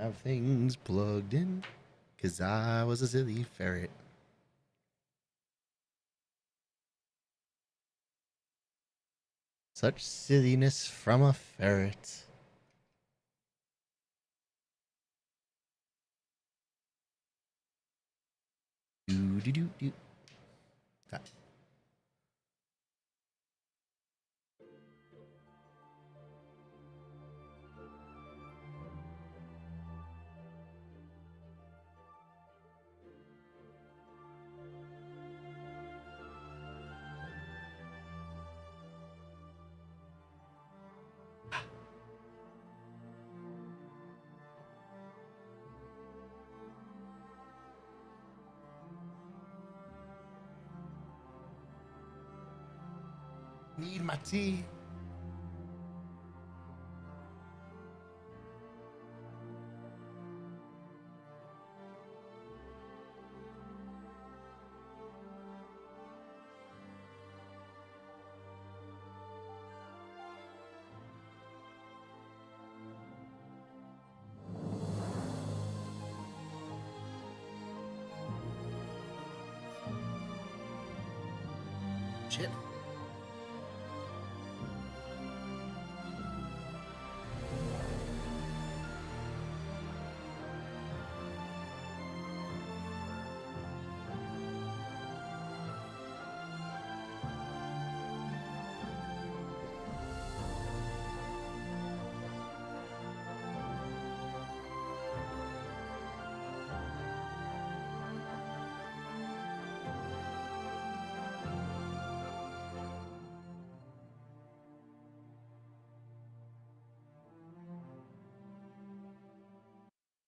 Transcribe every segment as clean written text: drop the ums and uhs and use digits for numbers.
have things plugged in, 'cause I was a silly ferret. Such silliness from a ferret. Do do do do. Need my tea. Shit.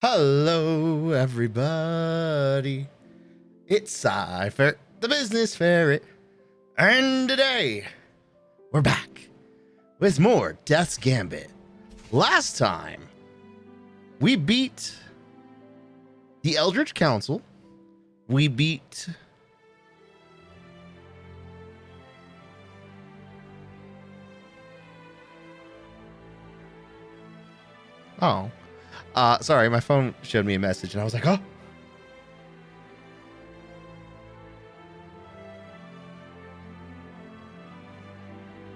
Hello, everybody. It's PsyFerret, the business ferret, and today we're back with more Death's Gambit. Last time we beat the Eldritch Council. We beat sorry, my phone showed me a message and I was like, oh.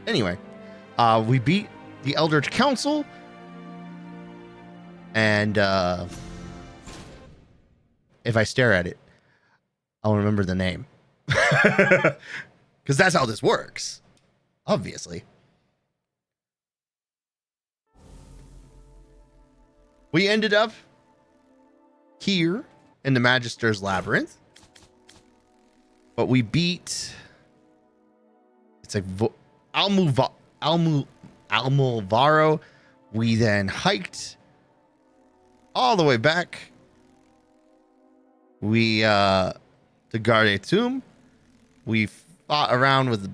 Anyway, we beat the Eldritch Council, and if I stare at it, I'll remember the name. Because that's how this works, obviously. We ended up here in the Magister's Labyrinth, but we beat, it's like Almuvaro. We then hiked all the way back. We to Garde Tomb. We fought around with the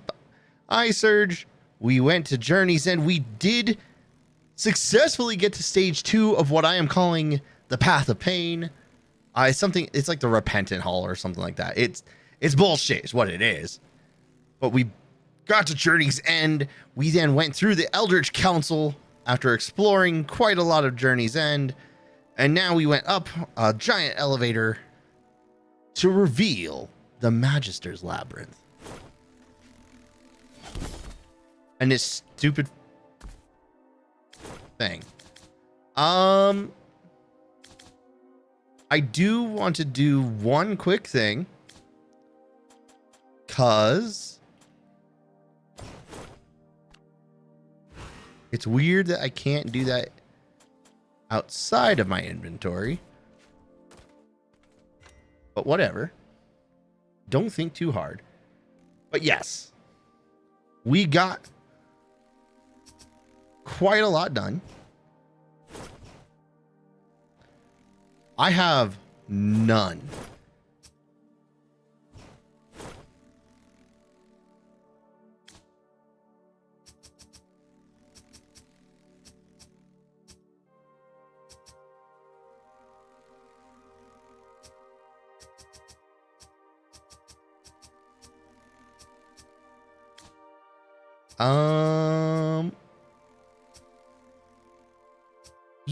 Eye Surge. We went to Journey's End. We did successfully get to stage 2 of what I am calling the Path of Pain. It's like the Repentant Hall or something like that. It's bullshit is what it is. But we got to Journey's End. We then went through the Eldritch Council after exploring quite a lot of Journey's End. And now we went up a giant elevator to reveal the Magister's Labyrinth. And this stupid thing. I do want to do one quick thing, cause it's weird that I can't do that outside of my inventory, but whatever. Don't think too hard. But yes, we got quite a lot done. I have none.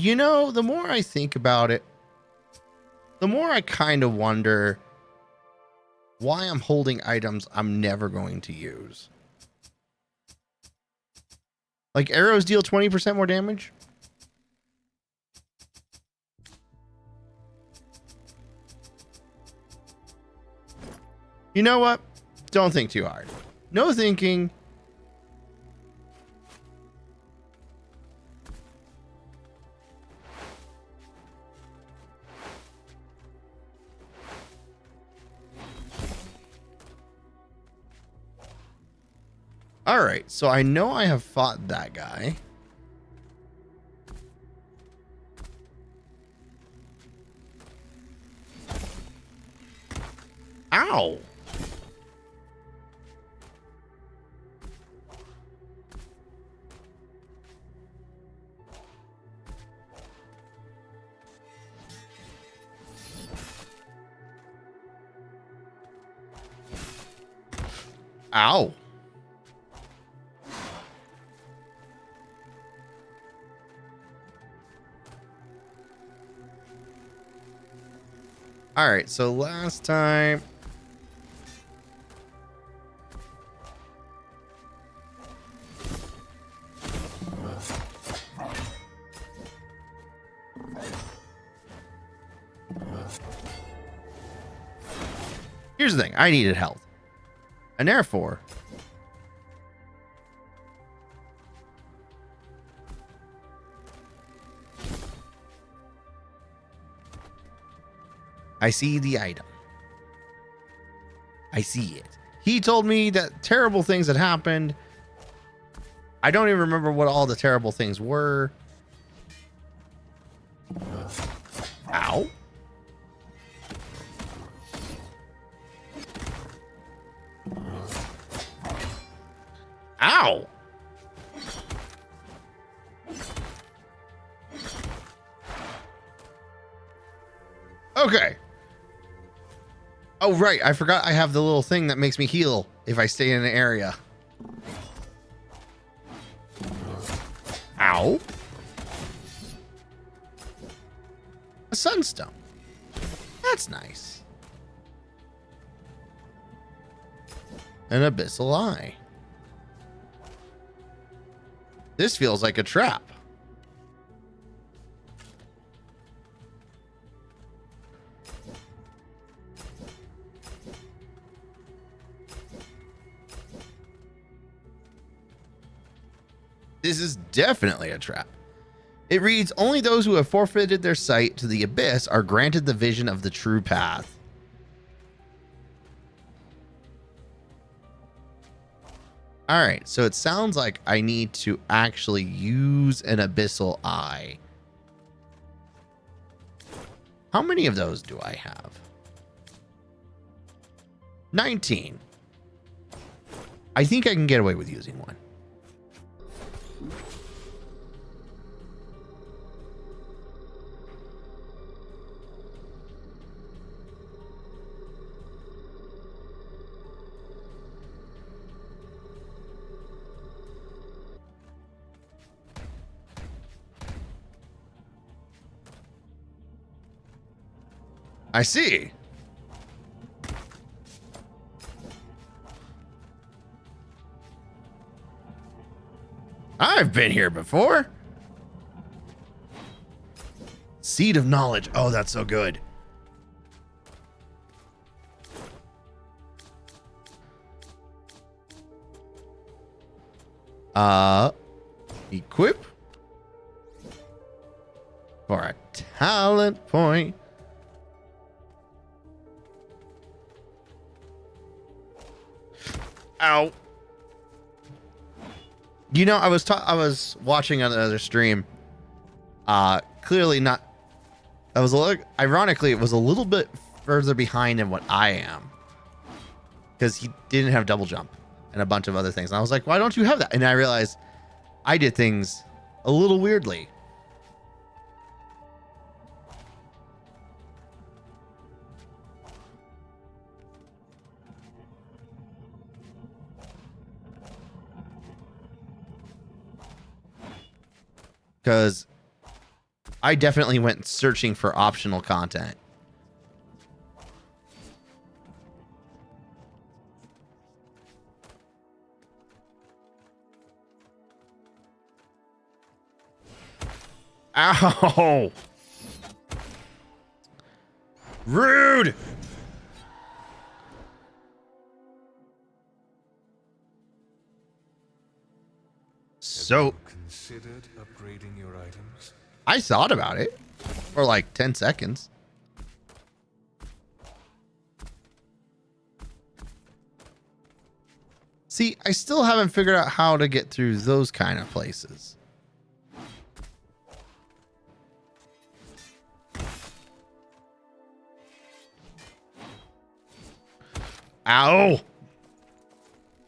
You know, the more I think about it, the more I kind of wonder why I'm holding items I'm never going to use. Like arrows deal 20% more damage. You know what? Don't think too hard. No thinking. All right, so I know I have fought that guy. Ow. Ow. All right, so last time. Here's the thing, I needed health. And therefore, I see the item. I see it. He told me that terrible things had happened. I don't even remember what all the terrible things were. Ow. Ow. Okay. Oh, right. I forgot I have the little thing that makes me heal if I stay in an area. Ow. A sunstone. That's nice. An abyssal eye. This feels like a trap. This is definitely a trap. It reads, only those who have forfeited their sight to the abyss are granted the vision of the true path. All right, so it sounds like I need to actually use an abyssal eye. How many of those do I have? 19. I think I can get away with using one. I see. I've been here before. Seed of knowledge. Oh, that's so good. Equip for a talent point. Ow. You know, I was watching another stream. Clearly not. I was a little, ironically, it was a little bit further behind than what I am, because he didn't have double jump and a bunch of other things. And I was like, why don't you have that? And I realized I did things a little weirdly. Because I definitely went searching for optional content. Ow! Rude! So considered upgrading your items? I thought about it for like 10 seconds. See, I still haven't figured out how to get through those kind of places. Ow!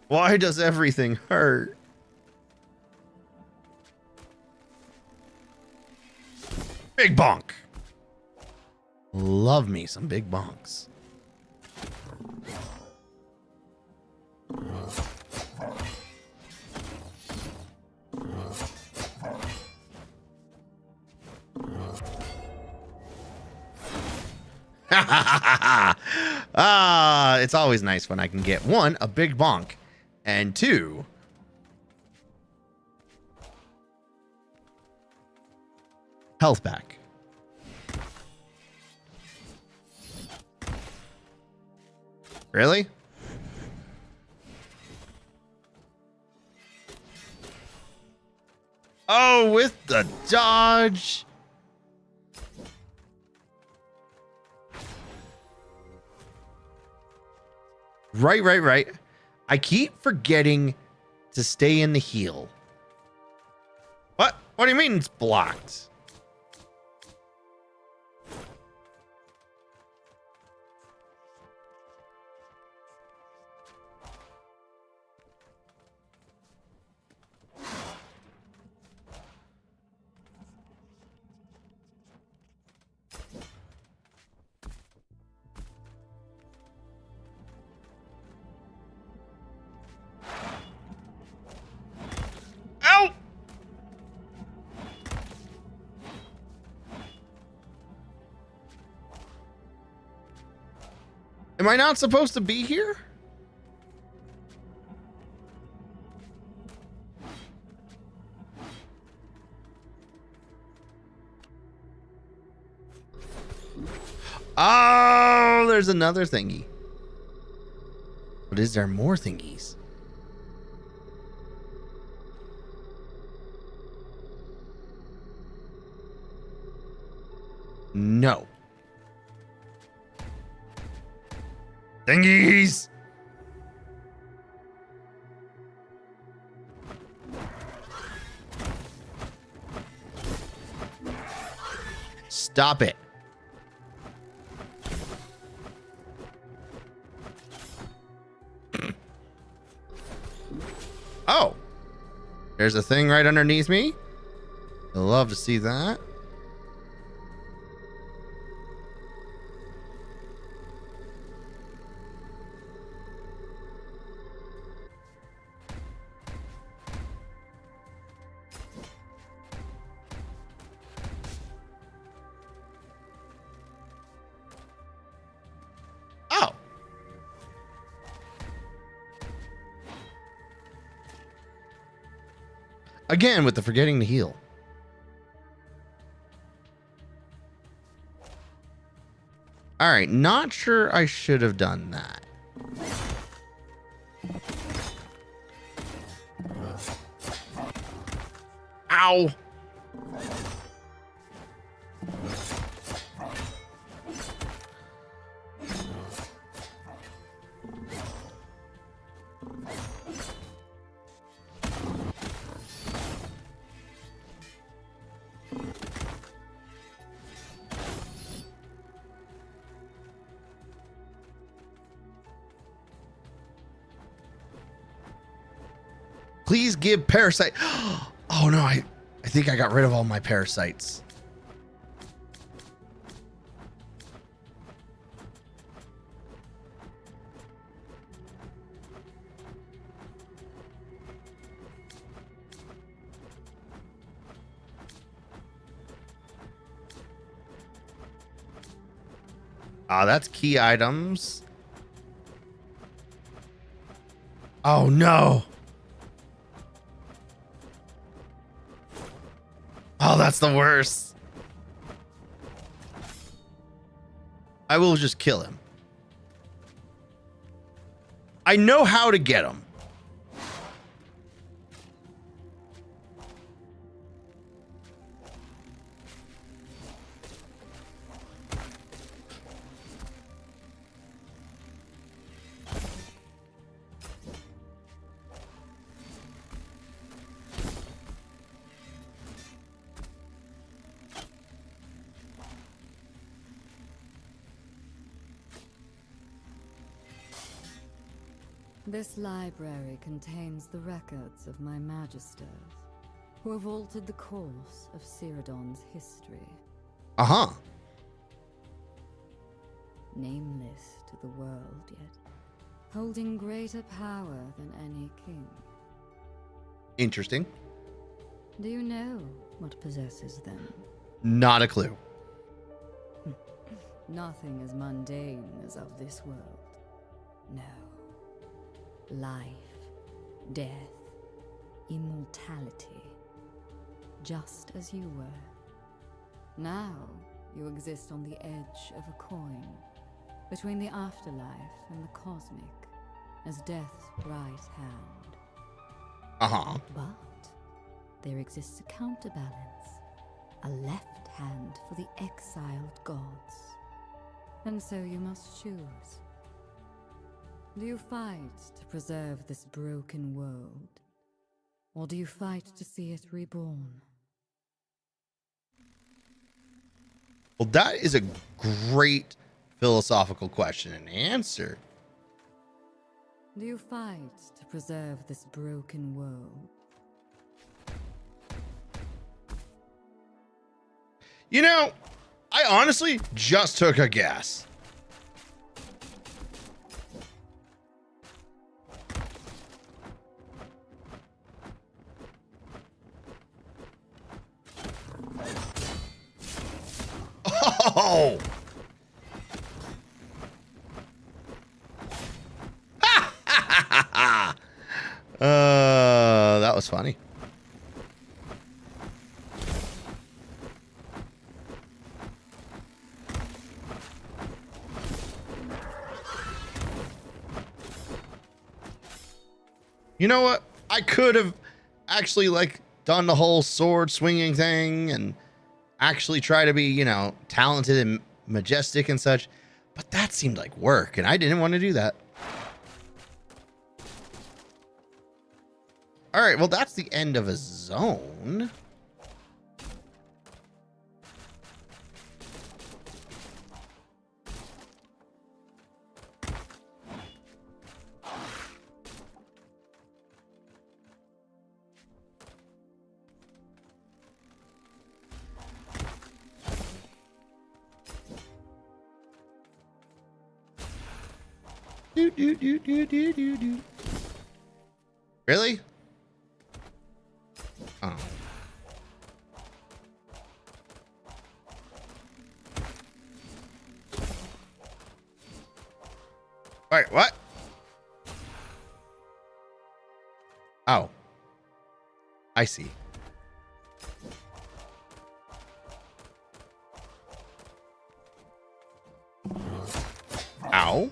Why does everything hurt? Big bonk. Love me some big bonks. It's always nice when I can get one, a big bonk, and two, health back. Really? Oh, with the dodge. Right. I keep forgetting to stay in the heal. What? What do you mean it's blocked? Ow! Am I not supposed to be here? Oh, there's another thingy. But is there more thingies? No. Thingies! Stop it. Oh. There's a thing right underneath me. I'd love to see that. Oh. Again, with the forgetting to heal. All right, not sure I should have done that. Ow. Please give parasite. Oh no, I think I got rid of all my parasites. Ah, that's key items. Oh no. Oh, that's the worst. I will just kill him. I know how to get him. This library contains the records of my magisters, who have altered the course of Cyrodiil's history. Uh-huh. Nameless to the world, yet holding greater power than any king. Interesting. Do you know what possesses them? Not a clue. Nothing as mundane as of this world. No. Life, death, immortality. Just as you were. Now, you exist on the edge of a coin, between the afterlife and the cosmic, as death's right hand. Uh-huh. But there exists a counterbalance, a left hand for the exiled gods. And so you must choose. Do you fight to preserve this broken world? Or do you fight to see it reborn? Well, that is a great philosophical question and answer. Do you fight to preserve this broken world? You know, I honestly just took a guess. Oh! That was funny. You know what? I could have actually like done the whole sword swinging thing and actually try to be, you know, talented and majestic and such, but that seemed like work and I didn't want to do that. All right, well, that's the end of a zone. Do. Really? Oh. Wait, what? Oh. I see. Ow.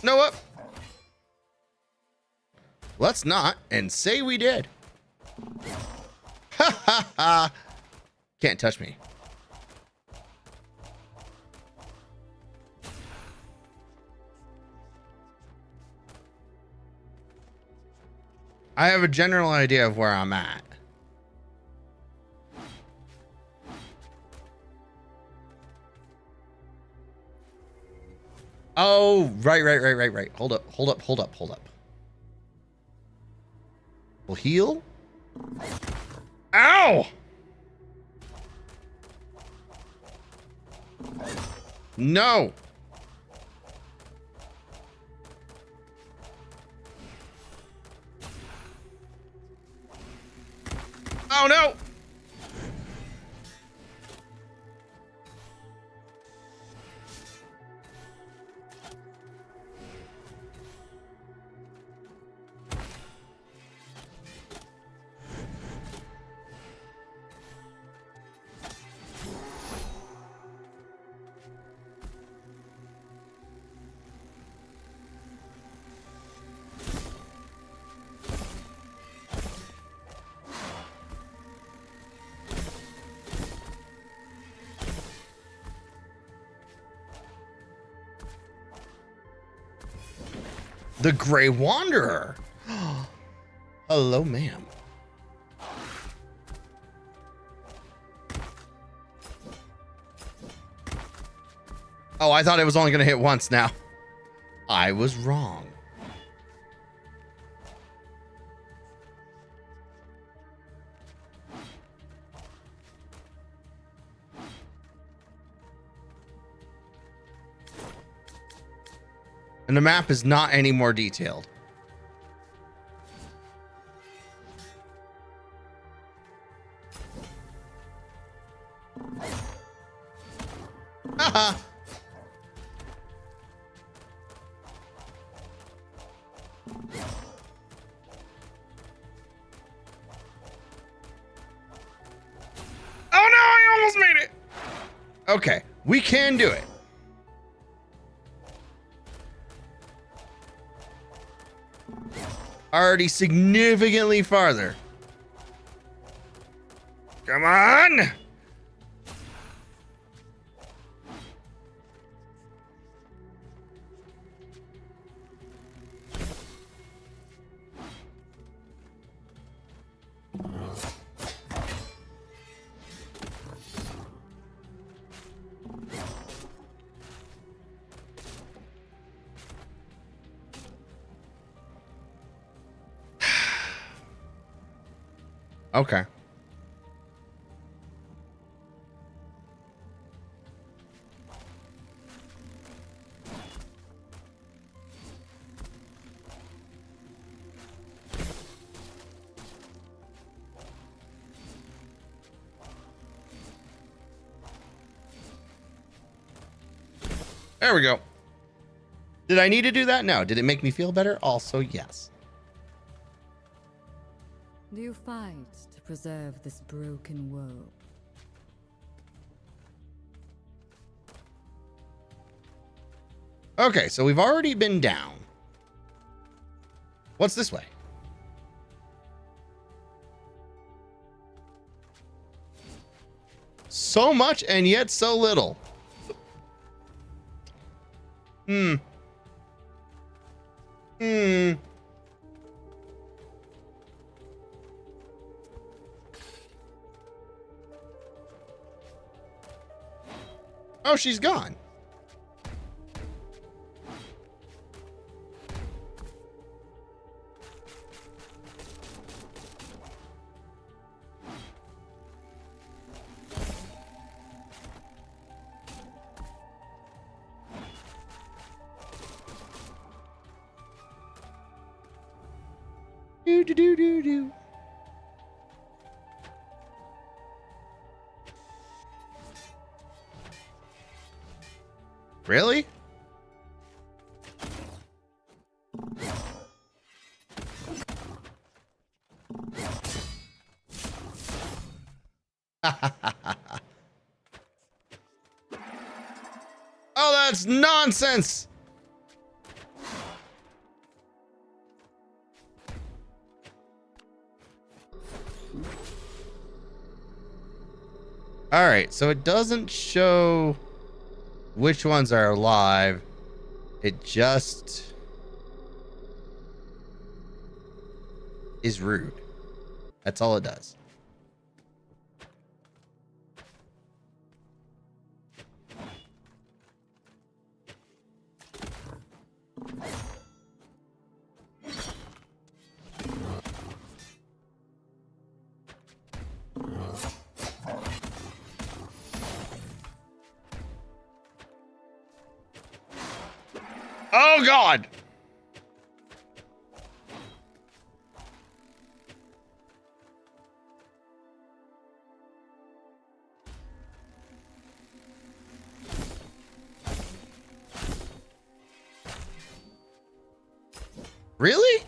Know what? Let's not and say we did. Ha ha ha. Can't touch me. I have a general idea of where I'm at. Oh, right. Hold up. We'll heal. Ow! No. Oh, no. The Grey Wanderer. Hello, ma'am. Oh, I thought it was only going to hit once now. I was wrong. And the map is not any more detailed. Haha. Oh no, I almost made it. Okay, we can do it. Already significantly farther. Come on. Okay. There we go. Did I need to do that? No. Did it make me feel better? Also, yes. Do you fight to preserve this broken world? Okay, so we've already been down. What's this way? So much and yet so little. Hmm. Oh, she's gone. Do do do do do. Really? Oh, that's nonsense. All right, so it doesn't show which ones are alive. It just is rude. That's all it does. Oh, God. Really?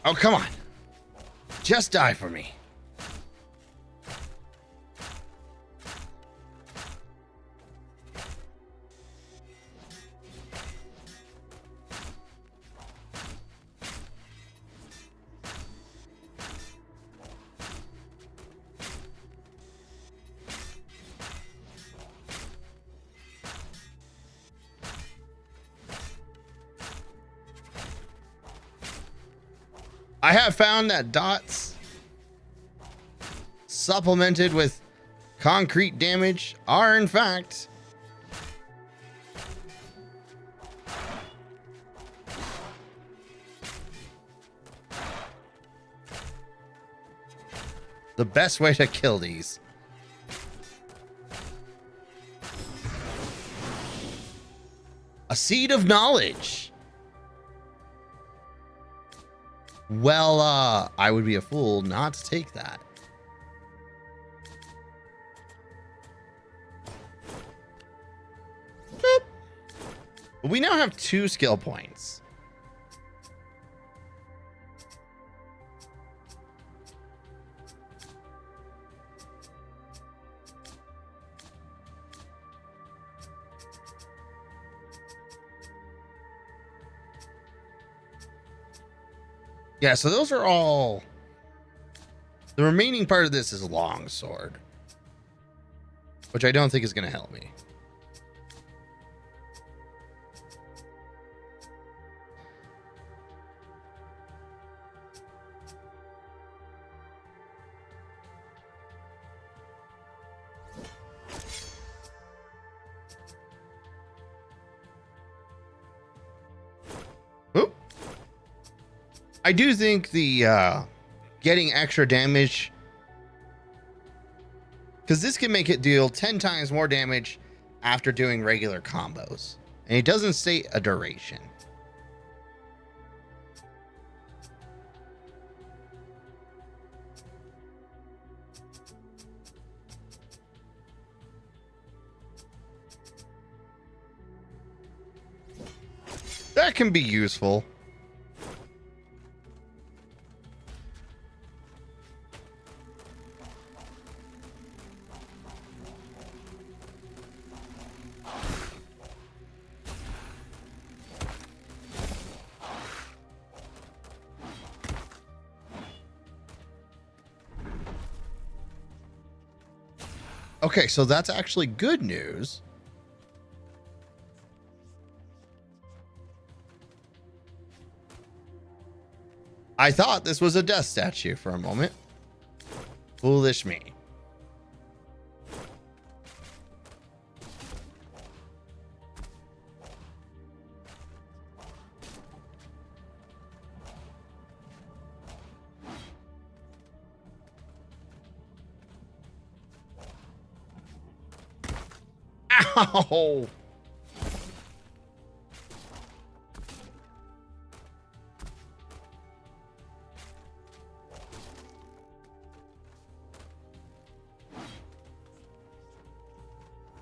Oh, come on. Just die for me. I have found that dots supplemented with concrete damage are in fact the best way to kill these. A seed of knowledge. Well, I would be a fool not to take that. Boop. We now have 2 skill points. Yeah, so those are all... The remaining part of this is longsword, which I don't think is going to help me. Oop. I do think the getting extra damage, because this can make it deal 10 times more damage after doing regular combos, and it doesn't state a duration. That can be useful. Okay, so that's actually good news. I thought this was a death statue for a moment. Foolish me. Ow!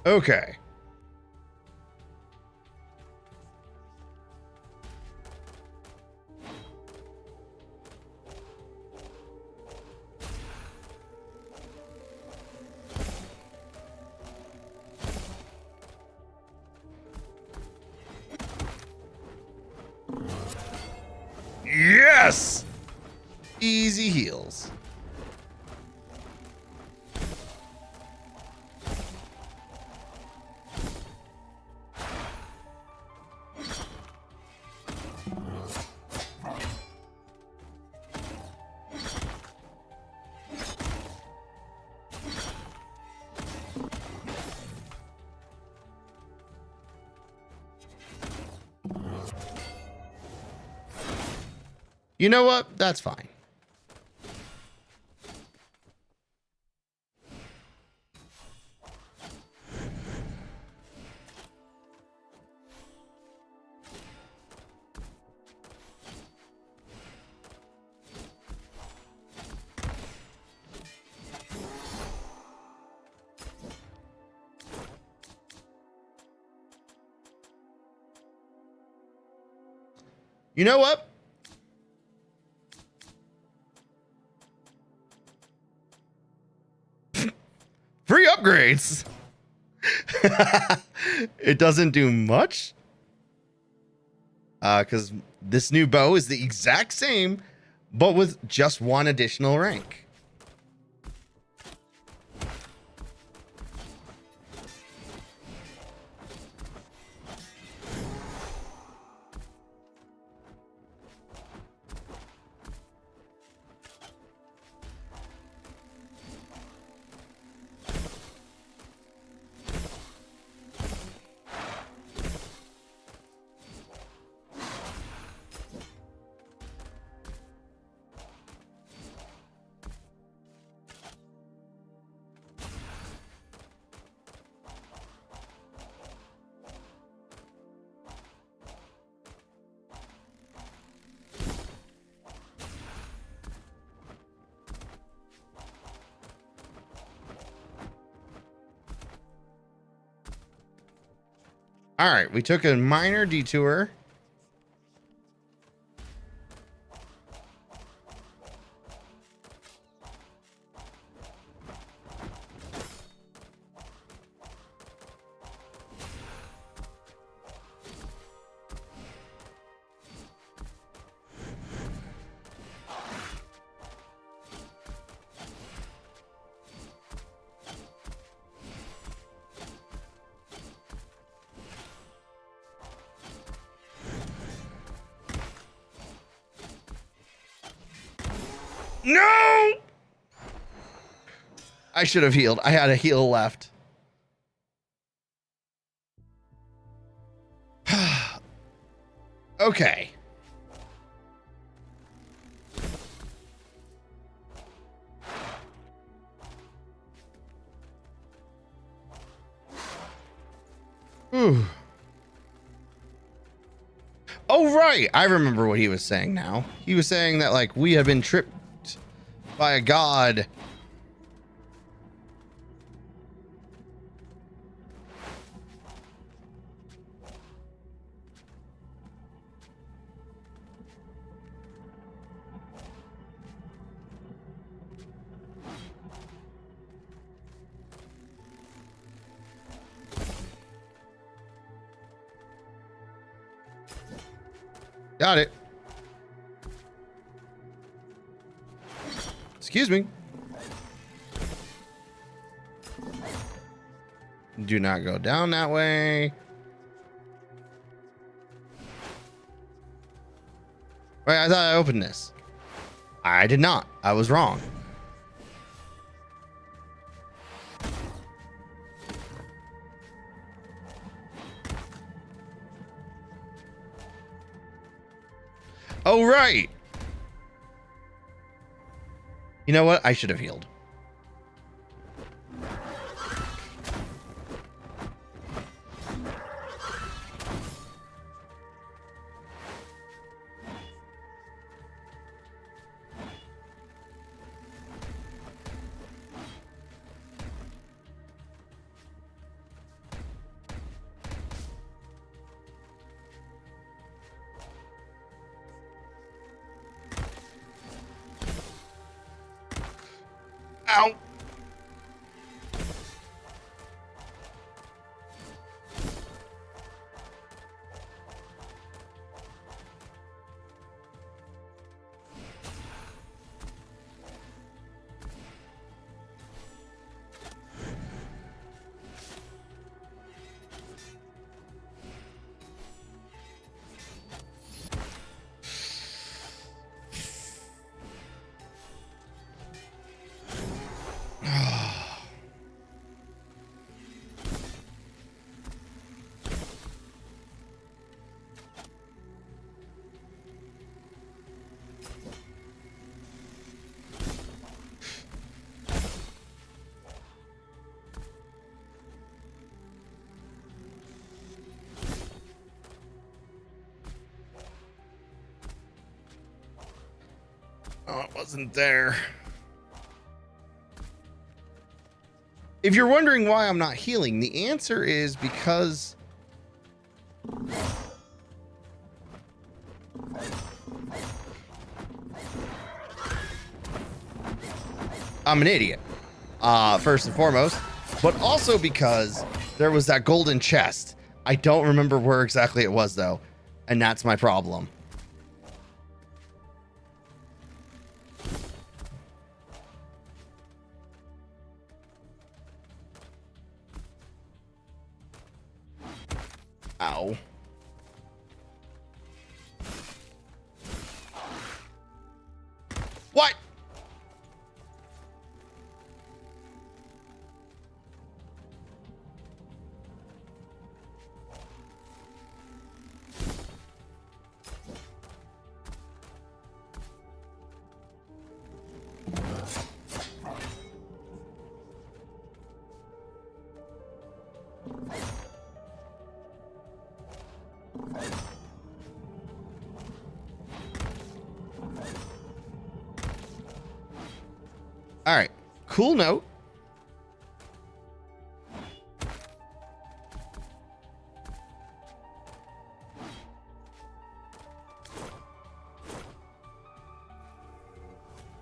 Okay. Yes! Easy heals. You know what? That's fine. You know what? upgrades. It doesn't do much. Because this new bow is the exact same, but with just one additional rank. All right, we took a minor detour. No! I should have healed. I had a heal left. Okay. Whew. Oh, right. I remember what he was saying now. He was saying that, like, we had been tripped by a god. Got it. Excuse me. Do not go down that way. Wait, I thought I opened this. I did not. I was wrong. Oh, right. You know what? I should have healed. Ow. Oh, it wasn't there. If you're wondering why I'm not healing, the answer is because I'm an idiot. First and foremost, but also because there was that golden chest. I don't remember where exactly it was though, and that's my problem. Ow. What? All right, cool note.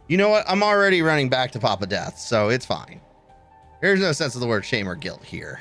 You know what? I'm already running back to Papa Death, so it's fine. There's no sense of the word shame or guilt here.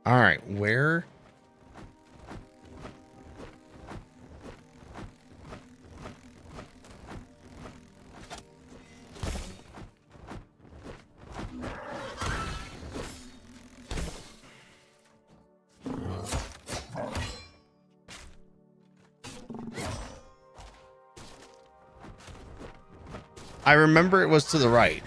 All right, where? I remember it was to the right.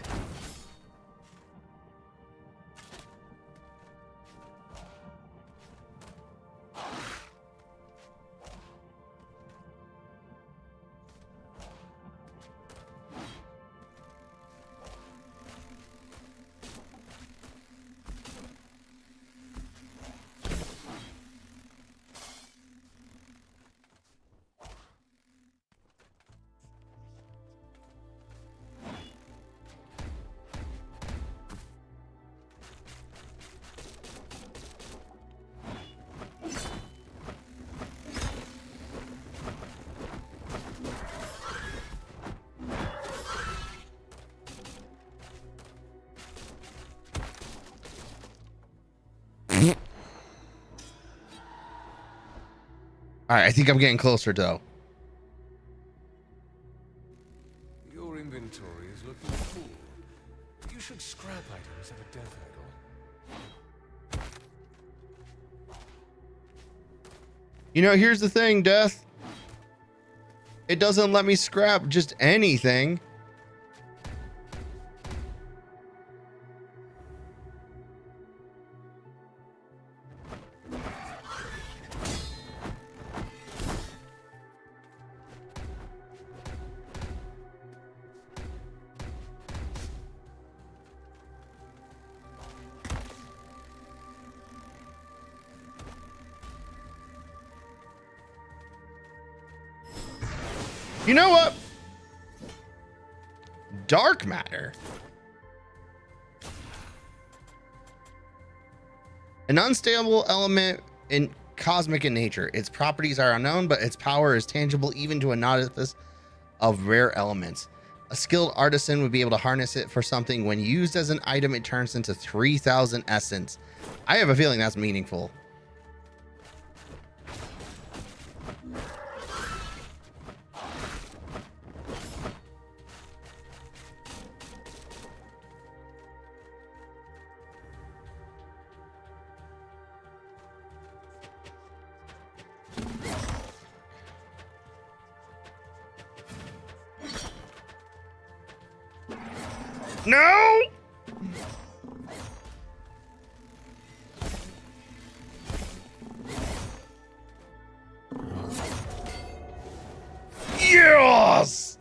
All right, I think I'm getting closer though. Your inventory is looking full. You should scrap items at a death idol. You know, here's the thing, Death. It doesn't let me scrap just anything. You know what? Dark matter. An unstable element in cosmic in nature. Its properties are unknown, but its power is tangible even to a novice of rare elements. A skilled artisan would be able to harness it for something. When used as an item, it turns into 3,000 essence. I have a feeling that's meaningful. No! Yes!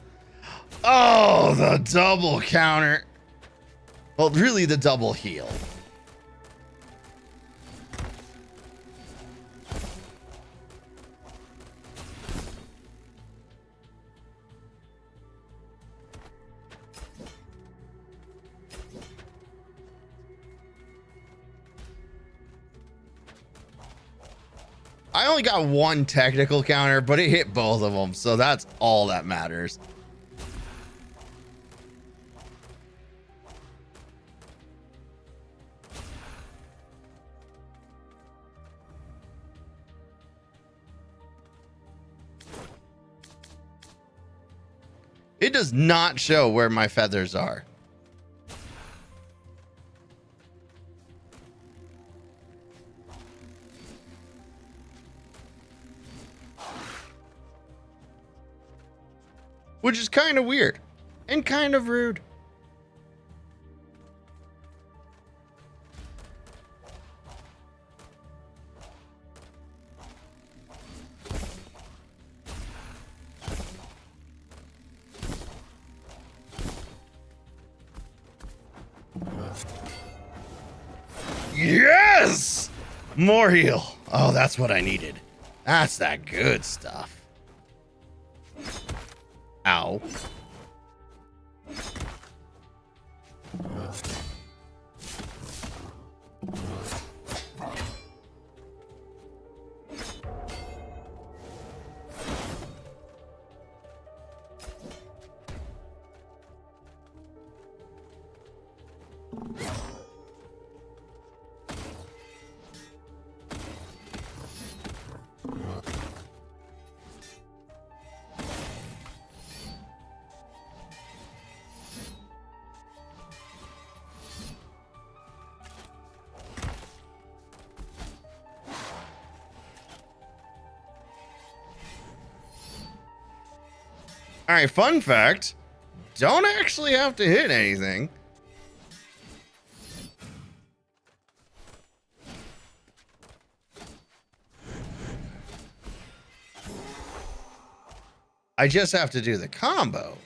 Oh, the double counter. Well, really the double heal. I only got one technical counter, but it hit both of them, so that's all that matters. It does not show where my feathers are. Which is kind of weird and kind of rude. Yes! More heal. Oh, that's what I needed. That's that good stuff. Ow. All right, fun fact. Don't actually have to hit anything. I just have to do the combo.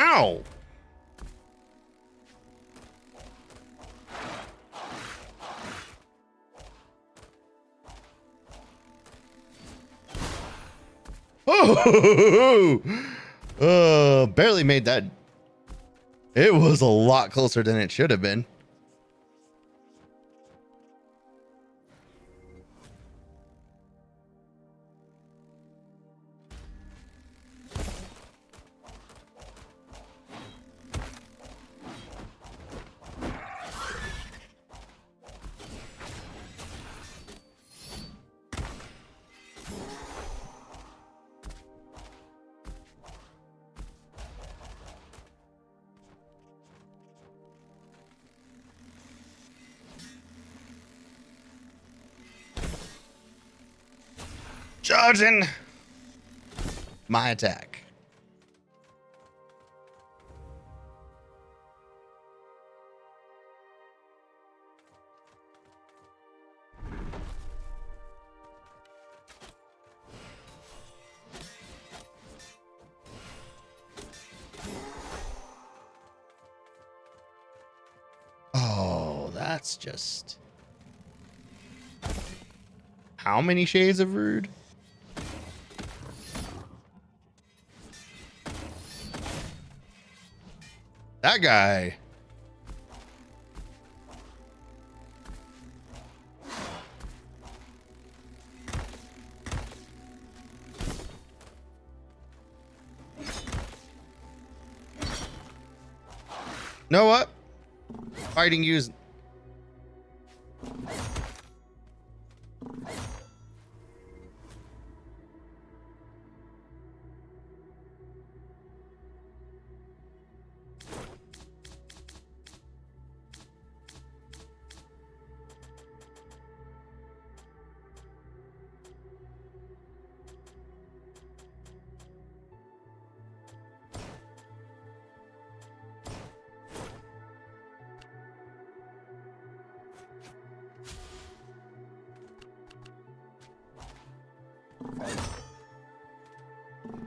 Ow! Oh, barely made that. It was a lot closer than it should have been. Charging my attack. Oh, that's just... How many shades of rude? That guy. Know what? Fighting you is...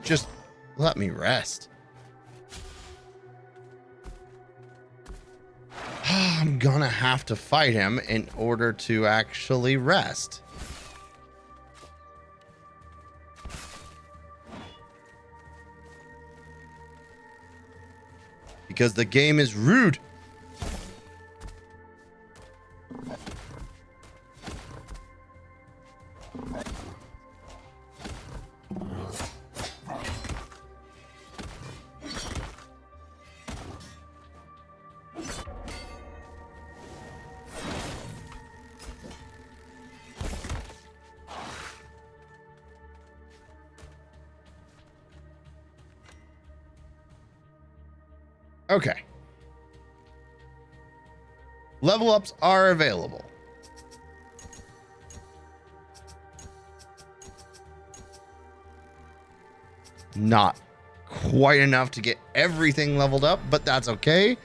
Just let me rest. I'm gonna have to fight him in order to actually rest. Because the game is rude. Okay. Level ups are available. Not quite enough to get everything leveled up, but that's okay.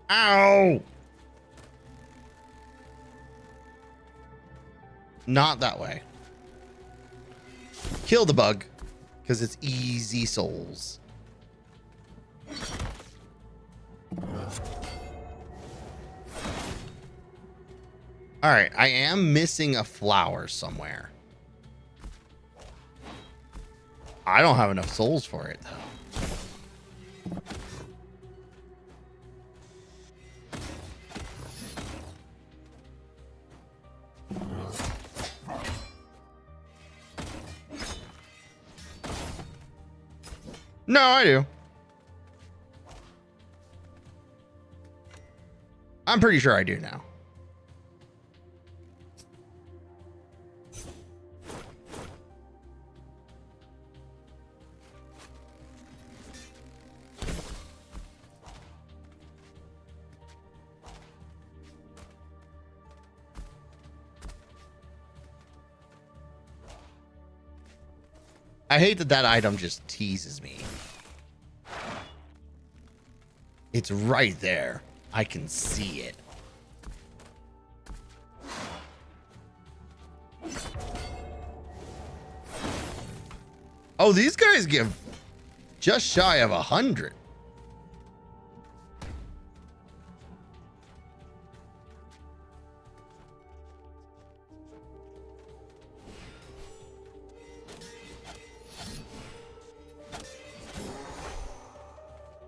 Ow! Not that way. Kill the bug, because it's easy souls. Alright, I am missing a flower somewhere. I don't have enough souls for it, though. No, I do. I'm pretty sure I do now. I hate that that item just teases me. It's right there. I can see it. Oh, these guys give just shy of 100.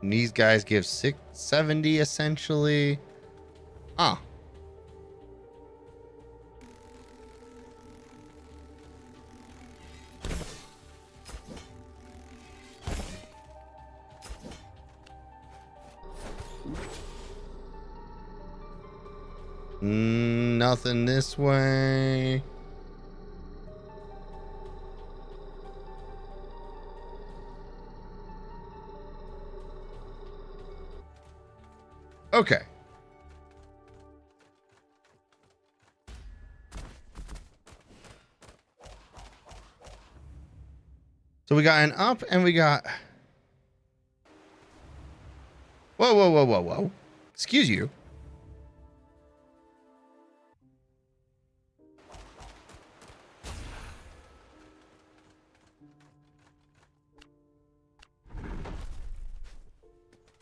And these guys give 670 essentially. Huh. Nothing this way. Okay. So we got an up and we got... Whoa, whoa, whoa, whoa, whoa. Excuse you.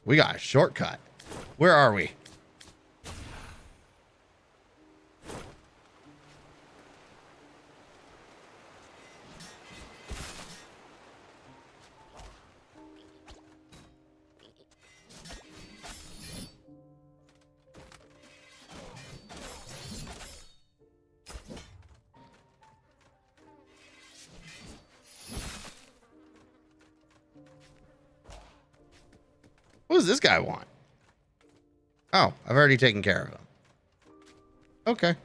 We got a shortcut. Where are we? What does this guy want? Oh, I've already taken care of him. Okay.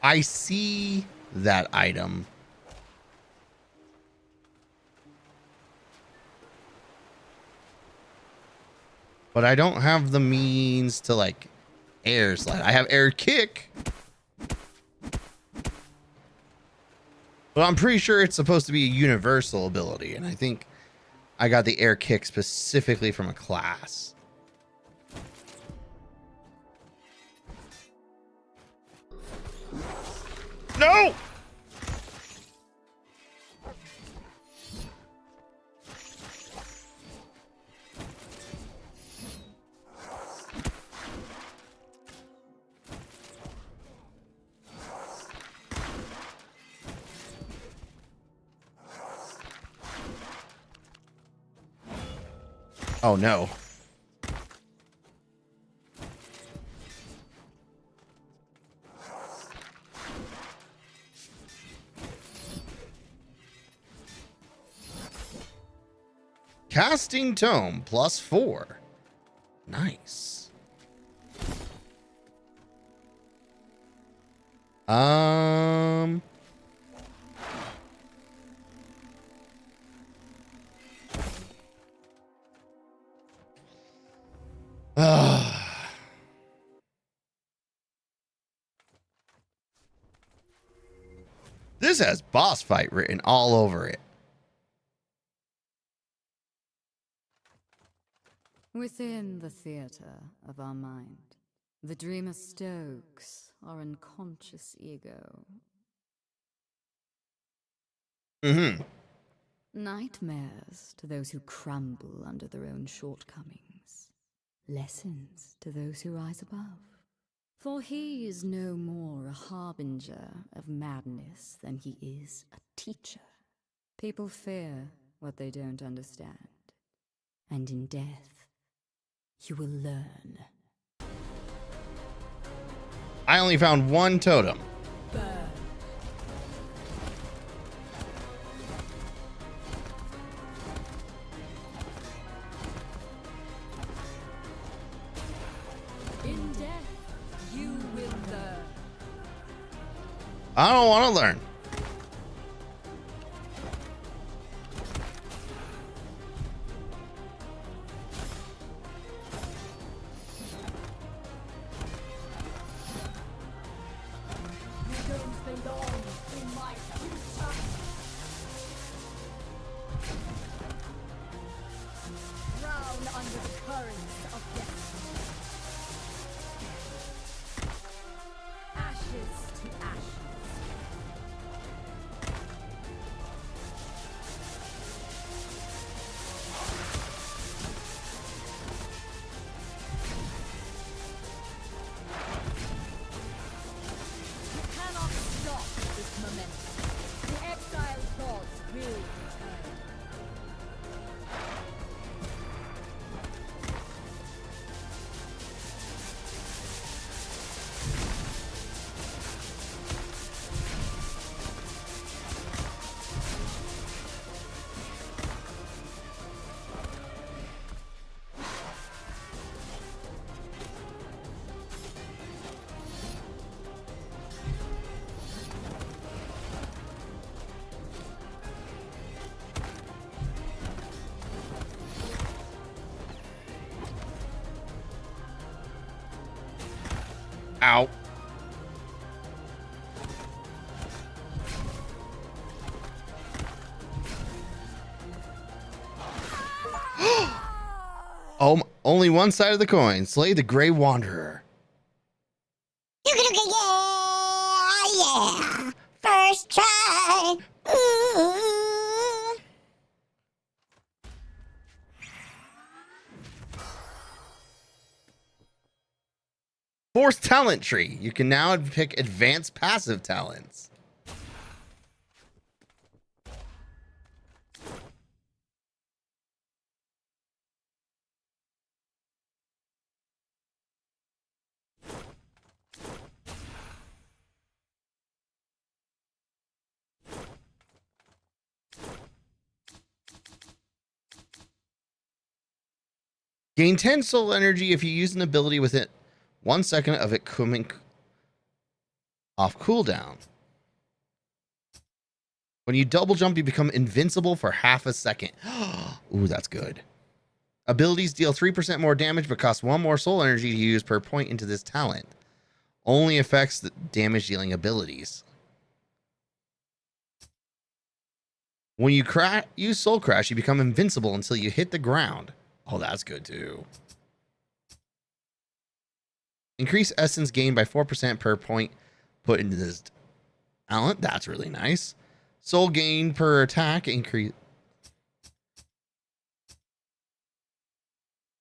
I see that item. But I don't have the means to like air slide. I have air kick. But I'm pretty sure it's supposed to be a universal ability. And I think I got the air kick specifically from a class. No! Oh no. Casting Tome +4. Nice. This has boss fight written all over it. Within the theater of our mind, the dreamer stokes our unconscious ego. Mm-hmm. Nightmares to those who crumble under their own shortcomings. Lessons to those who rise above. For he is no more a harbinger of madness than he is a teacher. People fear what they don't understand. And in death, you will learn. I only found one totem. Burn. In death, you will learn. I don't want to learn. Oh, only one side of the coin. Slay the Grey Wanderer. Yeah. First try. Ooh. Force talent tree. You can now pick advanced passive talents. Gain 10 soul energy if you use an ability within 1 second of it coming off cooldown. When you double jump, you become invincible for half a second. Ooh, that's good. Abilities deal 3% more damage but cost 1 more soul energy to use per point into this talent. Only affects the damage dealing abilities. When you use Soul Crash, you become invincible until you hit the ground. Oh, that's good too. Increase essence gain by 4% per point put into this talent. That's really nice. Soul gain per attack increase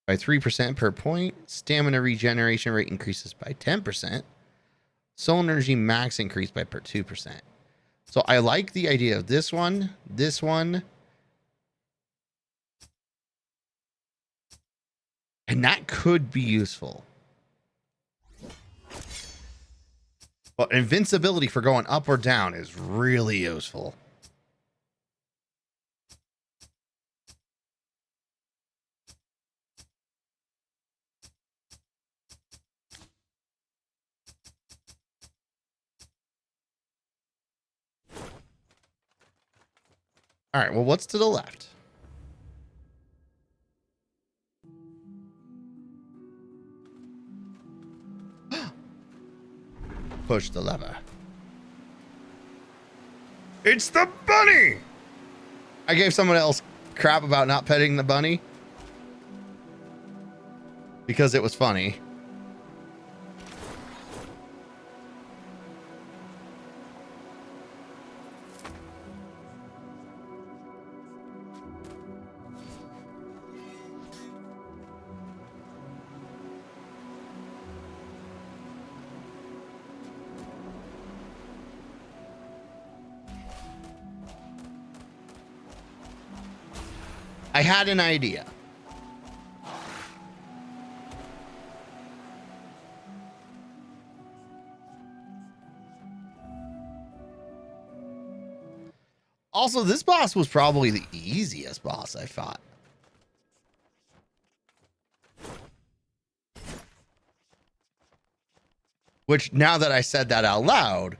by 3% per point. Stamina regeneration rate increases by 10%. Soul energy max increased by 2%. So I like the idea of this one, and that could be useful. But invincibility for going up or down is really useful. All right, well, what's to the left? Push the lever. It's the bunny! I gave someone else crap about not petting the bunny because it was funny. I had an idea. Also, this boss was probably the easiest boss I fought. Which, now that I said that out loud,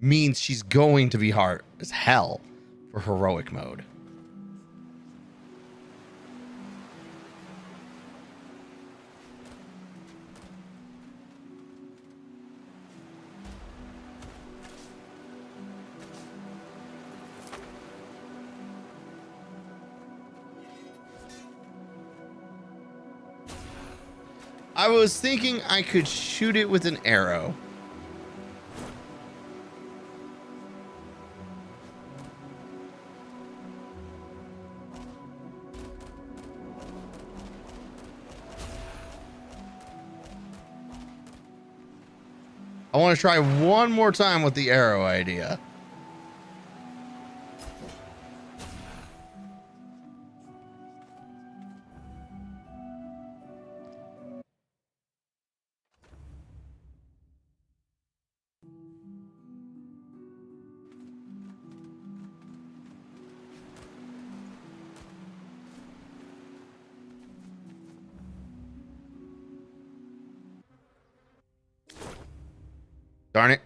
means she's going to be hard as hell for heroic mode. I was thinking I could shoot it with an arrow. I want to try one more time with the arrow idea. Darn it.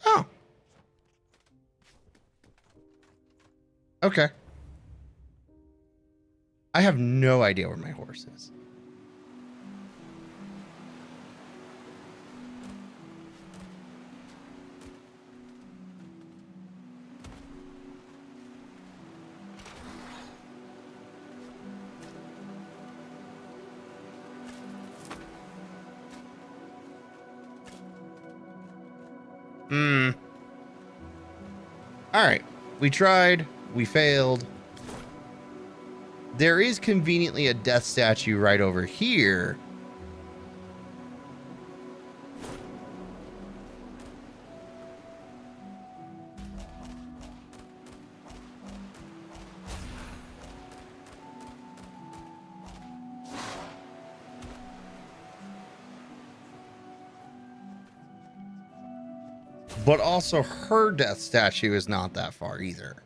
Oh. Okay. I have no idea where my horse is. All right. We tried. We failed. There is conveniently a death statue right over here. But also her death statue is not that far either.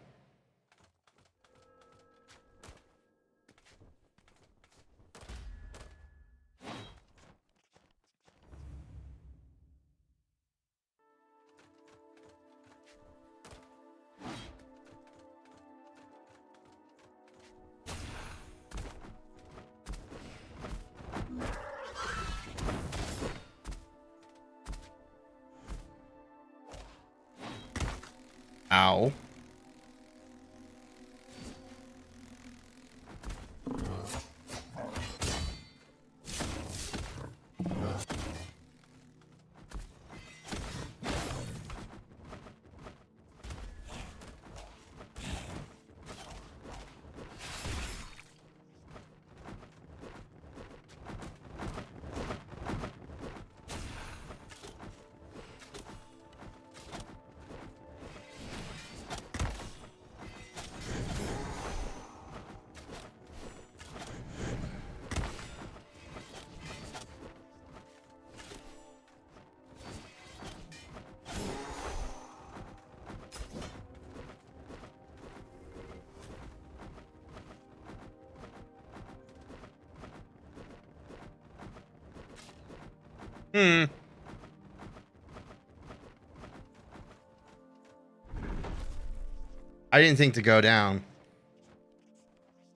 Ow. I didn't think to go down.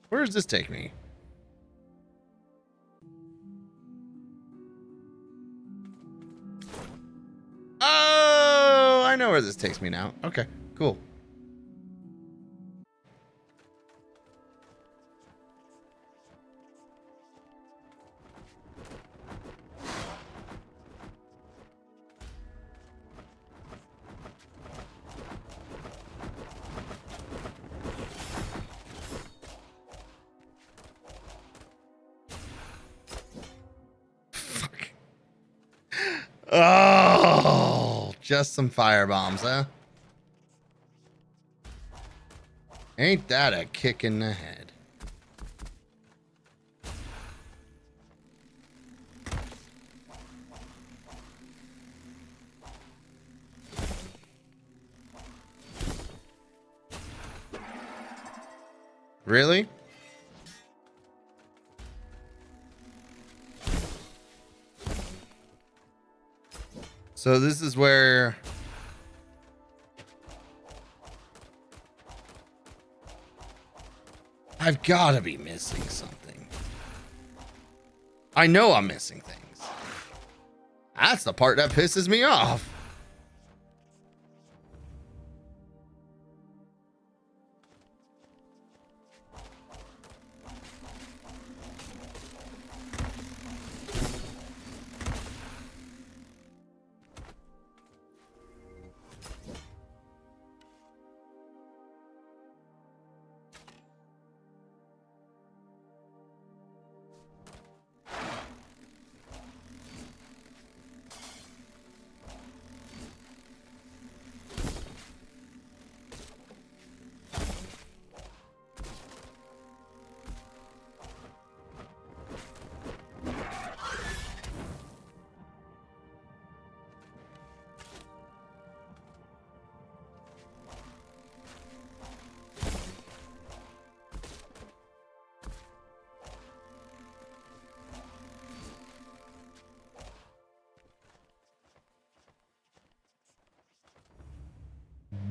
Where does this take me? Oh, I know where this takes me now. Okay, cool. Oh, just some fire bombs, huh? Ain't that a kick in the head? Really? So this is where I've got to be missing something. I know I'm missing things. That's the part that pisses me off.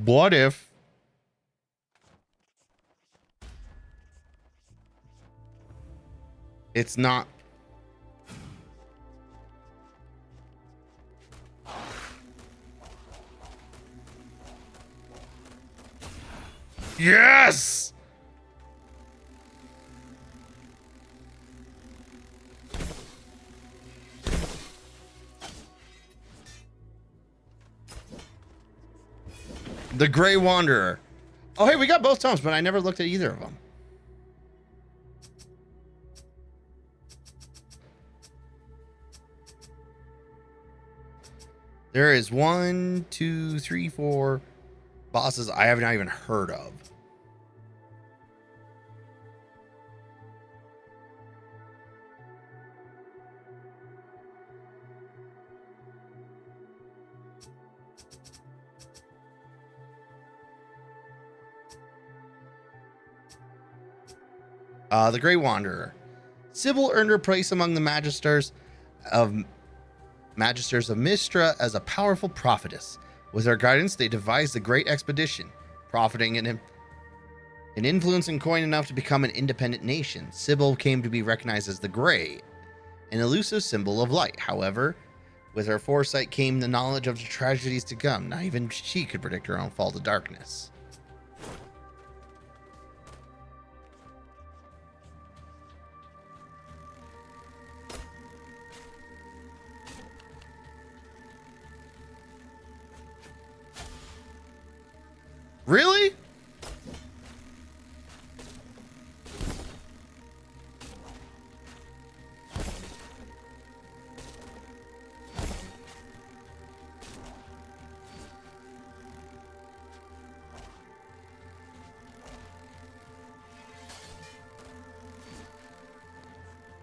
What if It's not. Yes! The Grey Wanderer. Oh, hey, we got both tomes, but I never looked at either of them. There is 1, 2, 3, 4 bosses I have not even heard of. The Grey Wanderer. Sybil earned her place among the of Mistra as a powerful prophetess. With her guidance, they devised the Great Expedition, profiting in an influence and coin enough to become an independent nation. Sybil came to be recognized as the Grey, an elusive symbol of light. However, with her foresight came the knowledge of the tragedies to come. Not even she could predict her own fall to darkness. Really?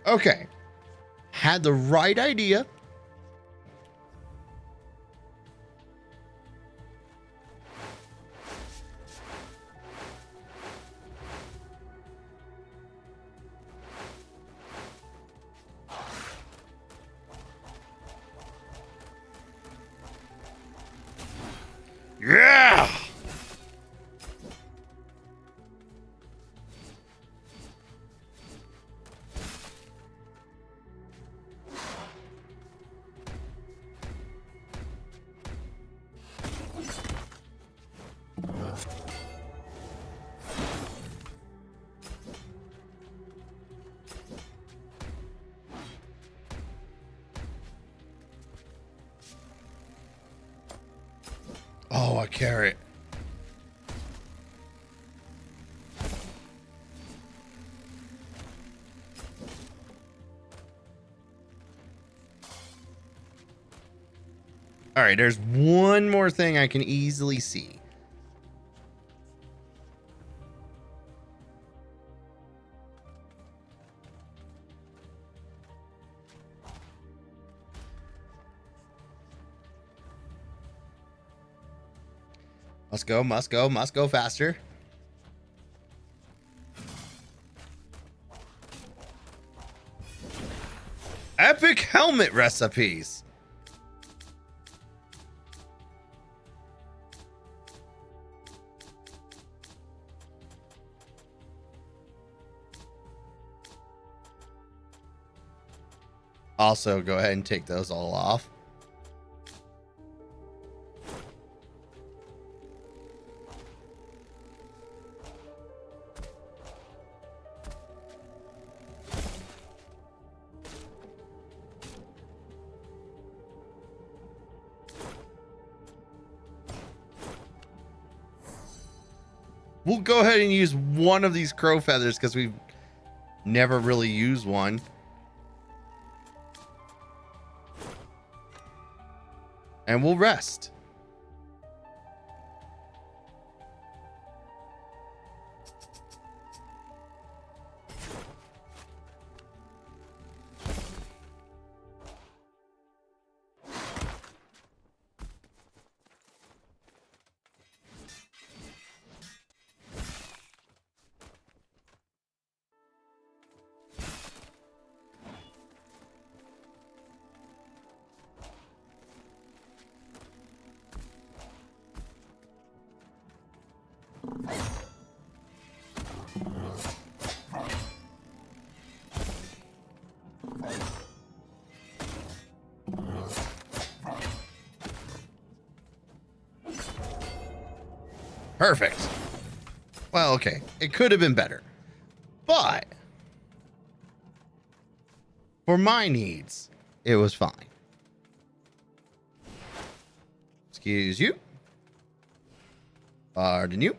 Okay. Had the right idea. Yeah! Oh, a carrot. All right, there's one more thing I can easily see. Must go, must go, must go faster. Epic helmet recipes. Also, go ahead and take those all off. We'll go ahead and use one of these crow feathers because we've never really used one. And we'll rest. Perfect. Well, okay. It could have been better. But for my needs, it was fine. Excuse you. Pardon you.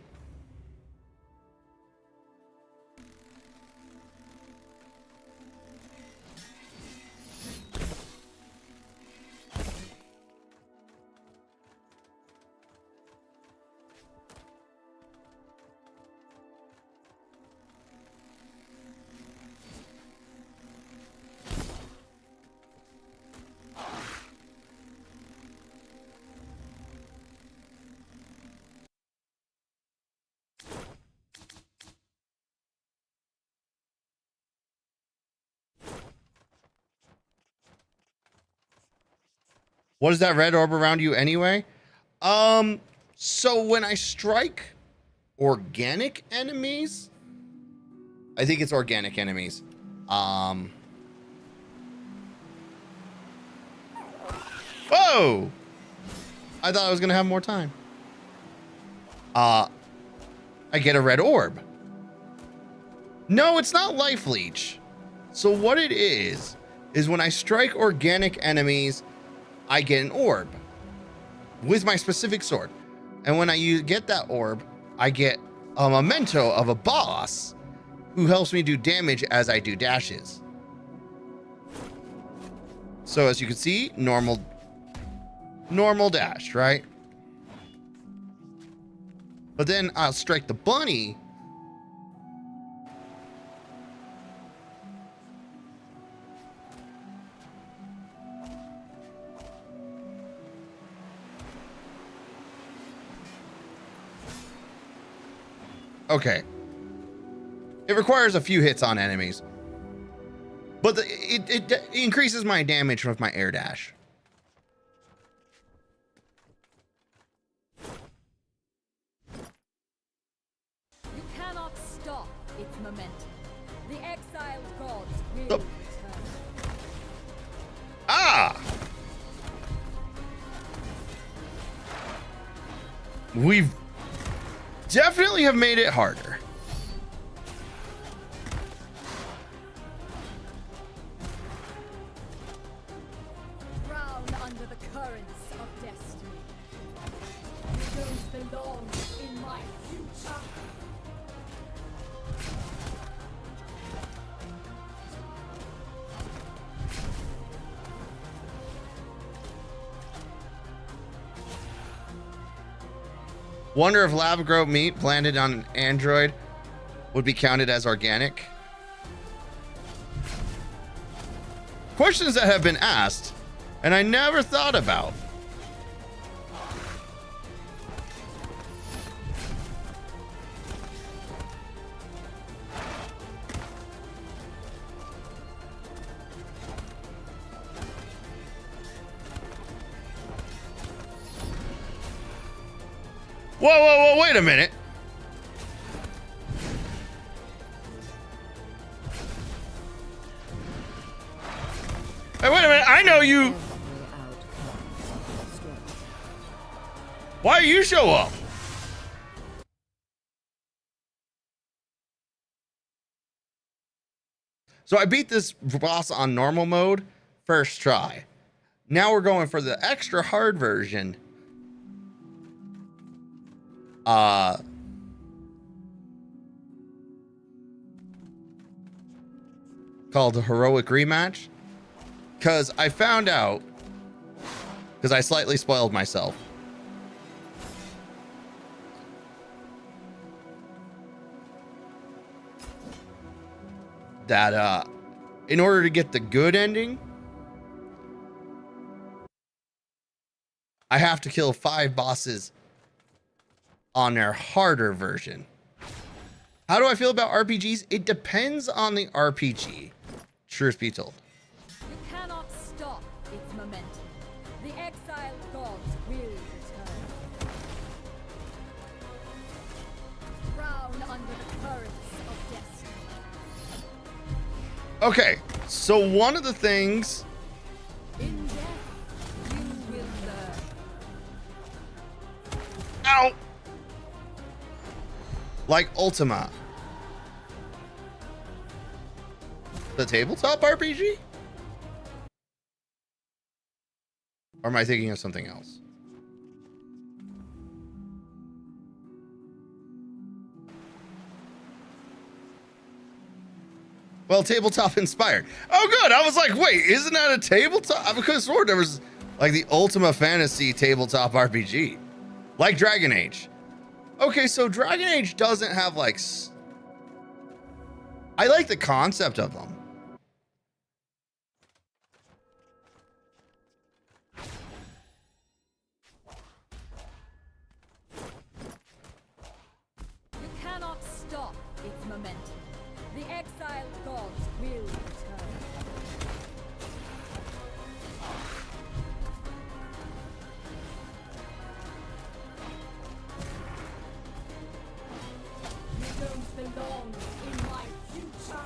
What is that red orb around you anyway? So when I strike organic enemies, I think it's organic enemies. Whoa! I thought I was gonna have more time. I get a red orb. No, it's not life leech. So what it is when I strike organic enemies, I get an orb with my specific sword. And when I get that orb, I get a memento of a boss who helps me do damage as I do dashes. So as you can see, normal dash, right? But then I'll strike the bunny. Okay. It requires a few hits on enemies. But it increases my damage with my air dash. You cannot stop its momentum. The exiled gods will Oh. return. Ah! We've definitely have made it harder. Drown under the currents of destiny. You don't belong in my future. Wonder if lab grown meat planted on an android would be counted as organic. Questions that have been asked and I never thought about. Whoa, wait a minute. Hey, wait a minute. I know you. Why do you show up? So I beat this boss on normal mode first try. Now we're going for the extra hard version. Called the heroic rematch, because I found out, because I slightly spoiled myself, that in order to get the good ending, I have to kill 5 bosses on their harder version. How do I feel about RPGs? It depends on the RPG, truth be told. You cannot stop its momentum. The exiled gods will return. Drown under the currents of destiny. Okay, so one of the things... In death, you will learn. Ow! like Ultima. The tabletop RPG? Or am I thinking of something else? Well, tabletop inspired. Oh, good. I was like, wait, isn't that a tabletop? I could have sworn there was like the Ultima Fantasy tabletop RPG, like Dragon Age. Okay, so Dragon Age doesn't have like. I like the concept of them. You cannot stop its momentum. The exiled gods will return. You don't belong in my future.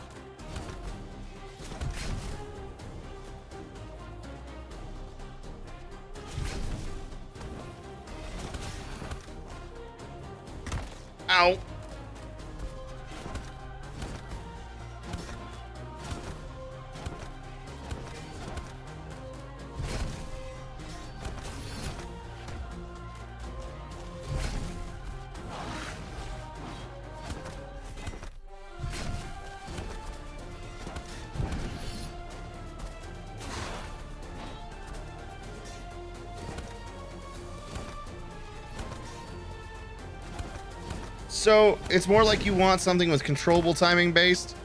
Ow. So it's more like you want something with controllable timing based.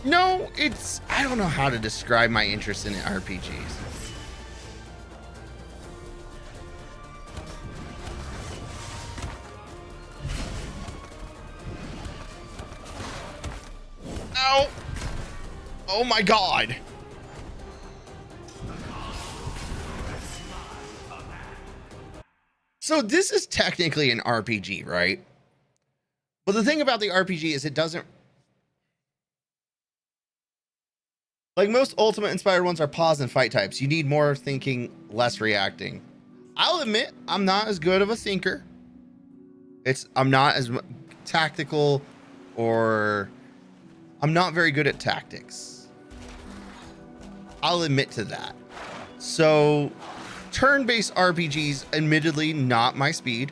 No, it's, I don't know how to describe my interest in RPGs. Ow. Oh my God. So this is technically an RPG, right? But the thing about the RPG is it doesn't, like most Ultimate inspired ones are pause and fight types. You need more thinking, less reacting. I'll admit I'm not as good of a thinker. I'm not as tactical, or I'm not very good at tactics. I'll admit to that. So turn-based RPGs, admittedly not my speed.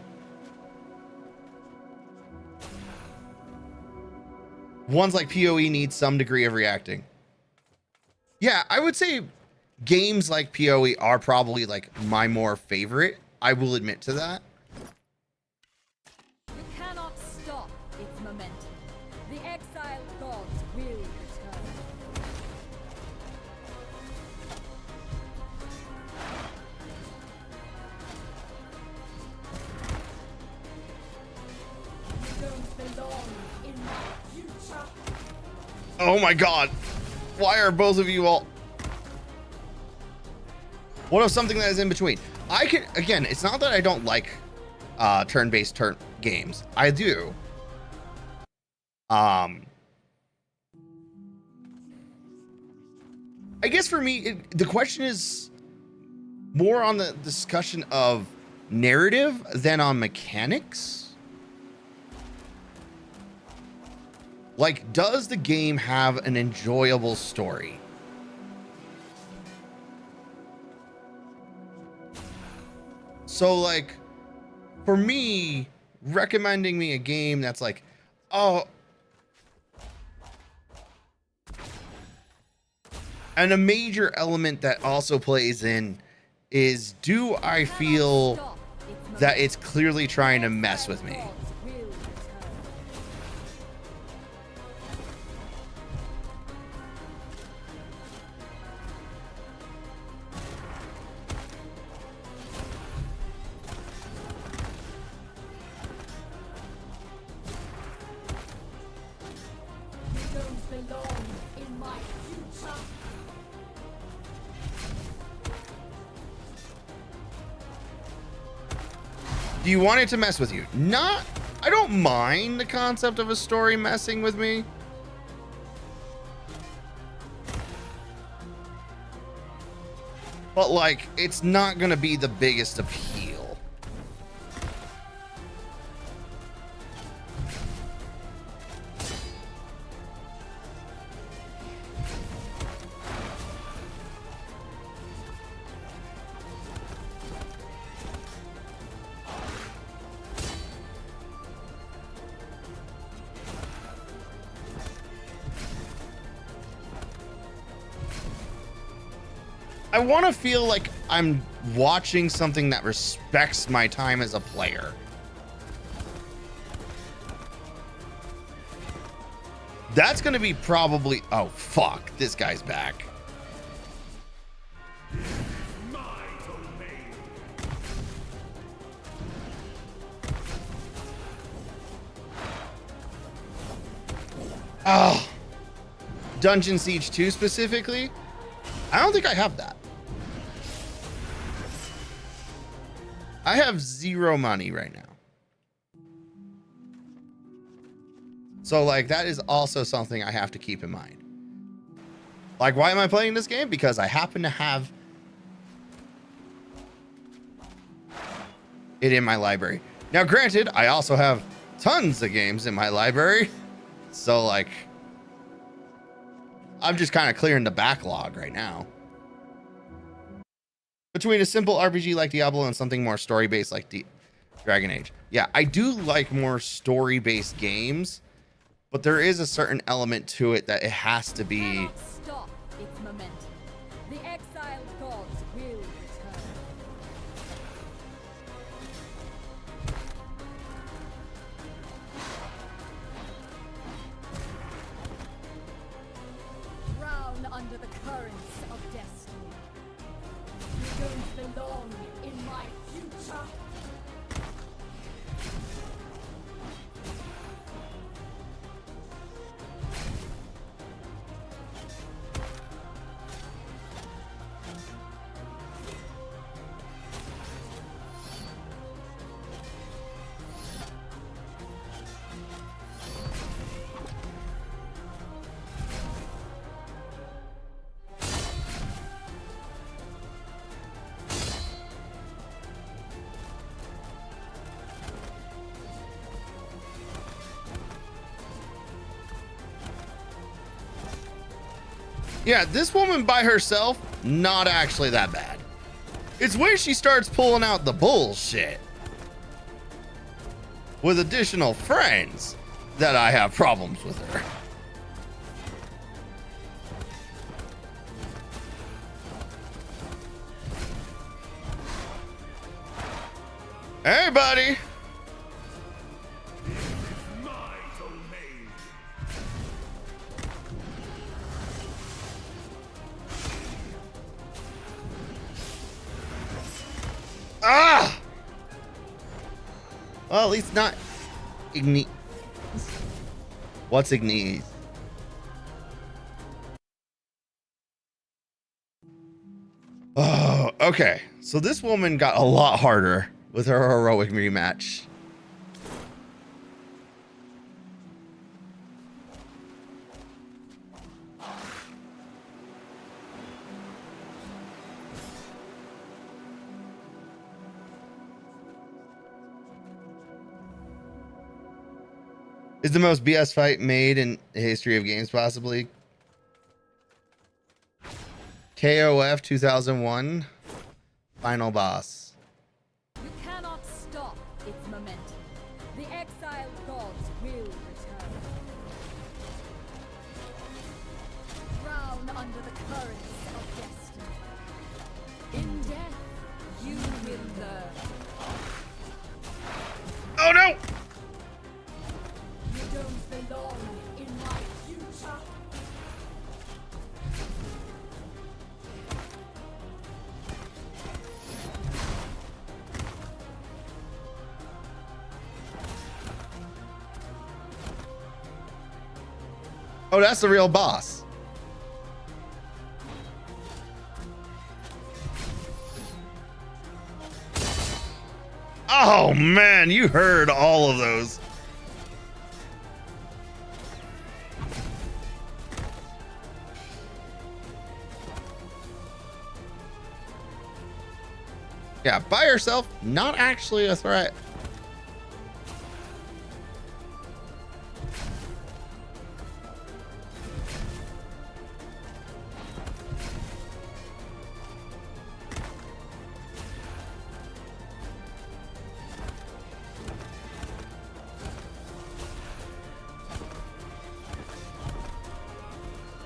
Ones like PoE need some degree of reacting. Yeah, I would say games like PoE are probably like my more favorite. I will admit to that. You cannot stop its momentum. The exiled gods will return. You don't belong in my future. Oh my God. Why are both of you all? What if something that is in between? I can, again, it's not that I don't like turn-based games. I do. I guess for me, the question is more on the discussion of narrative than on mechanics. Like, does the game have an enjoyable story? So, like, for me, recommending me a game that's like, oh, and a major element that also plays in is, do I feel that it's clearly trying to mess with me? Do you want it to mess with you? Not, I don't mind the concept of a story messing with me. but like it's not gonna be the biggest appeal. I want to feel like I'm watching something that respects my time as a player. That's going to be probably... Oh, fuck. This guy's back. Oh. Dungeon Siege 2 specifically? I don't think I have that. I have 0 money right now. So like that is also something I have to keep in mind. Like, why am I playing this game? Because I happen to have it in my library. Now, granted, I also have tons of games in my library. So like, I'm just kind of clearing the backlog right now. Between a simple RPG like Diablo and something more story-based like Dragon Age. Yeah, I do like more story-based games, but there is a certain element to it that it has to be... Cannot stop its momentum. The exiled gods will return. Drown under the currents of destiny. You don't belong in my future. Yeah, this woman by herself, not actually that bad. It's when she starts pulling out the bullshit with additional friends that I have problems with her. Hey, buddy. Ah! Well, at least not Igni. What's Igni? Oh, okay. So this woman got a lot harder with her heroic rematch. Is the most BS fight made in the history of games, possibly? KOF 2001 final boss. You cannot stop its momentum. The exiled gods will return. Drown under the currents of destiny. In death, you will learn. Oh no! You don't belong in my future. Oh, that's the real boss. Oh man, you heard all of those. Yeah, by herself, not actually a threat.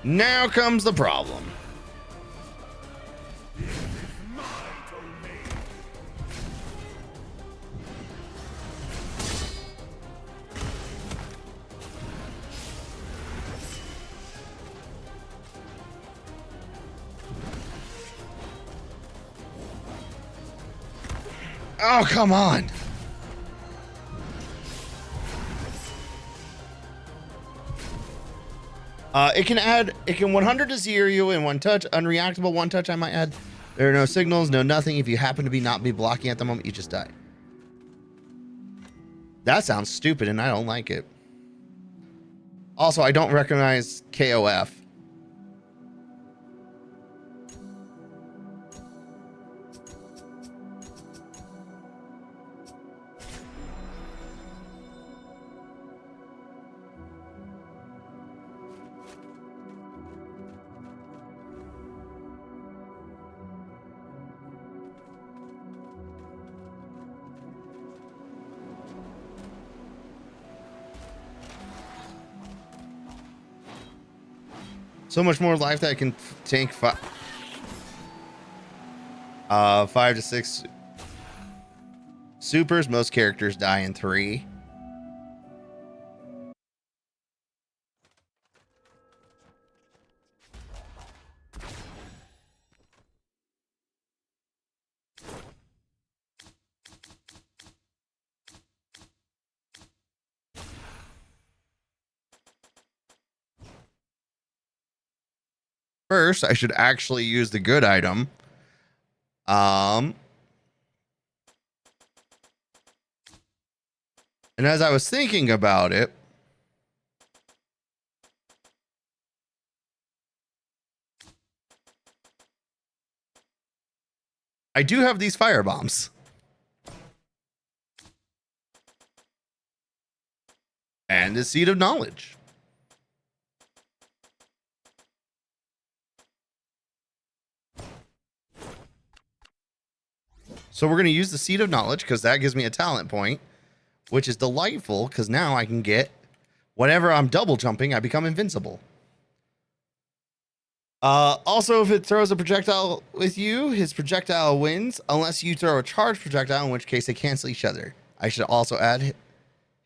Now comes the problem. Oh, come on. It can 100 to 0 in one touch. Unreactable one touch, I might add. There are no signals, no nothing. If you happen to not be blocking at the moment, you just die. That sounds stupid and I don't like it. Also, I don't recognize KOF. So much more life that I can tank 5 to 6 supers. Most characters die in 3. First, I should actually use the good item. And as I was thinking about it, I do have these fire bombs. And the seed of knowledge. So we're going to use the seed of knowledge because that gives me a talent point, which is delightful because now I can get whenever I'm double jumping, I become invincible. Also, if it throws a projectile with you, his projectile wins unless you throw a charged projectile, in which case they cancel each other. I should also add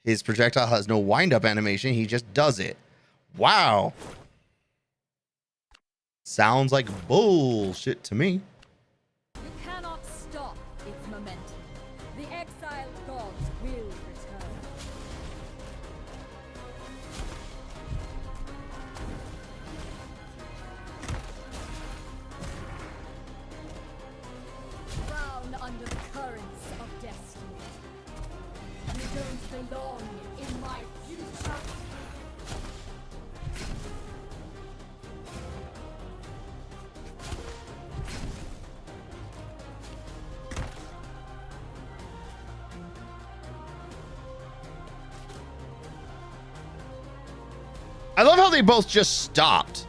his projectile has no wind-up animation. He just does it. Wow. Sounds like bullshit to me. You cannot stop its momentum. The exiled gods will return. Drown under the currents of destiny. You don't belong in my future. I love how they both just stopped.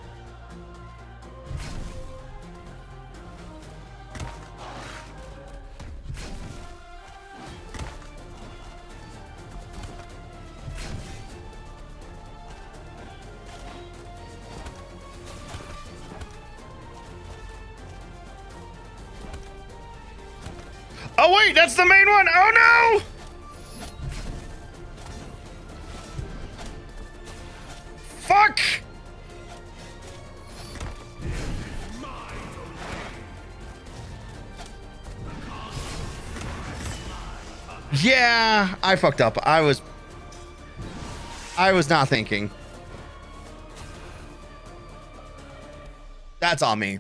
Oh wait, that's the main one. Oh no! Fuck! Yeah, I fucked up. I was not thinking. That's on me.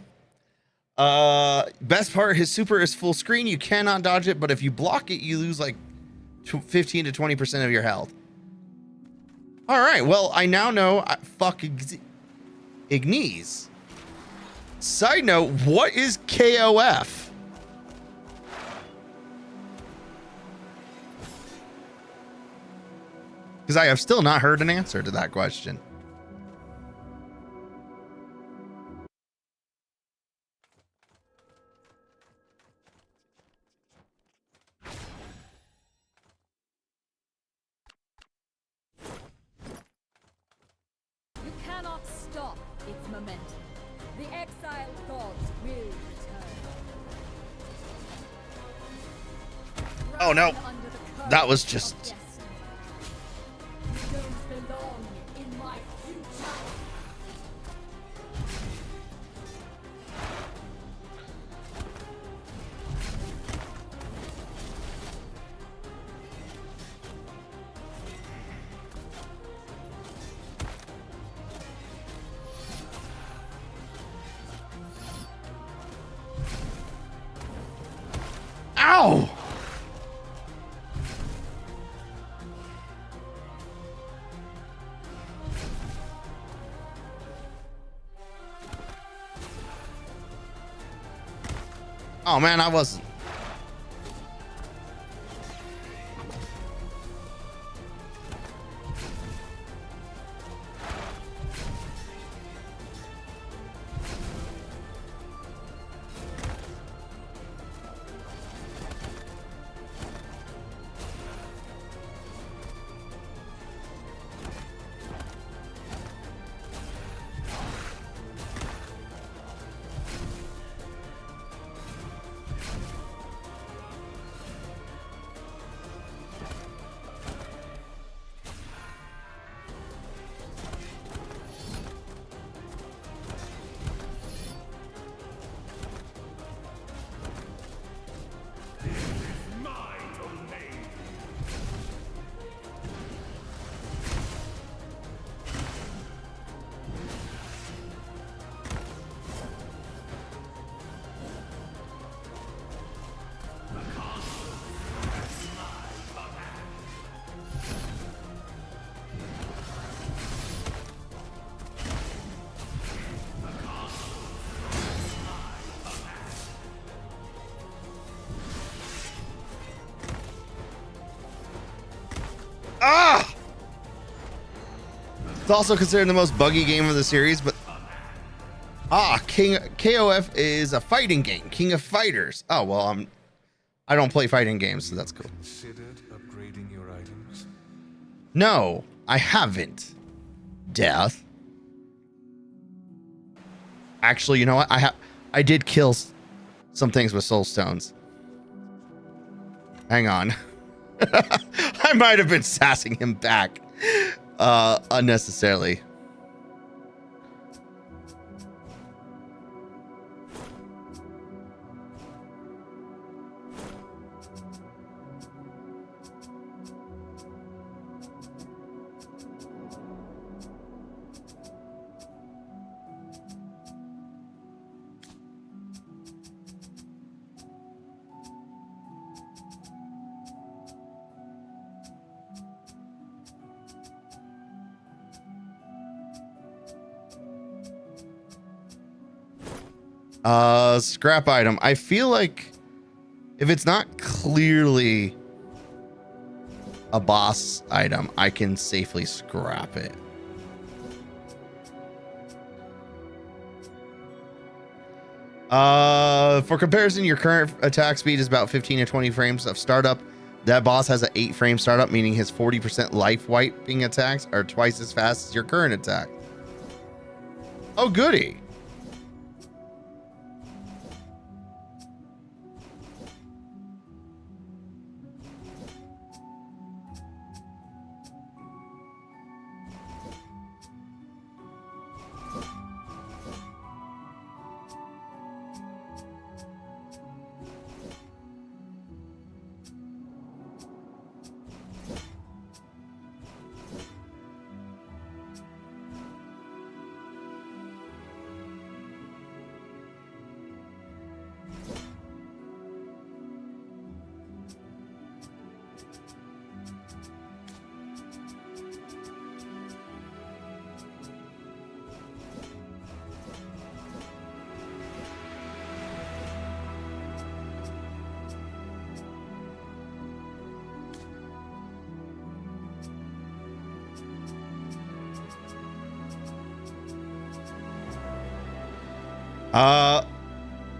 Best part, his super is full screen. You cannot dodge it, but if you block it, you lose like 15 to 20% of your health. All right, well, I now know. Fuck Ignis. Side note, what is KOF? Because I have still not heard an answer to that question. You cannot stop its momentum. The exiled gods will return. Oh, no. Run under the That was currents just- of destiny. You don't belong in my future. Ow! Oh man, I wasn't. Ah! It's also considered the most buggy game of the series, but KOF is a fighting game, King of Fighters. Oh well, I don't play fighting games, so that's cool. Considered upgrading your items? No, I haven't. Death. Actually, you know what? I did kill some things with soul stones. Hang on. I might have been sassing him back unnecessarily. Scrap item. I feel like if it's not clearly a boss item, I can safely scrap it. For comparison, your current attack speed is about 15 to 20 frames of startup. That boss has an 8-frame startup, meaning his 40% life wiping attacks are twice as fast as your current attack. Oh, goody.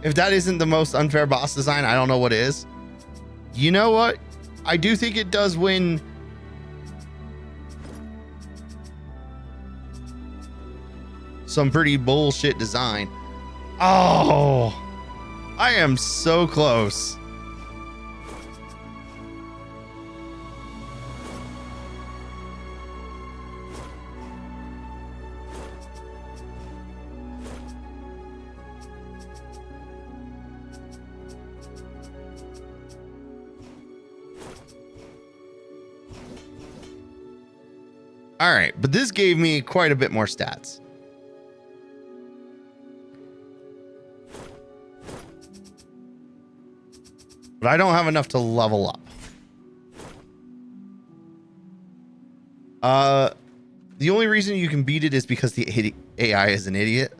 If that isn't the most unfair boss design, I don't know what is. You know what? I do think it does win some pretty bullshit design. Oh, I am so close. All right, but this gave me quite a bit more stats. But I don't have enough to level up. The only reason you can beat it is because the AI is an idiot.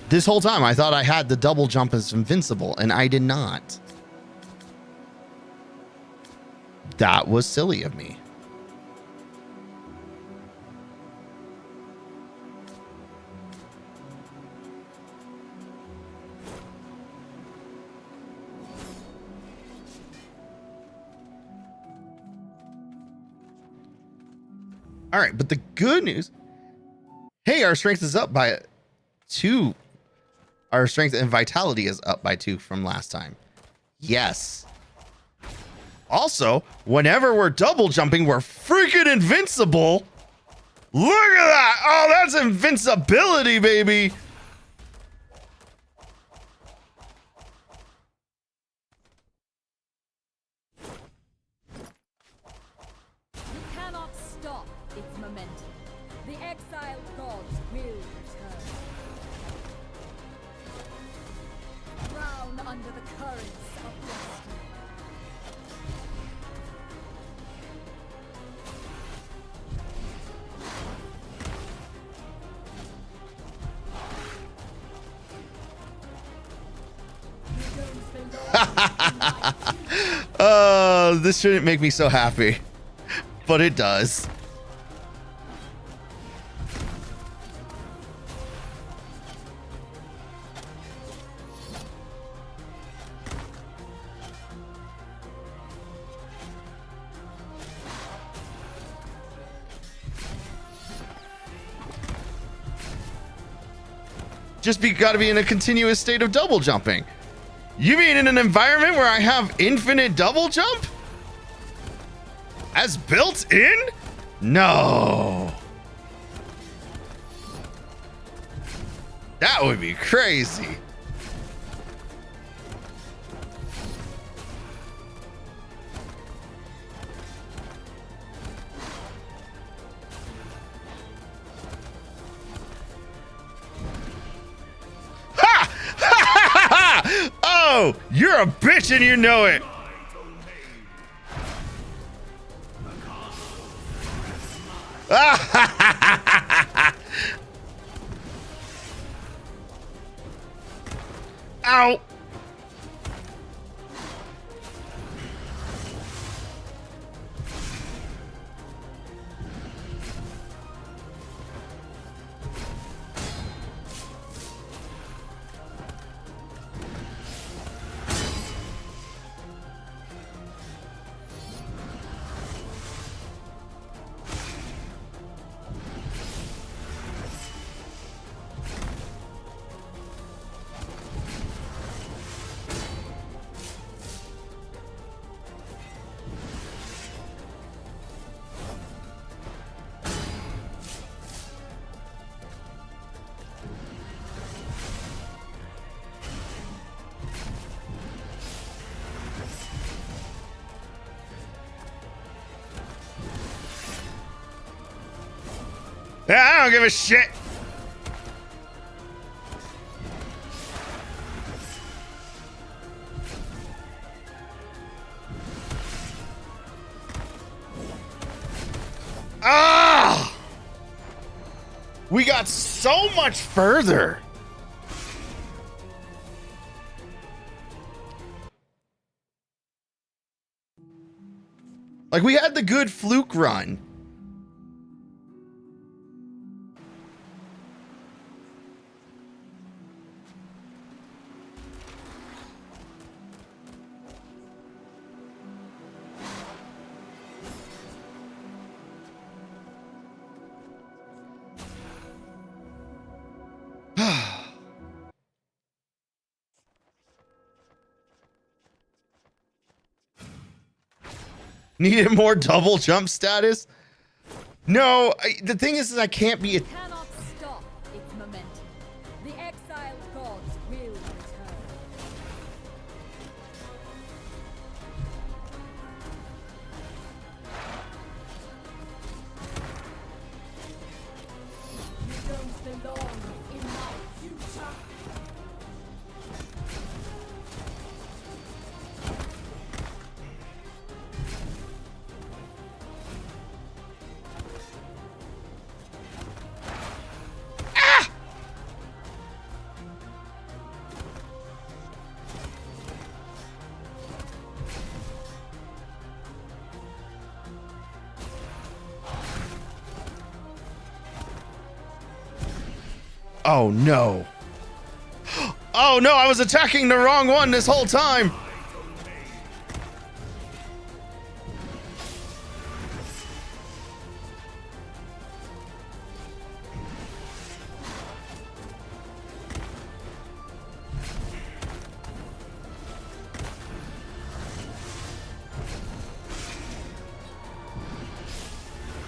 This whole time I thought I had the double jump as invincible, and I did not. That was silly of me. All right, but the good news, hey, our strength is up by 2. Our strength and vitality is up by 2 from last time. Yes. Also, whenever we're double jumping, we're freaking invincible. Look at that. Oh, that's invincibility, baby. You cannot stop its momentum. The exiled gods will return. Drown under the currents of destiny. This shouldn't make me so happy, but it does. Gotta be in a continuous state of double jumping. You mean in an environment where I have infinite double jump? As built in? No. That would be crazy. Oh, you're a bitch and you know it. Ow. Yeah, I don't give a shit. Ah! We got so much further. Like, we had the good fluke run. Needed more double jump status? No, the thing is I can't be a... Cannot stop its momentum. The exiled gods will return. You don't belong in my future. Oh, no. Oh, no, I was attacking the wrong one this whole time.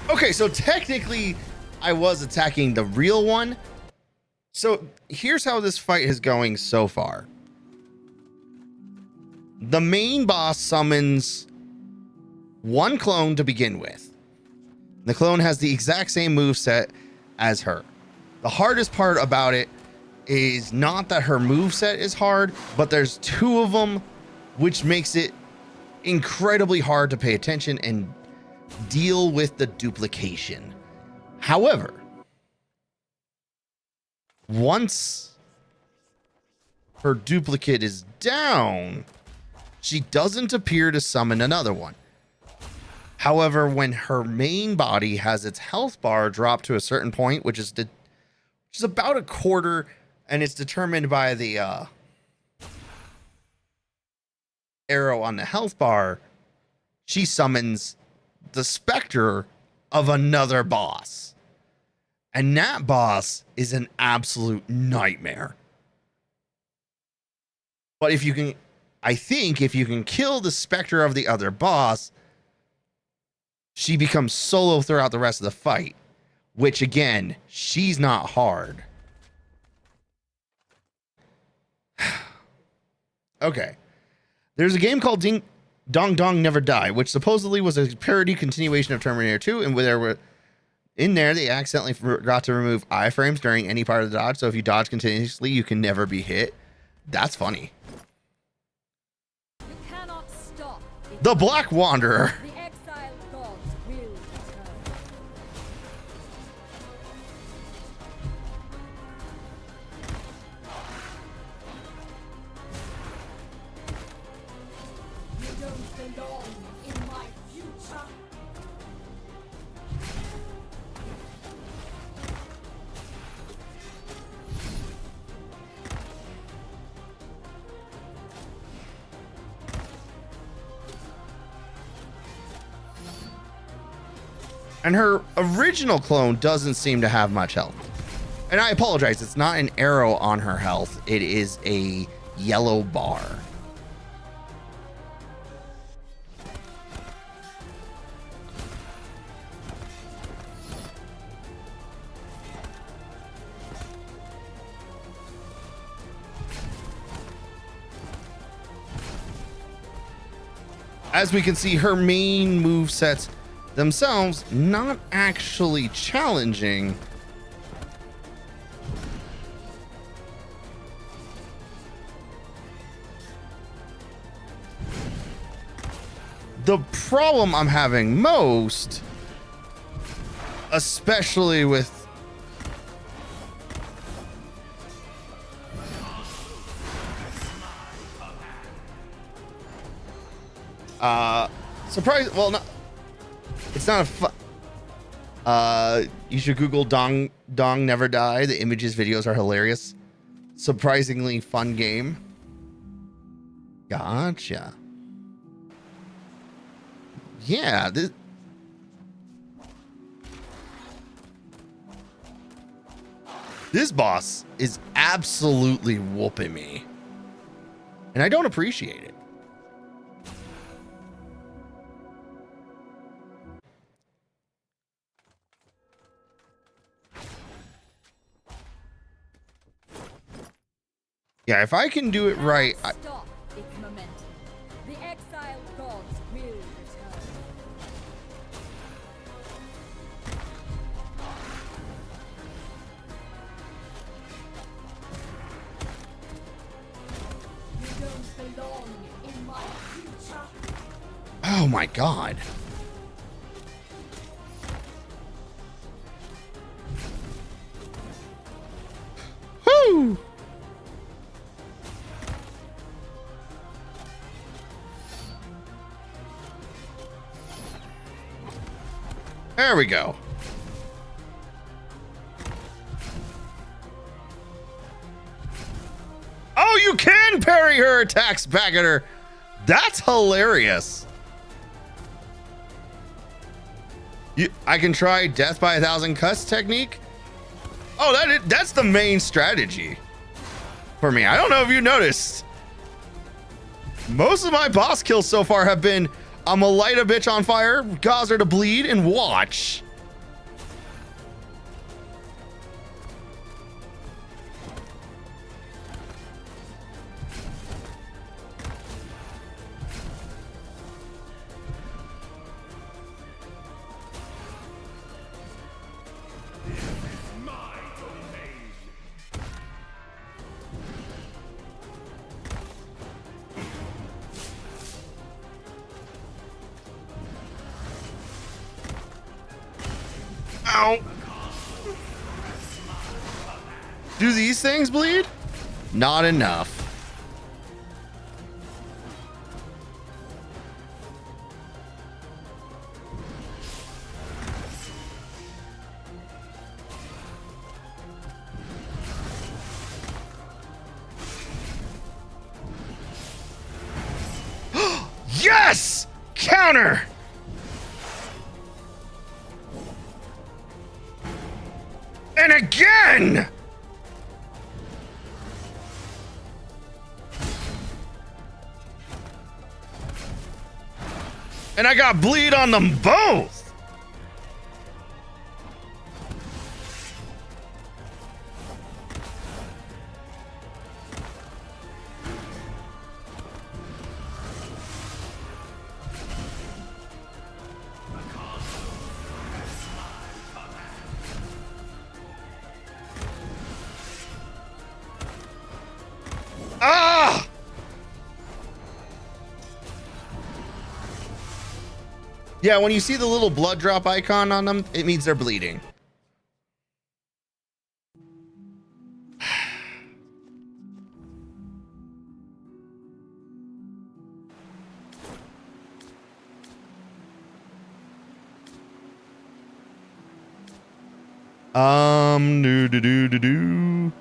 Okay, so technically I was attacking the real one. So here's how this fight is going so far. The main boss summons one clone to begin with. The clone has the exact same moveset as her. The hardest part about it is not that her moveset is hard, but there's two of them, which makes it incredibly hard to pay attention and deal with the duplication. However, once her duplicate is down, she doesn't appear to summon another one. However, when her main body has its health bar drop to a certain point, which is about a quarter, and it's determined by the arrow on the health bar, she summons the specter of another boss. And that boss is an absolute nightmare. But if you can, I think if you can kill the specter of the other boss, she becomes solo throughout the rest of the fight, which again, she's not hard. Okay. There's a game called Dong Dong Never Die, which supposedly was a parody continuation of Terminator 2, and where in there, they accidentally forgot to remove iframes during any part of the dodge. So if you dodge continuously, you can never be hit. That's funny. You cannot stop its The Black Wanderer. The exiled gods will return. You don't belong in my future. And her original clone doesn't seem to have much health. And I apologize, it's not an arrow on her health. It is a yellow bar. As we can see, her main movesets themselves not actually challenging. The problem I'm having most, especially with surprise, well, not It's not a you should Google Dong Never Die. The images, videos are hilarious. Surprisingly fun game. Gotcha. Yeah, this boss is absolutely whooping me. And I don't appreciate it. Yeah, if I can do it right, Stop its momentum. The exiled gods will return. You don't belong in my future. oh my god. Woo! There we go. Oh, you can parry her attacks back at her. That's hilarious. I can try death by 1,000 cuts technique. Oh, that's the main strategy for me. I don't know if you noticed. Most of my boss kills so far have been I'm gonna light a bitch on fire, cause her to bleed, and watch. Ow. Do these things bleed? Not enough. Yes! Counter! And again! And I got bleed on them both! Ah! Yeah, when you see the little blood drop icon on them, it means they're bleeding. Do.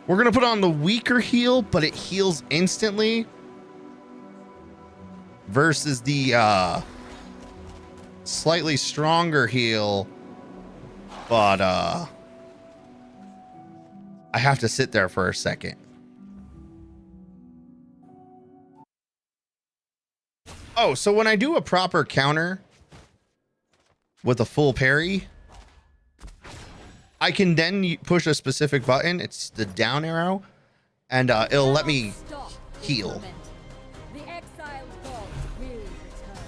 We're gonna put on the weaker heal, but it heals instantly. Versus the slightly stronger heal. But I have to sit there for a second. Oh, so when I do a proper counter with a full parry, I can then push a specific button. It's the down arrow, and it'll let me heal. The exiled gods will return.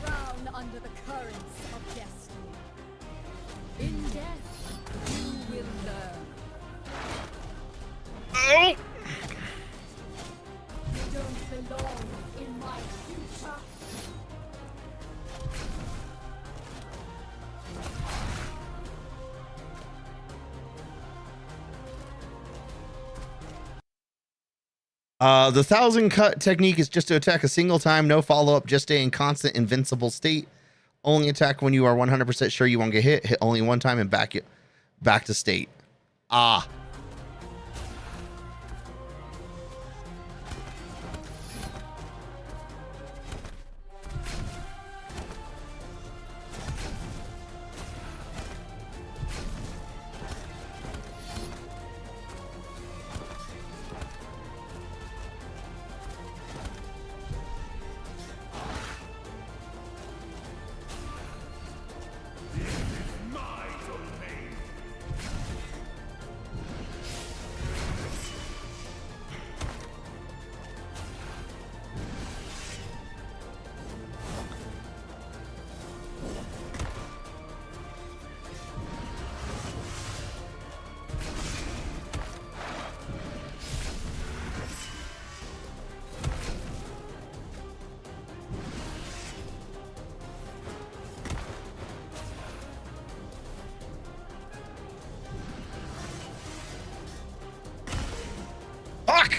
Drown under the currents of destiny. In death, you will learn. Oh! You don't belong in my future. The 1,000 cut technique is just to attack a single time, no follow-up, just stay in constant invincible state. Only attack when you are 100% sure you won't get hit. Hit only one time and back to state. Ah. Fuck!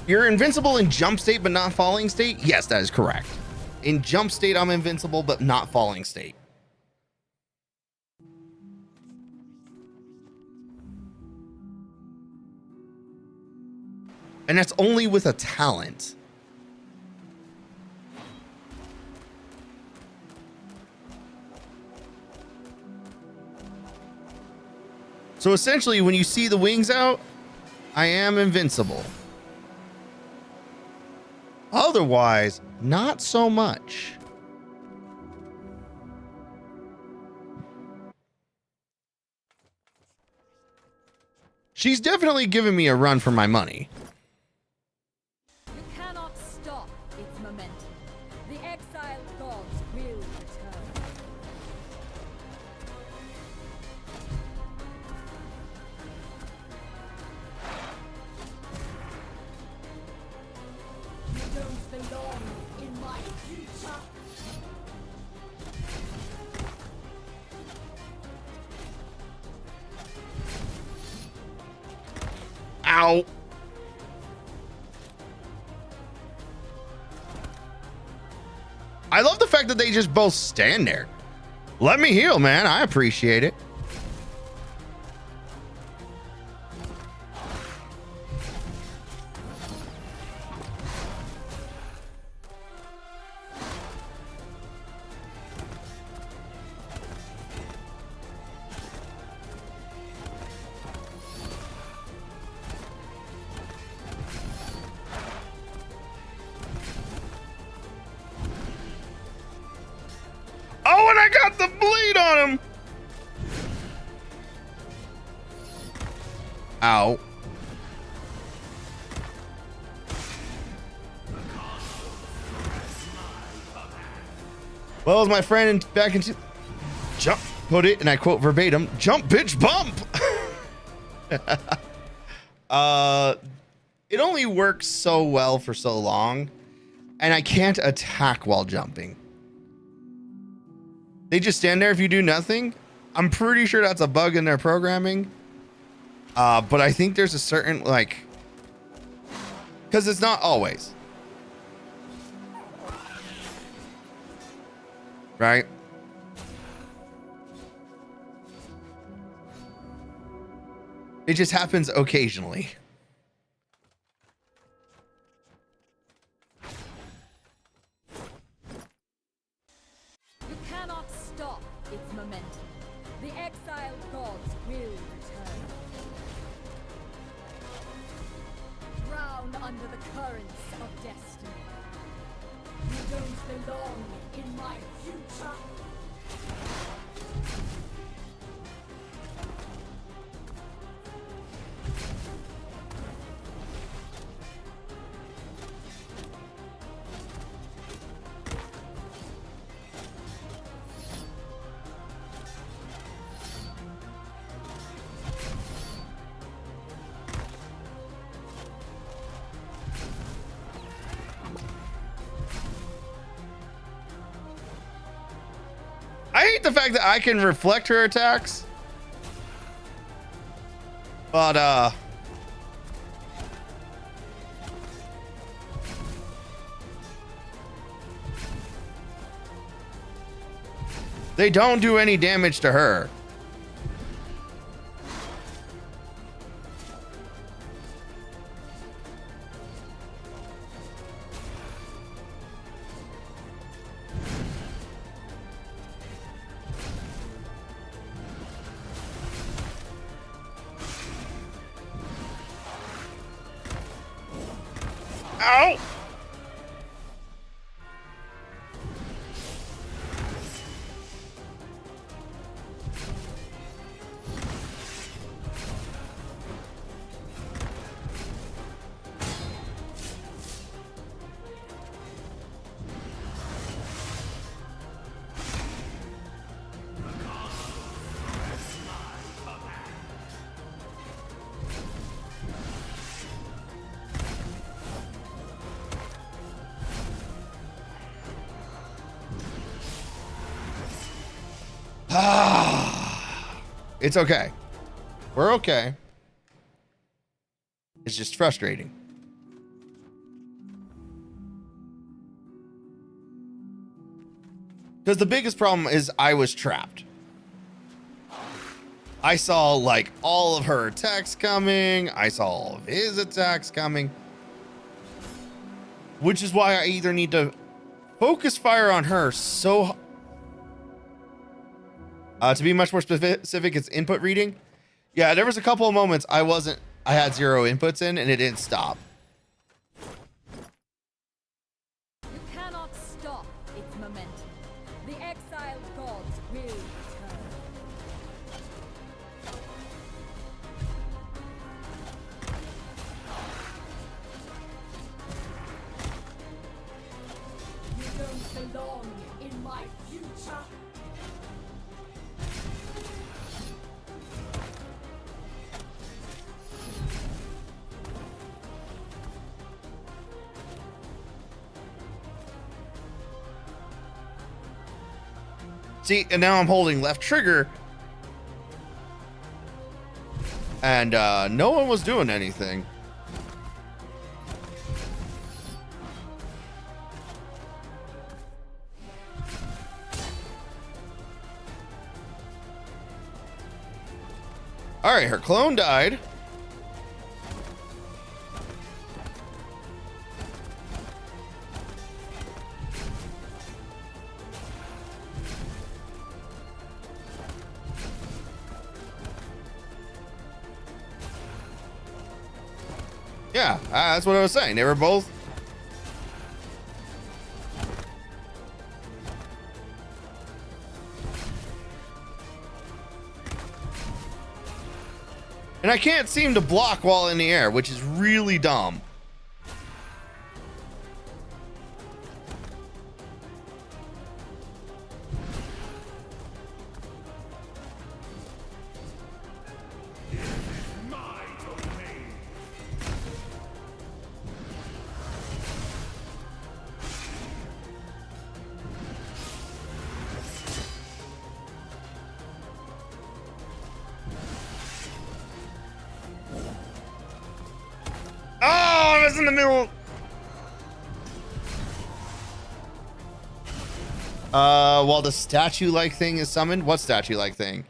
You're invincible in jump state, but not falling state? Yes, that is correct. In jump state, I'm invincible, but not falling state. And that's only with a talent. So essentially, when you see the wings out, I am invincible. Otherwise, not so much. She's definitely giving me a run for my money. You cannot stop its momentum. The exiled gods will return. You don't belong in my future. Ow. I love the fact that they just both stand there. Let me heal, man. I appreciate it. Oh, and I got the bleed on him. Ow. Well, as my friend back into jump put it, and I quote verbatim, "Jump, bitch, bump." It only works so well for so long, and I can't attack while jumping. They just stand there if you do nothing. I'm pretty sure that's a bug in their programming. But I think there's a certain, like, because it's not always. Right? It just happens occasionally. You cannot stop its momentum. The exiled gods will return. Drown under the currents of destiny. You don't belong in my future. I hate the fact that I can reflect her attacks. But They don't do any damage to her. Ow! It's okay. We're okay. It's just frustrating. Because the biggest problem is I was trapped. I saw like all of her attacks coming. I saw all of his attacks coming. Which is why I either need to focus fire on her so... to be much more specific, it's input reading. Yeah, there was a couple of moments I had 0 inputs in and it didn't stop. You cannot stop its momentum. The exiled gods will return. You don't belong in my future. See, and now I'm holding left trigger. And no one was doing anything. All right, her clone died. Yeah, that's what I was saying. They were both... And I can't seem to block while in the air, which is really dumb. Oh, I was in the middle. While the statue-like thing is summoned? What statue-like thing?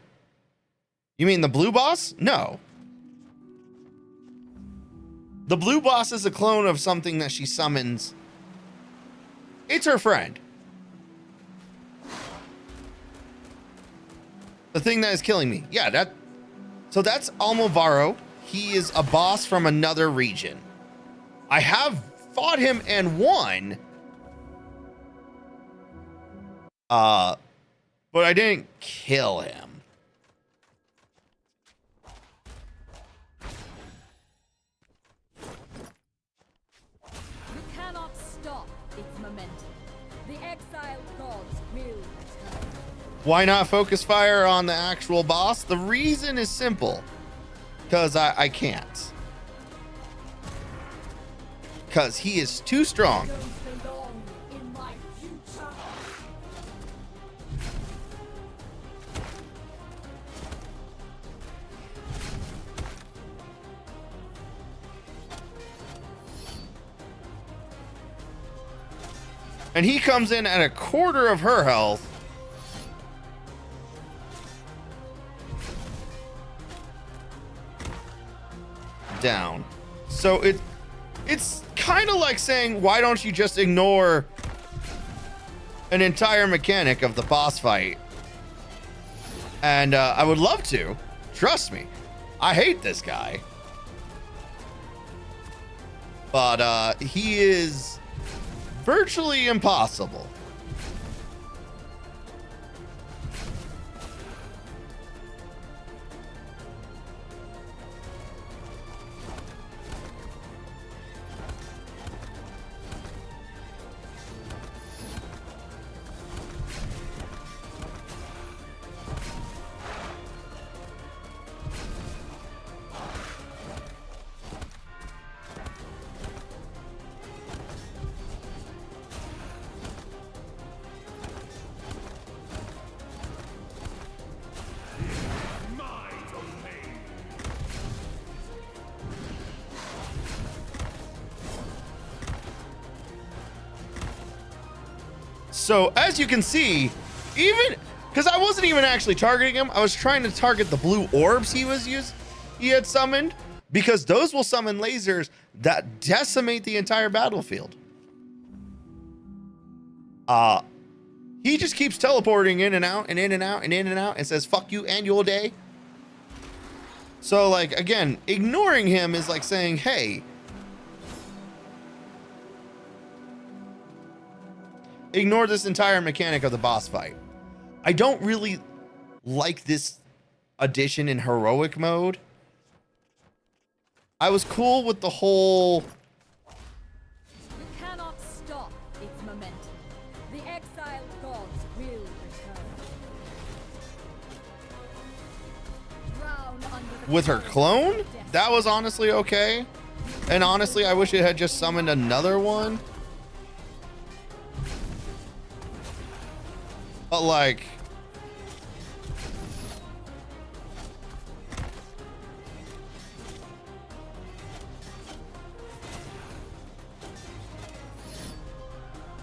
You mean the blue boss? No. The blue boss is a clone of something that she summons. It's her friend. The thing that is killing me. Yeah, so that's Almovaro. He is a boss from another region. I have fought him and won. But I didn't kill him. You cannot stop its momentum. The exiled gods will return. Why not focus fire on the actual boss? The reason is simple. Because I can't. Because he is too strong. You don't belong in my future. And he comes in at a quarter of her health. down. So it's kind of like saying, why don't you just ignore an entire mechanic of the boss fight? And I would love to. Trust me. I hate this guy. But he is virtually impossible. So as you can see, even because I wasn't even actually targeting him, I was trying to target the blue orbs he had summoned, because those will summon lasers that decimate the entire battlefield. He just keeps teleporting in and out and in and out and in and out and says, fuck you and your day. So like, again, ignoring him is like saying, hey, ignore this entire mechanic of the boss fight. I don't really like this addition in heroic mode. I was cool with the whole... You cannot stop its momentum. The exiled gods will return. Drown under the with her clone. That was honestly okay. And honestly, I wish it had just summoned another one. But like,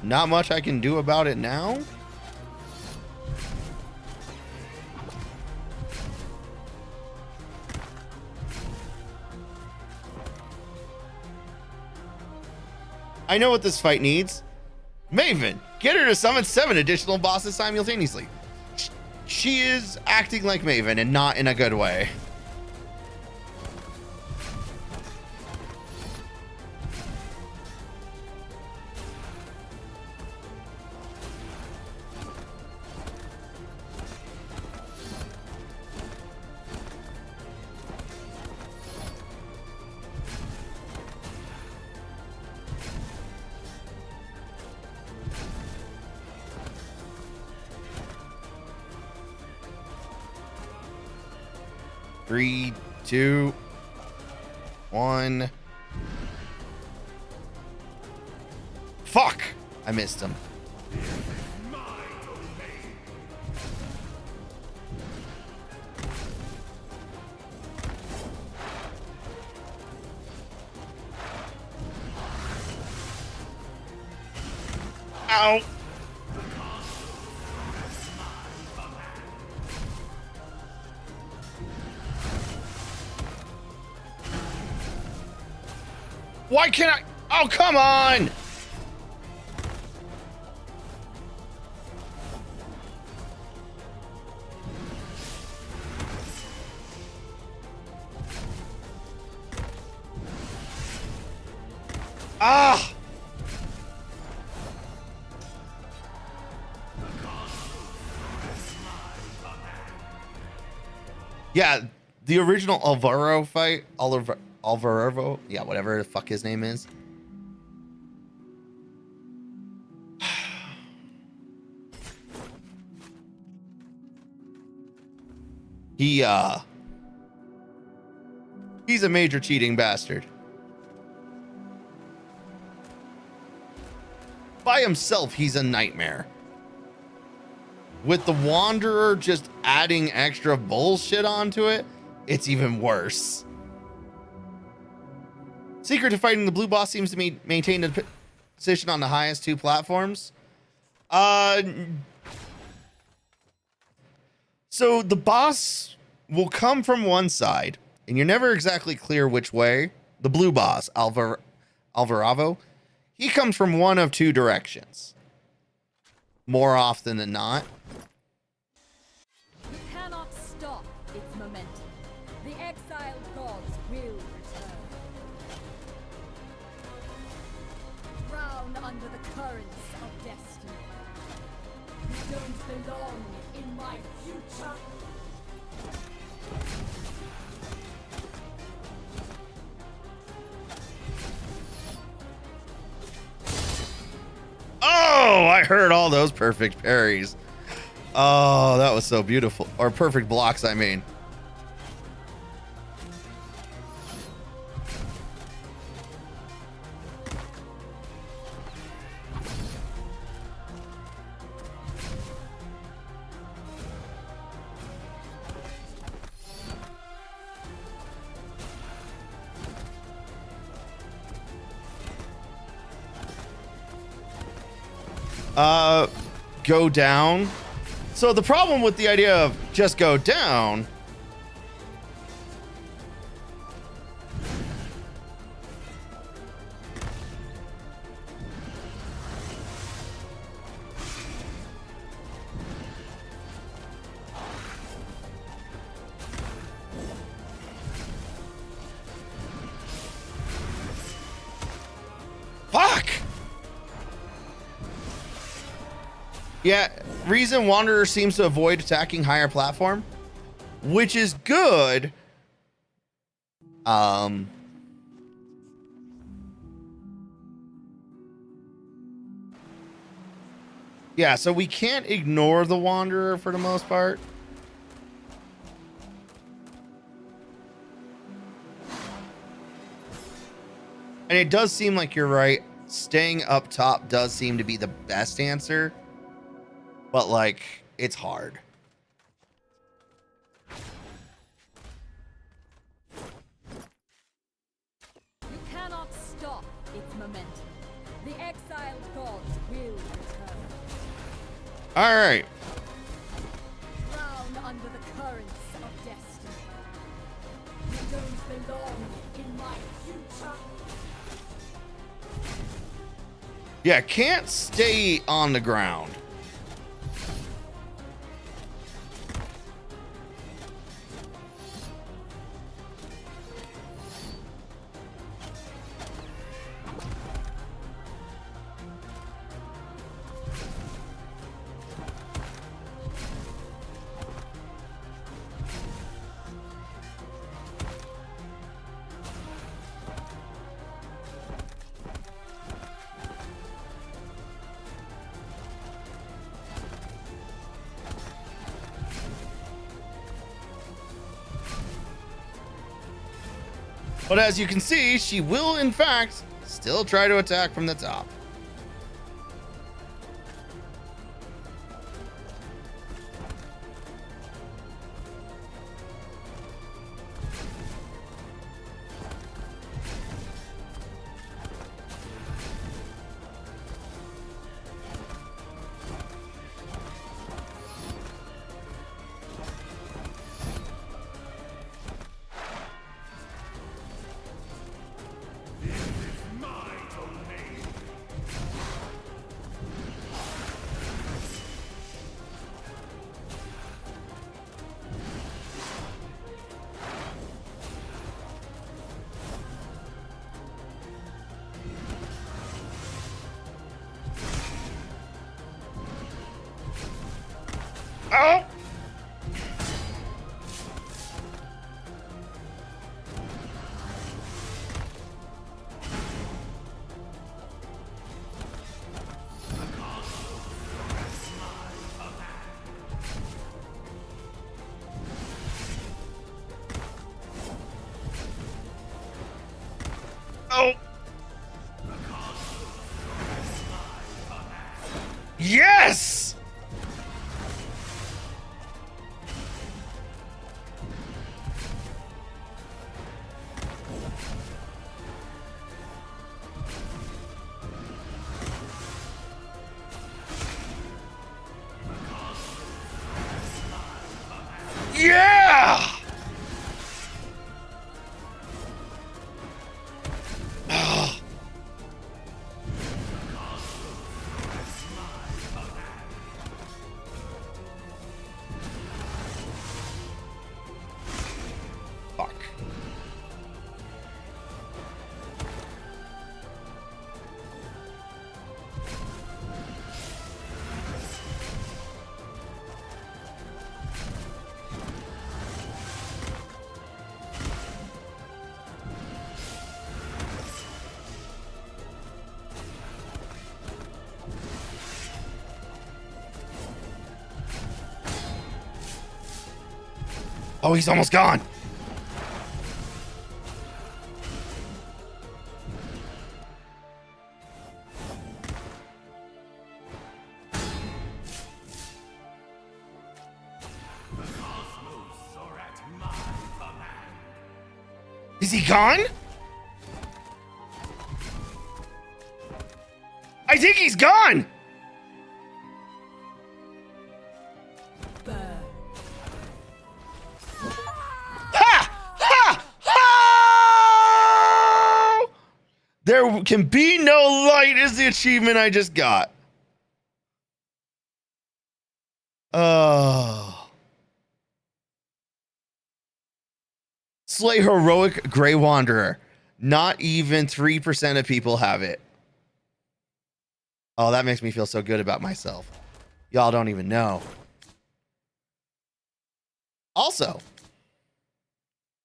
not much I can do about it now. I know what this fight needs. Maven, get her to summon 7 additional bosses simultaneously. She is acting like Maven and not in a good way. Three, 2, 1. Fuck! I missed him. Ow! Why can't I? Oh, come on! Ah! Yeah, the original Alvaro fight, Alvaro, yeah, whatever the fuck his name is. He's a major cheating bastard. By himself, he's a nightmare. With the Wanderer just adding extra bullshit onto it, it's even worse. Secret to fighting the blue boss seems to maintain the position on the highest 2 platforms. So the boss will come from one side, and you're never exactly clear which way. The blue boss, Alvarado, he comes from one of two directions. More often than not. You cannot stop its momentum. The exiled gods will return. Drown under the currents of destiny. You don't belong in my future. Oh, I heard all those perfect parries. Oh, that was so beautiful. Or perfect blocks, I mean. Go down. So the problem with the idea of just go down fuck. Yeah, reason Wanderer seems to avoid attacking higher platform, which is good. Yeah, so we can't ignore the Wanderer for the most part. And it does seem like you're right. Staying up top does seem to be the best answer. But, like, it's hard. You cannot stop its momentum. The exiled gods will return. All right. Drown under the currents of destiny. You don't belong in my future. Yeah, can't stay on the ground. But as you can see, she will, in fact, still try to attack from the top. Oh! Oh! Yes! Yeah! Fuck. Oh, he's almost gone. Is he gone? I think he's gone. There can be no light is the achievement I just got. Oh. Slay heroic Grey Wanderer. Not even 3% of people have it. Oh, that makes me feel so good about myself. Y'all don't even know. Also,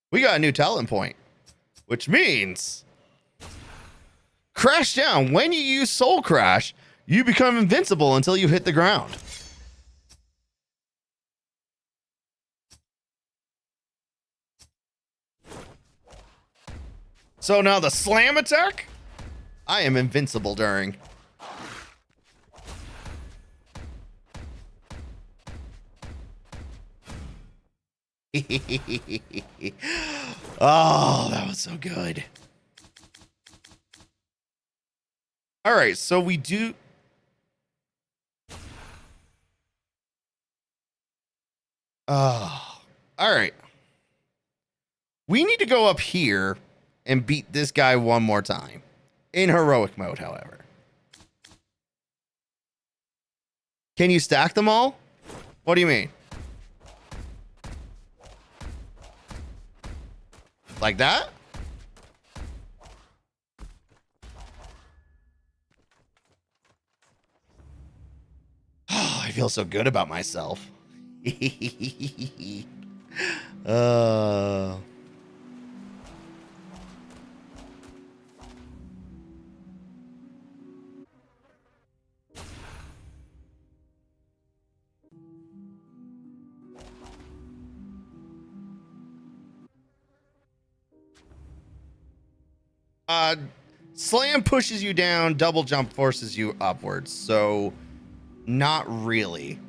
we got a new talent point, which means Crash Down. When you use Soul Crash, you become invincible until you hit the ground. So now the slam attack, I am invincible during. Oh, that was so good. All right, so we do. All right. We need to go up here and beat this guy one more time. In heroic mode, however. Can you stack them all? What do you mean? Like that? Oh, I feel so good about myself. uh Slam pushes you down, double jump forces you upwards, so not really.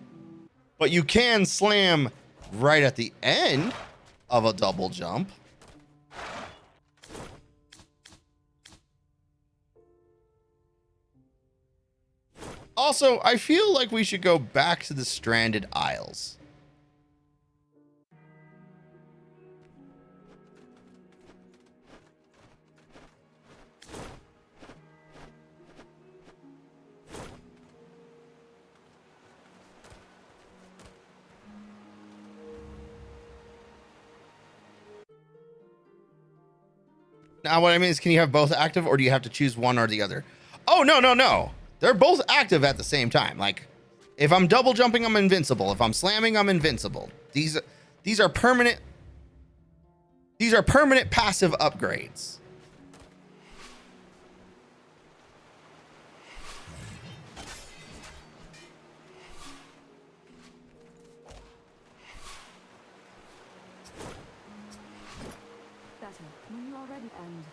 But you can slam right at the end of a double jump. Also, I feel like we should go back to the Stranded Isles. Now, what I mean is, can you have both active, or do you have to choose one or the other? Oh, no, no, no. They're both active at the same time. Like, if I'm double jumping, I'm invincible. If I'm slamming, I'm invincible. These are permanent. These are permanent passive upgrades. Better when you are ready and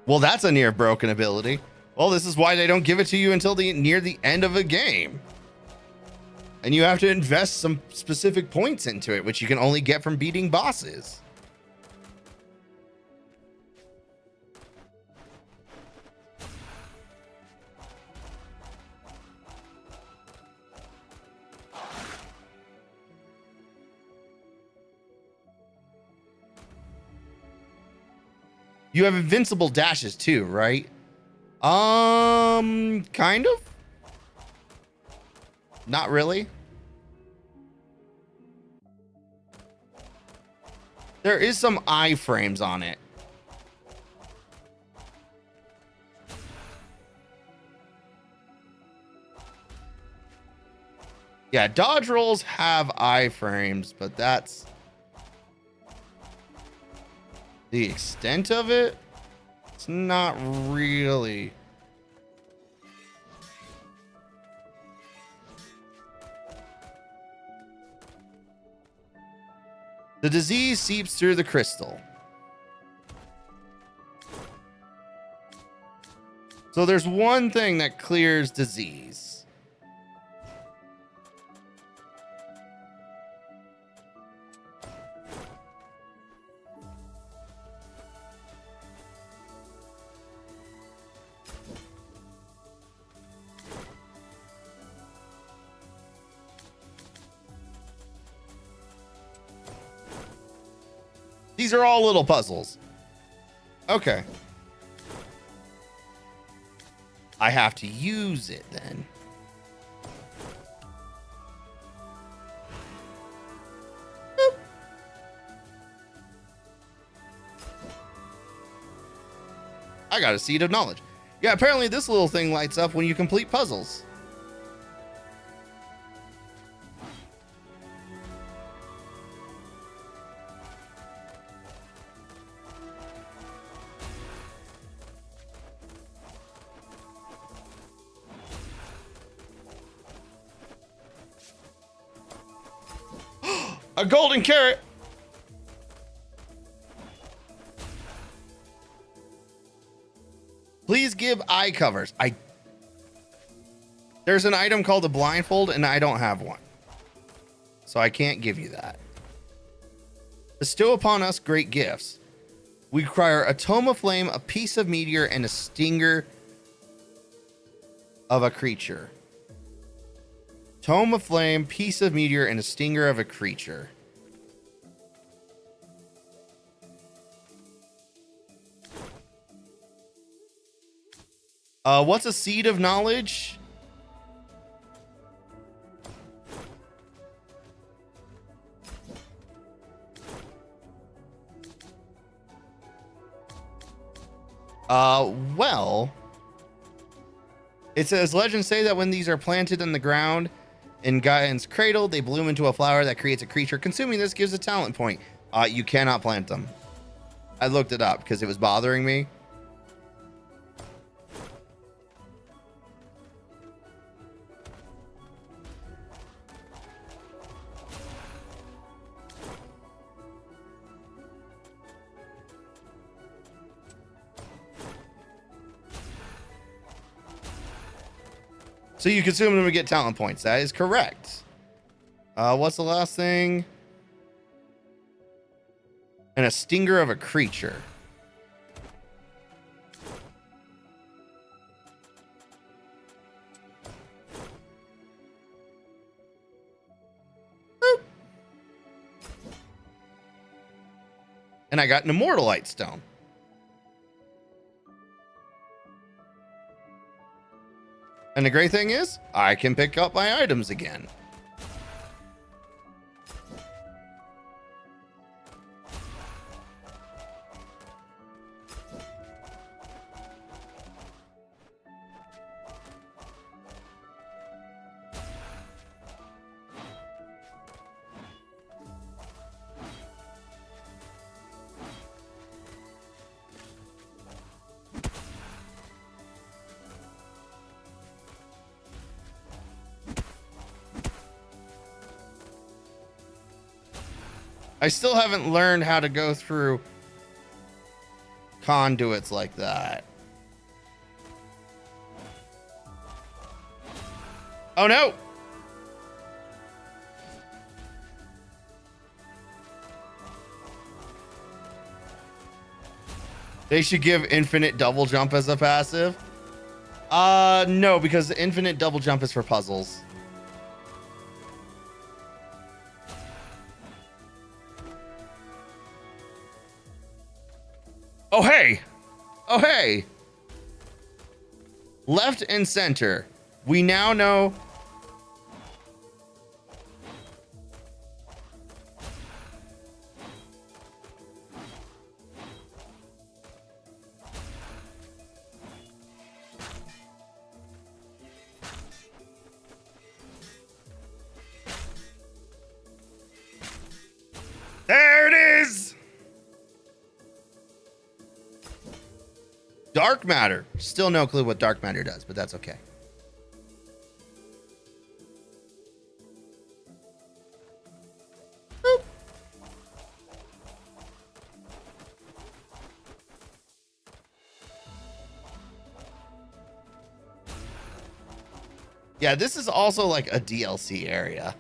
Well, that's a near broken ability. Well, this is why they don't give it to you until near the end of a game. And you have to invest some specific points into it, which you can only get from beating bosses. You have invincible dashes too, right? Kind of. Not really. There is some iframes on it. Yeah, dodge rolls have iframes, but that's the extent of it. It's not really. The disease seeps through the crystal. So there's one thing that clears disease. These are all little puzzles. Okay. I have to use it then. Boop. I got a seed of knowledge. Yeah, apparently this little thing lights up when you complete puzzles. A golden carrot. Please give eye covers. There's an item called a blindfold and I don't have one. So I can't give you that. Bestow upon us great gifts. We require a tome of flame, a piece of meteor, and a stinger of a creature. Tome of flame, piece of meteor, and a stinger of a creature. What's a seed of knowledge? Well, it says legends say that when these are planted in the ground in Gaian's cradle, they bloom into a flower that creates a creature. Consuming this gives a talent point. You cannot plant them. I looked it up because it was bothering me. So you consume them to get talent points. That is correct. What's the last thing? And a stinger of a creature. Boop. And I got an immortalite stone. And the great thing is, I can pick up my items again. I still haven't learned how to go through conduits like that. Oh no! They should give infinite double jump as a passive. No, because the infinite double jump is for puzzles. Oh, hey. Oh, hey. Left and center. We now know. There it is. Dark matter. Still no clue what dark matter does, but that's okay. Boop. Yeah, this is also like a DLC area.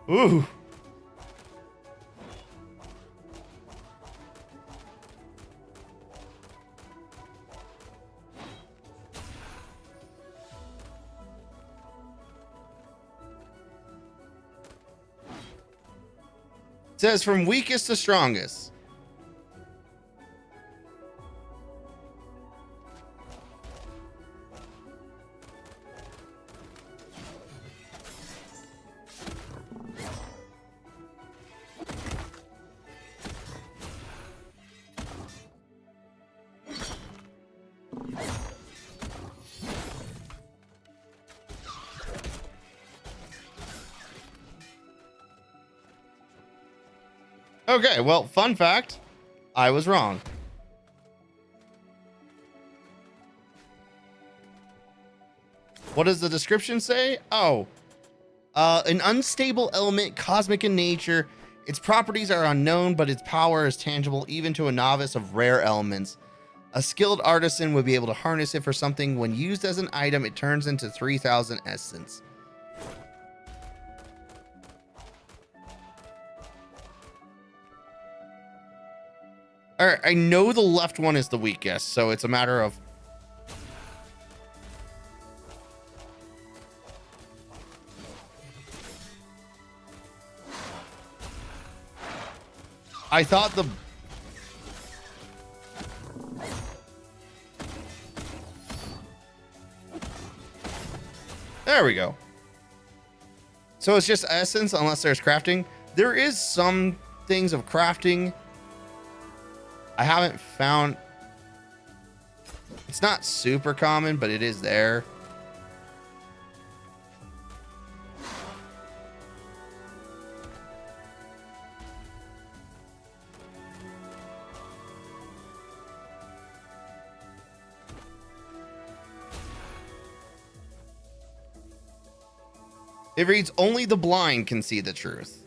Ooh. It says from weakest to strongest. Okay, well, fun fact, I was wrong. What does the description say? Oh, an unstable element, cosmic in nature. Its properties are unknown, but its power is tangible even to a novice of rare elements. A skilled artisan would be able to harness it for something. When used as an item, it turns into 3,000 essence. All right, I know the left one is the weakest, so it's a matter of... I thought the... There we go. So it's just essence unless there's crafting. There is some things of crafting. I haven't found... It's not super common, but it is there. It reads, only the blind can see the truth.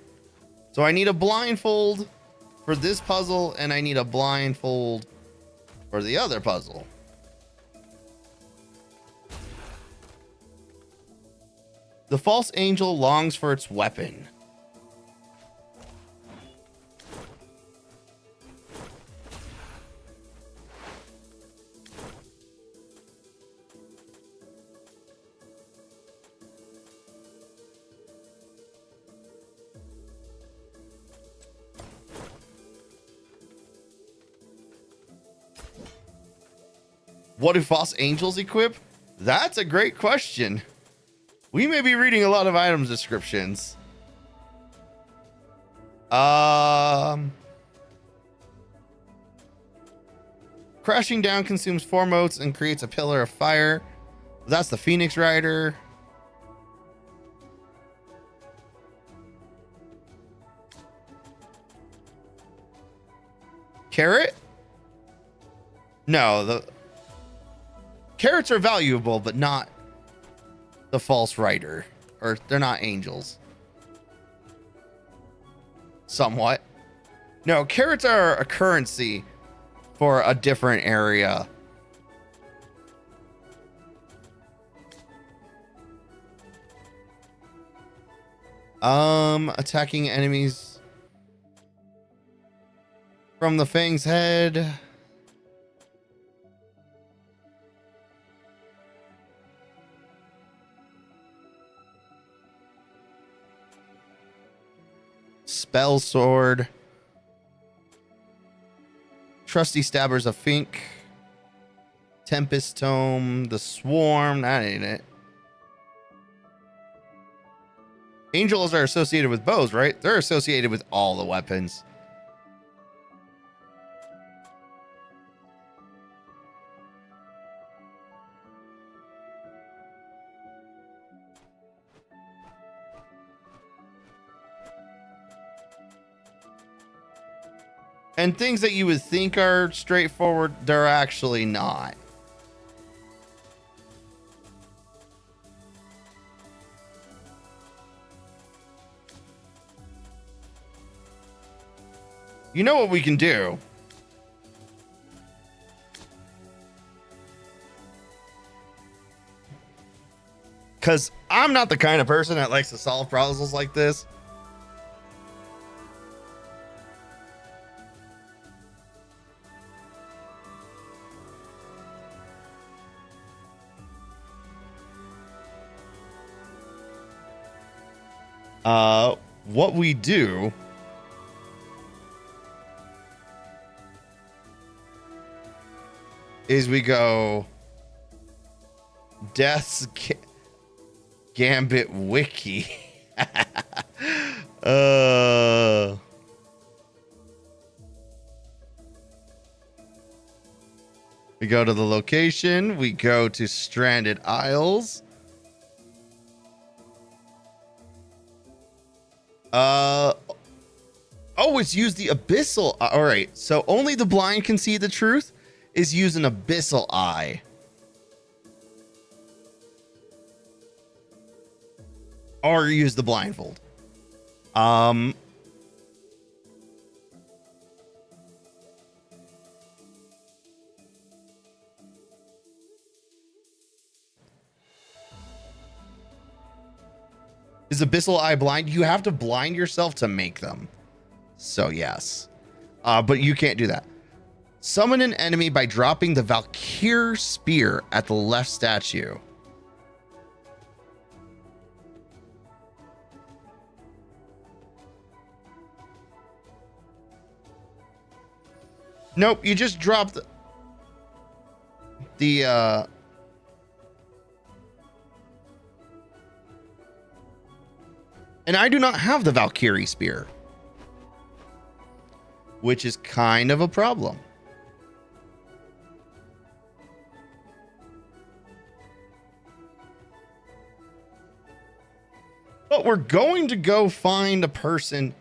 So I need a blindfold for this puzzle, and I need a blindfold for the other puzzle. The false angel longs for its weapon. What do false angels equip? That's a great question. We may be reading a lot of items descriptions. Crashing down consumes 4 motes and creates a pillar of fire. That's the Phoenix Rider. Carrot? No, the carrots are valuable, but not the false rider, or they're not angels. Somewhat. No, carrots are a currency for a different area. Attacking enemies from the Fang's head. Spell Sword. Trusty Stabbers of Fink. Tempest Tome. The Swarm. That ain't it. Angels are associated with bows, right? They're associated with all the weapons. And things that you would think are straightforward, they're actually not. You know what we can do? Because I'm not the kind of person that likes to solve puzzles like this. What we do is we go Death's Gambit Wiki. We go to the location. We go to Stranded Isles. Oh, it's used the abyssal. All right, so only the blind can see the truth. Is use an abyssal eye. Or use the blindfold. Is abyssal eye blind? You have to blind yourself to make them. So yes. But you can't do that. Summon an enemy by dropping the Valkyrie spear at the left statue. Nope, you just drop the and I do not have the Valkyrie spear, which is kind of a problem. But we're going to go find a person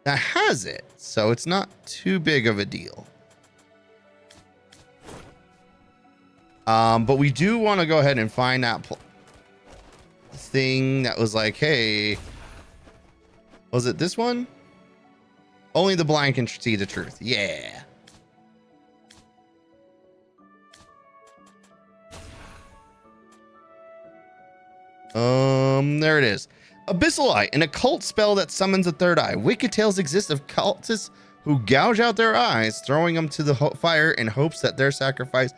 that has it, so it's not too big of a deal. But we do want to go ahead and find that thing that was like, hey, was it this one? Only the blind can see the truth. Yeah. There it is. Abyssal Eye, an occult spell that summons a third eye. Wicked tales exist of cultists who gouge out their eyes, throwing them to the fire in hopes that their sacrifice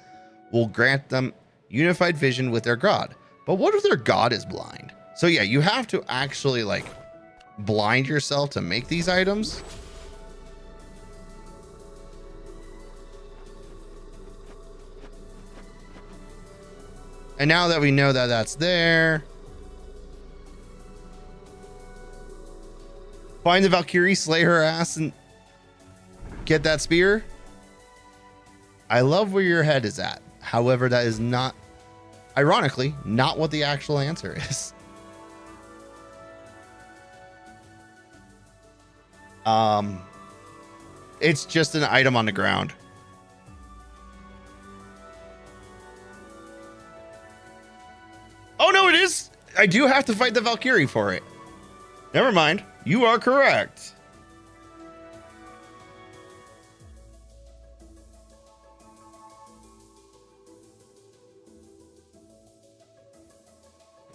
will grant them unified vision with their god. But what if their god is blind? So yeah, you have to actually like blind yourself to make these items. And now that we know that that's there, find the Valkyrie, slay her ass, and get that spear. I love where your head is at. However, that is not, ironically, not what the actual answer is. It's just an item on the ground. Oh no, it is. I do have to fight the Valkyrie for it. Never mind. You are correct.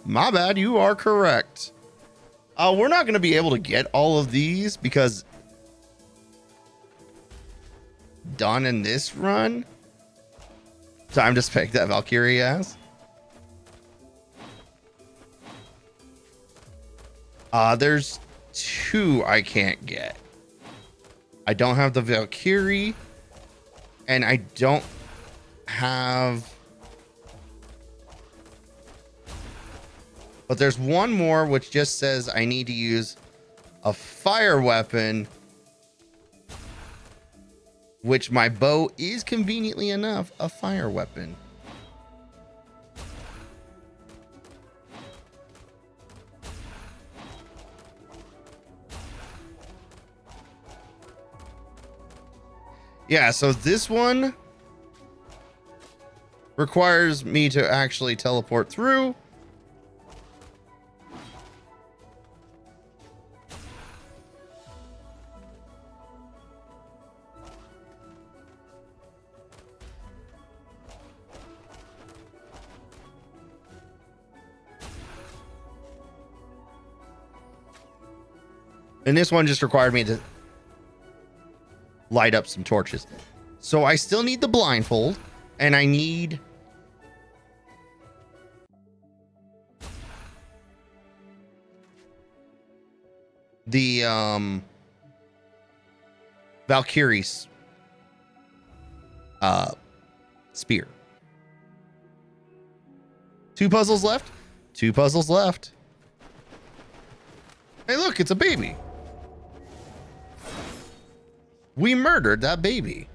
My bad. You are correct. We're not going to be able to get all of these because done in this run. Time to spec that Valkyrie ass. There's 2 I can't get. I don't have the Valkyrie, and I don't have... But there's one more which just says I need to use a fire weapon, which my bow is conveniently enough a fire weapon. Yeah, so this one requires me to actually teleport through. And this one just required me to light up some torches. So I still need the blindfold, and I need the Valkyrie's spear. 2 puzzles left. 2 puzzles left. Hey, look, it's a baby. We murdered that baby.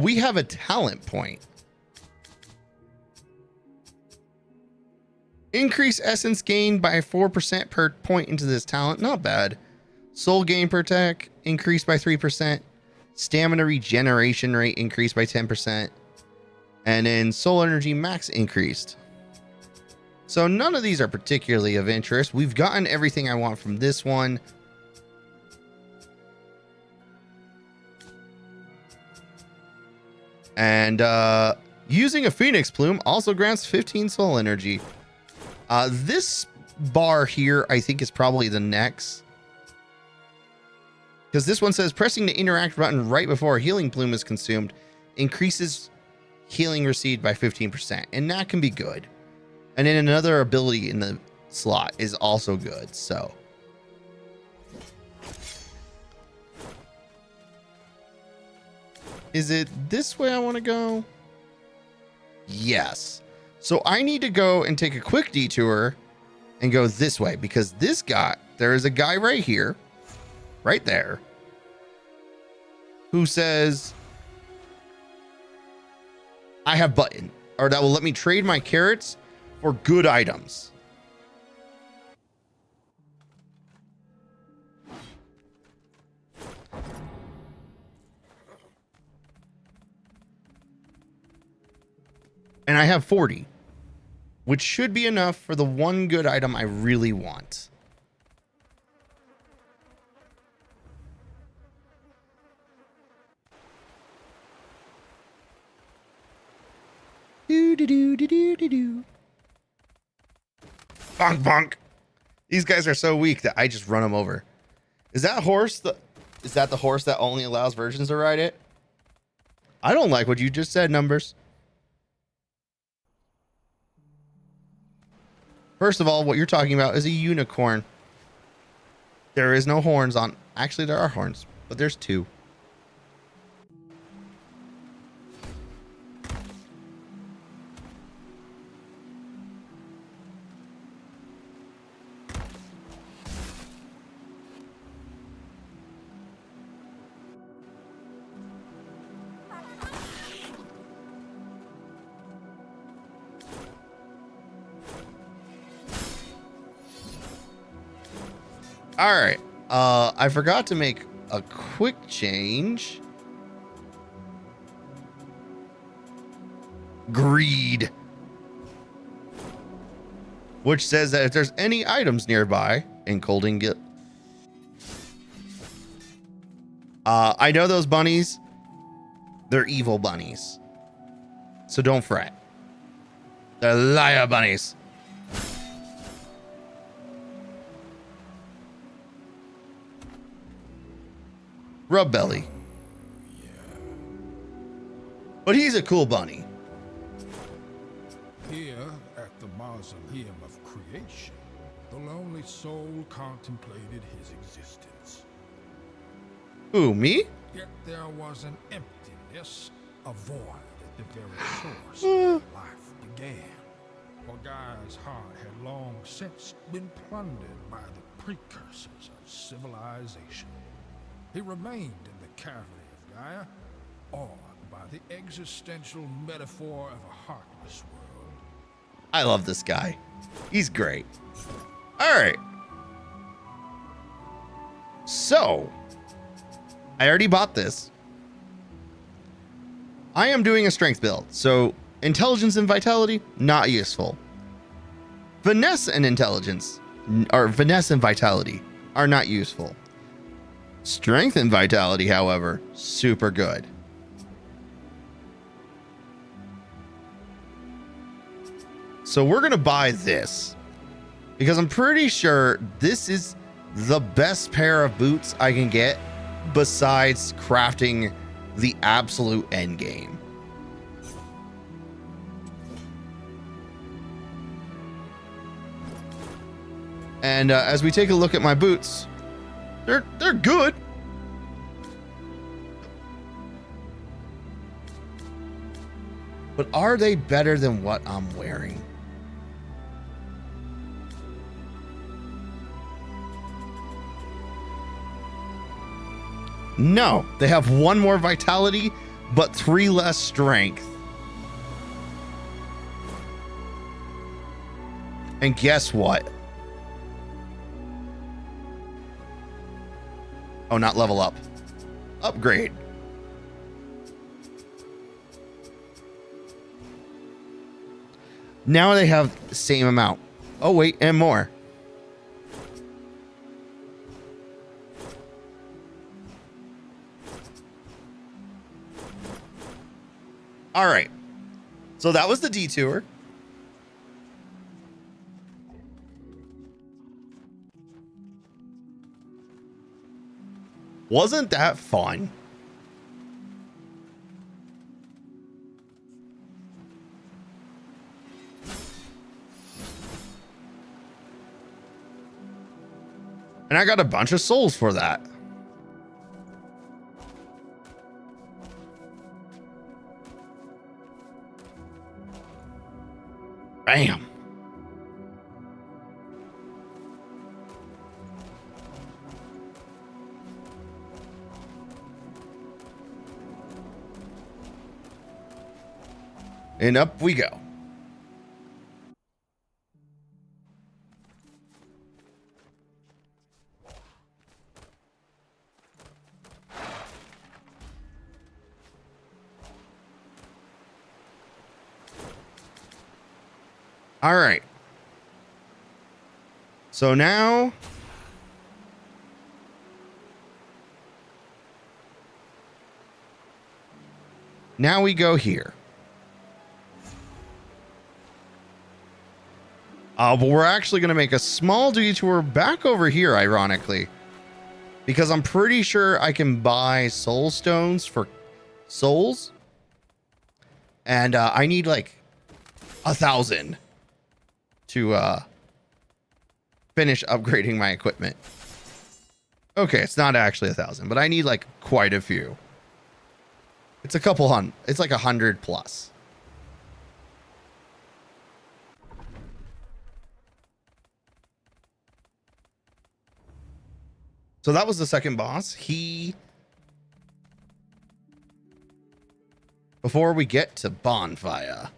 We have a talent point. Increase essence gain by 4% per point into this talent. Not bad. Soul gain per attack increased by 3%. Stamina regeneration rate increased by 10%. And then soul energy max increased. So none of these are particularly of interest. We've gotten everything I want from this one. And using a phoenix plume also grants 15 soul energy. This bar here, I think, is probably the next. Because this one says pressing the interact button right before a healing plume is consumed increases healing received by 15%. And that can be good. And then another ability in the slot is also good. So is it this way I want to go? Yes. So I need to go and take a quick detour and go this way, because there is a guy right here, right there, who says I have button, or that will let me trade my carrots for good items. And I have 40, which should be enough for the one good item I really want. Do do do do do do do. Bonk bonk. These guys are so weak that I just run them over. Is that the horse that only allows virgins to ride it? I don't like what you just said, Numbers. First of all, what you're talking about is a unicorn. There is no horns on. Actually, there are horns, but there's 2. All right. I forgot to make a quick change. Greed. Which says that if there's any items nearby in Cold Ingot. I know those bunnies. They're evil bunnies. So don't fret. They're liar bunnies. Rub belly. But he's a cool bunny. Here at the Mausoleum of Creation, the lonely soul contemplated his existence. Who, me? Yet there was an emptiness, a void at the very source where life began. For Gaia's heart had long since been plundered by the precursors of civilization. He remained in the cavity of Gaia, awed by the existential metaphor of a heartless world. I love this guy. He's great. All right. So, I already bought this. I am doing a strength build. So, intelligence and vitality, not useful. Finesse and intelligence, or finesse and vitality, are not useful. Strength and vitality, however, super good. So we're going to buy this because I'm pretty sure this is the best pair of boots I can get besides crafting the absolute end game. And as we take a look at my boots, they're good. But are they better than what I'm wearing? No, they have 1 more vitality, but 3 less strength. And guess what? Oh, not level up. Upgrade. Now they have the same amount. Oh, wait, and more. All right. So that was the detour. Wasn't that fun? And I got a bunch of souls for that. Bam. And up we go. All right. So now we go here. But we're actually going to make a small detour back over here, ironically, because I'm pretty sure I can buy soul stones for souls. And I need like 1,000 to finish upgrading my equipment. Okay, it's not actually 1,000, but I need like quite a few. It's a couple hundred. It's like 100 plus. So that was the second boss. Before we get to Bonfire.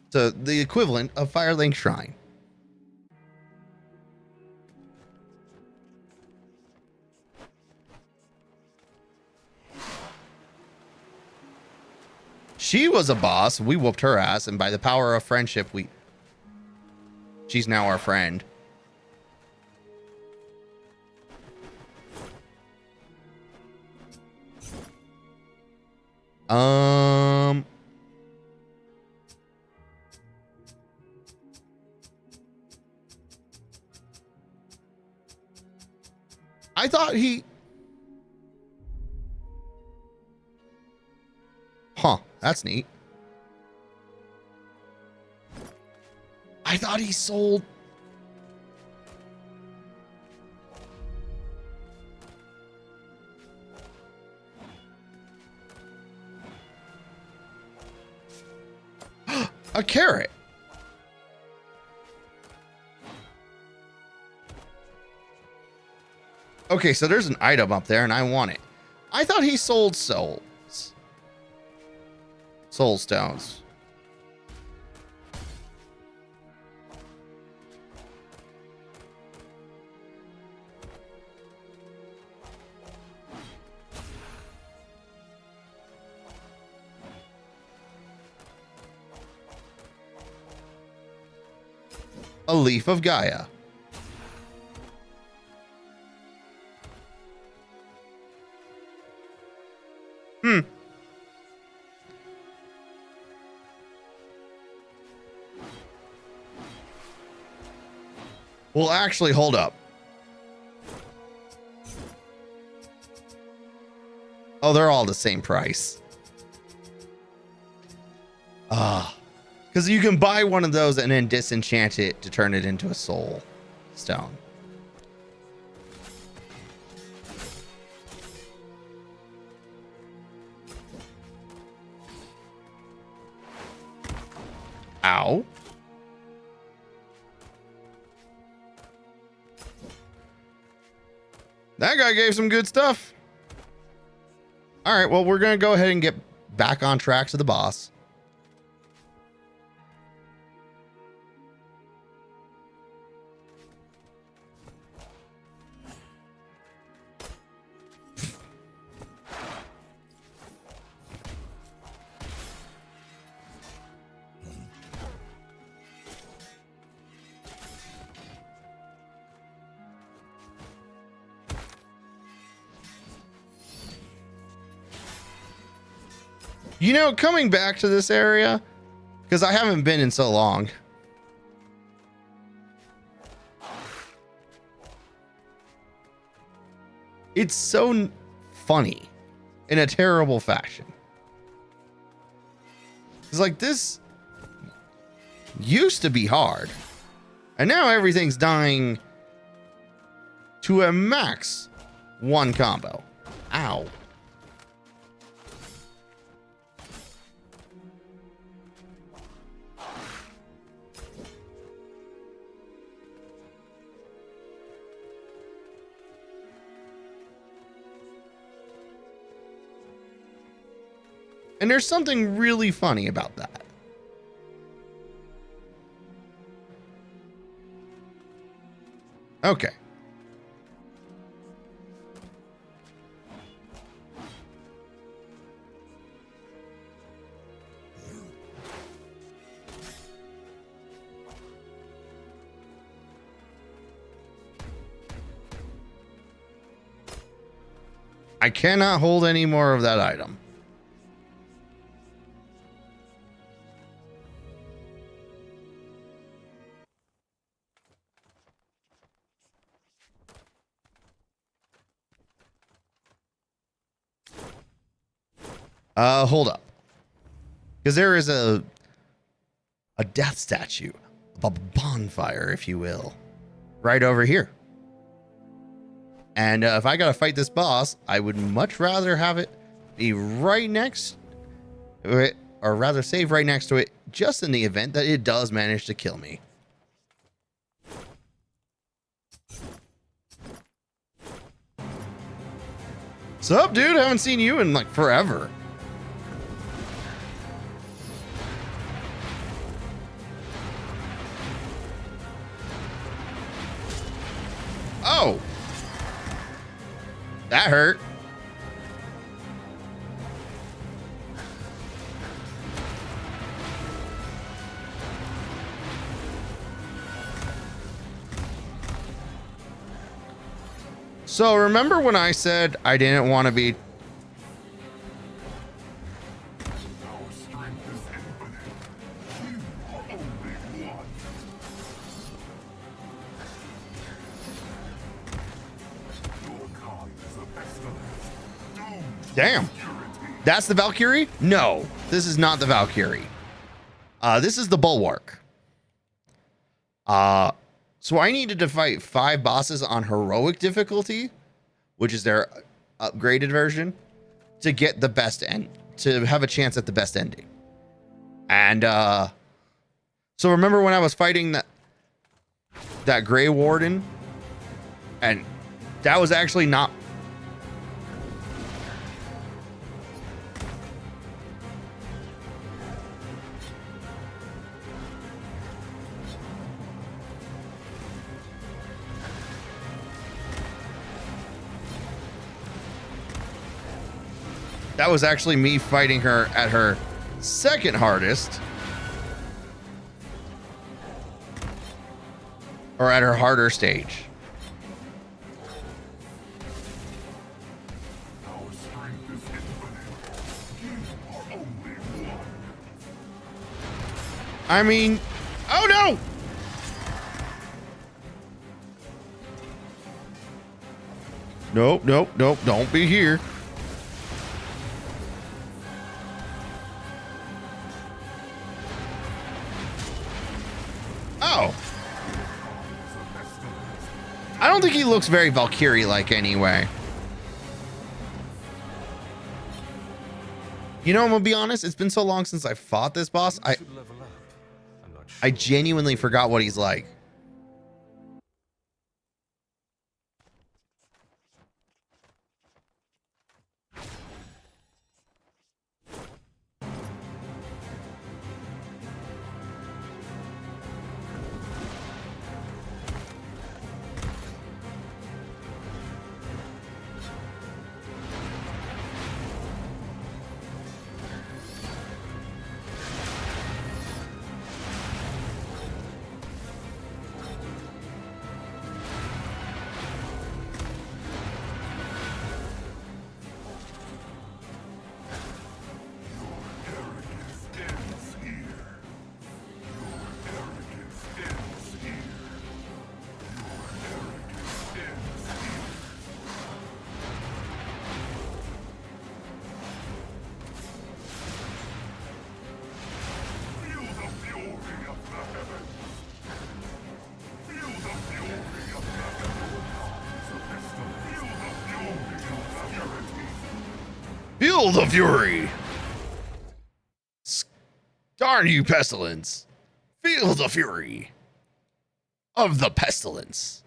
So the equivalent of Firelink Shrine. She was a boss. We whooped her ass, and by the power of friendship, she's now our friend. I thought Huh, that's neat. I thought he sold. A carrot. Okay, so there's an item up there and I want it. I thought he sold souls. Soul stones. A leaf of Gaia. Well, actually, hold up. Oh, they're all the same price. Because you can buy one of those and then disenchant it to turn it into a soul stone. Ow. That guy gave some good stuff. All right, well, we're going to go ahead and get back on track to the boss. You know, coming back to this area, because I haven't been in so long. It's so funny in a terrible fashion. It's like this used to be hard, and now everything's dying to a max one combo. Ow. And there's something really funny about that. Okay. I cannot hold any more of that item. Hold up. Because there is a death statue, a bonfire, if you will, right over here. And if I gotta fight this boss, I would much rather have it be right next to it, or rather save right next to it, just in the event that it does manage to kill me. Sup, dude? Haven't seen you in like forever. Oh, that hurt. So remember when I said I didn't want to be... Damn. That's the Valkyrie? No, this is not the Valkyrie. This is the Bulwark. So I needed to fight 5 bosses on heroic difficulty, which is their upgraded version, to get the best end, to have a chance at the best ending. And so remember when I was fighting that Grey Warden, and that was actually not. That was actually me fighting her at her second hardest. Or at her harder stage. I mean, oh no! Nope, nope, nope, don't be here. Oh. I don't think he looks very Valkyrie-like anyway. You know, I'm gonna be honest, it's been so long since I fought this boss, I genuinely forgot what he's like. Feel the fury! Darn you, pestilence! Feel the fury of the pestilence.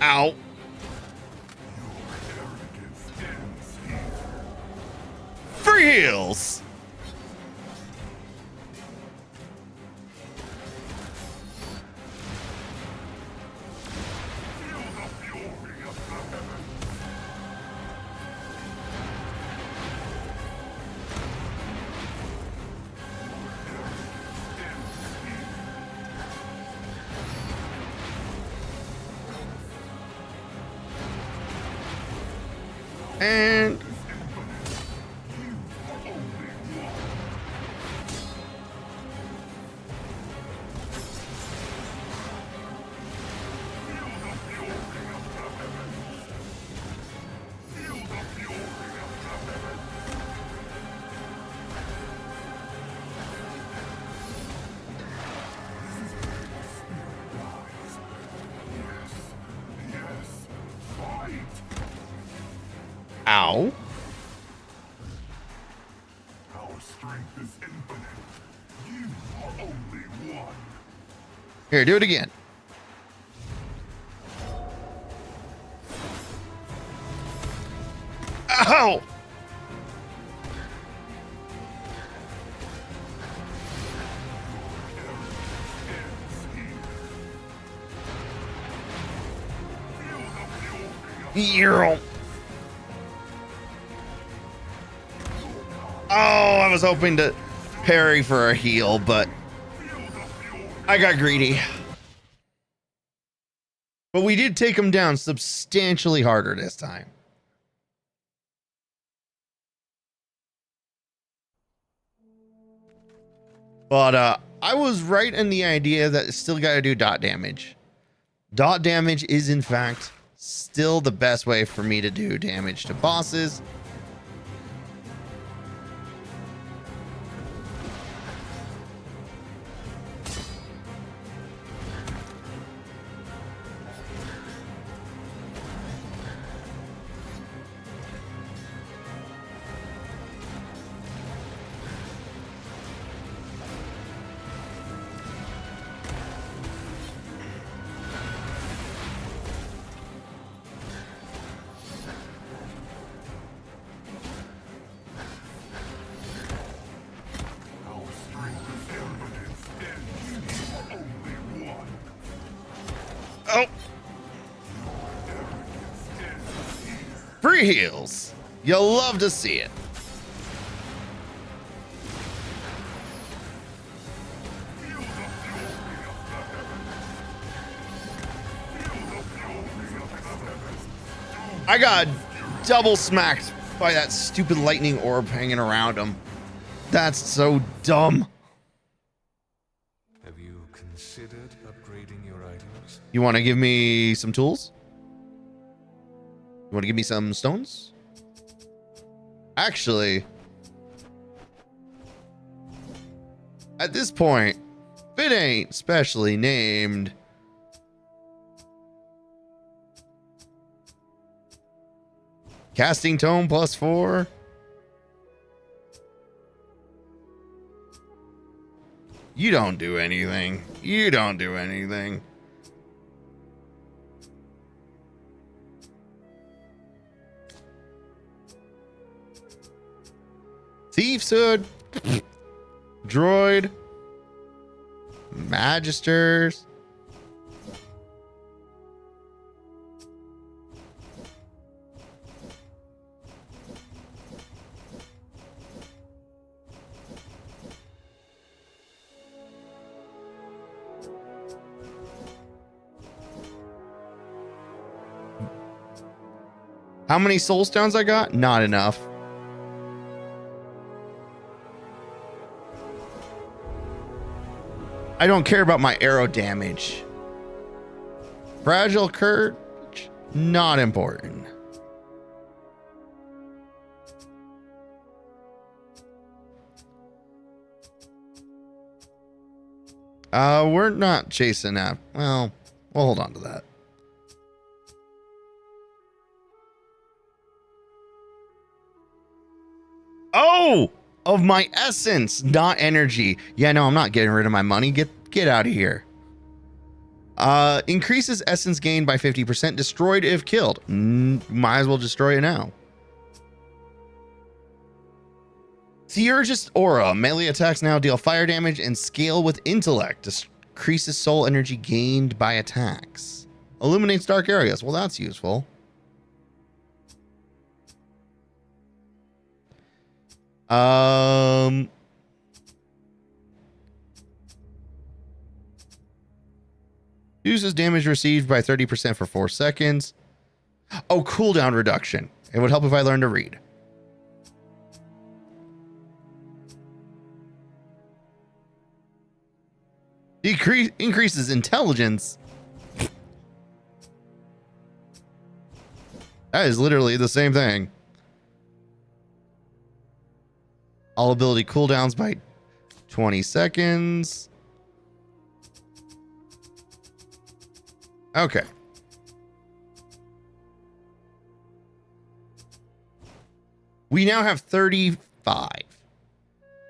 Ow. Free heals. And ow. Our strength is infinite. You are only one. Here, do it again. Ow! Earl. Oh, I was hoping to parry for a heal, but I got greedy. But we did take him down substantially harder this time. But I was right in the idea that it's still got to do dot damage. Dot damage is, in fact, still the best way for me to do damage to bosses. Oh. Free heals. You'll love to see it. I got double smacked by that stupid lightning orb hanging around him. That's so dumb. Have you considered upgrading your items? You want to give me some tools? You want to give me some stones? Actually, at this point, if it ain't specially named, casting tome +4. You don't do anything. You don't do anything. Thief's Hood. Droid. Magisters. How many soul stones I got? Not enough. I don't care about my arrow damage. Fragile courage? Not important. We're not chasing that. Well, we'll hold on to that. Oh, of my essence, not energy. Yeah, no, I'm not getting rid of my money. Get out of here. Increases essence gain by 50%. Destroyed if killed. Might as well destroy it now. Theurgist Aura. Melee attacks now deal fire damage and scale with intellect. Decreases soul energy gained by attacks. Illuminates dark areas. Well, that's useful. Uses damage received by 30% for 4 seconds. Oh, cooldown reduction. It would help if I learned to read. Increases intelligence. That is literally the same thing. All ability cooldowns by 20 seconds. Okay. We now have 35.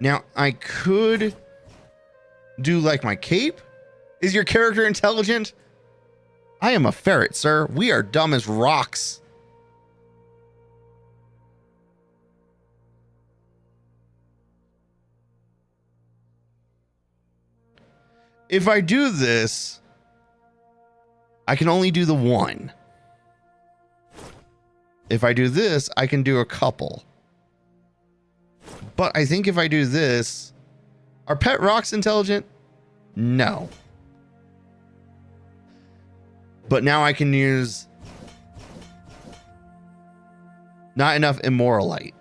Now, I could do like my cape. Is your character intelligent? I am a ferret, sir. We are dumb as rocks. If I do this, I can only do the one. If I do this, I can do a couple. But I think if I do this, are pet rocks intelligent? No. But now I can use not enough immoralite.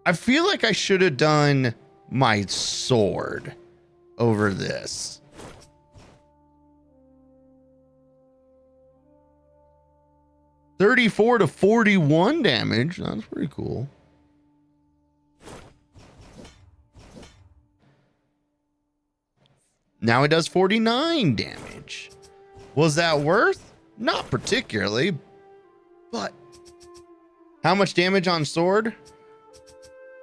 I feel like I should have done my sword over this. $34 to $41 damage. That's pretty cool. Now it does 49 damage. Was that worth? Not particularly, but how much damage on sword?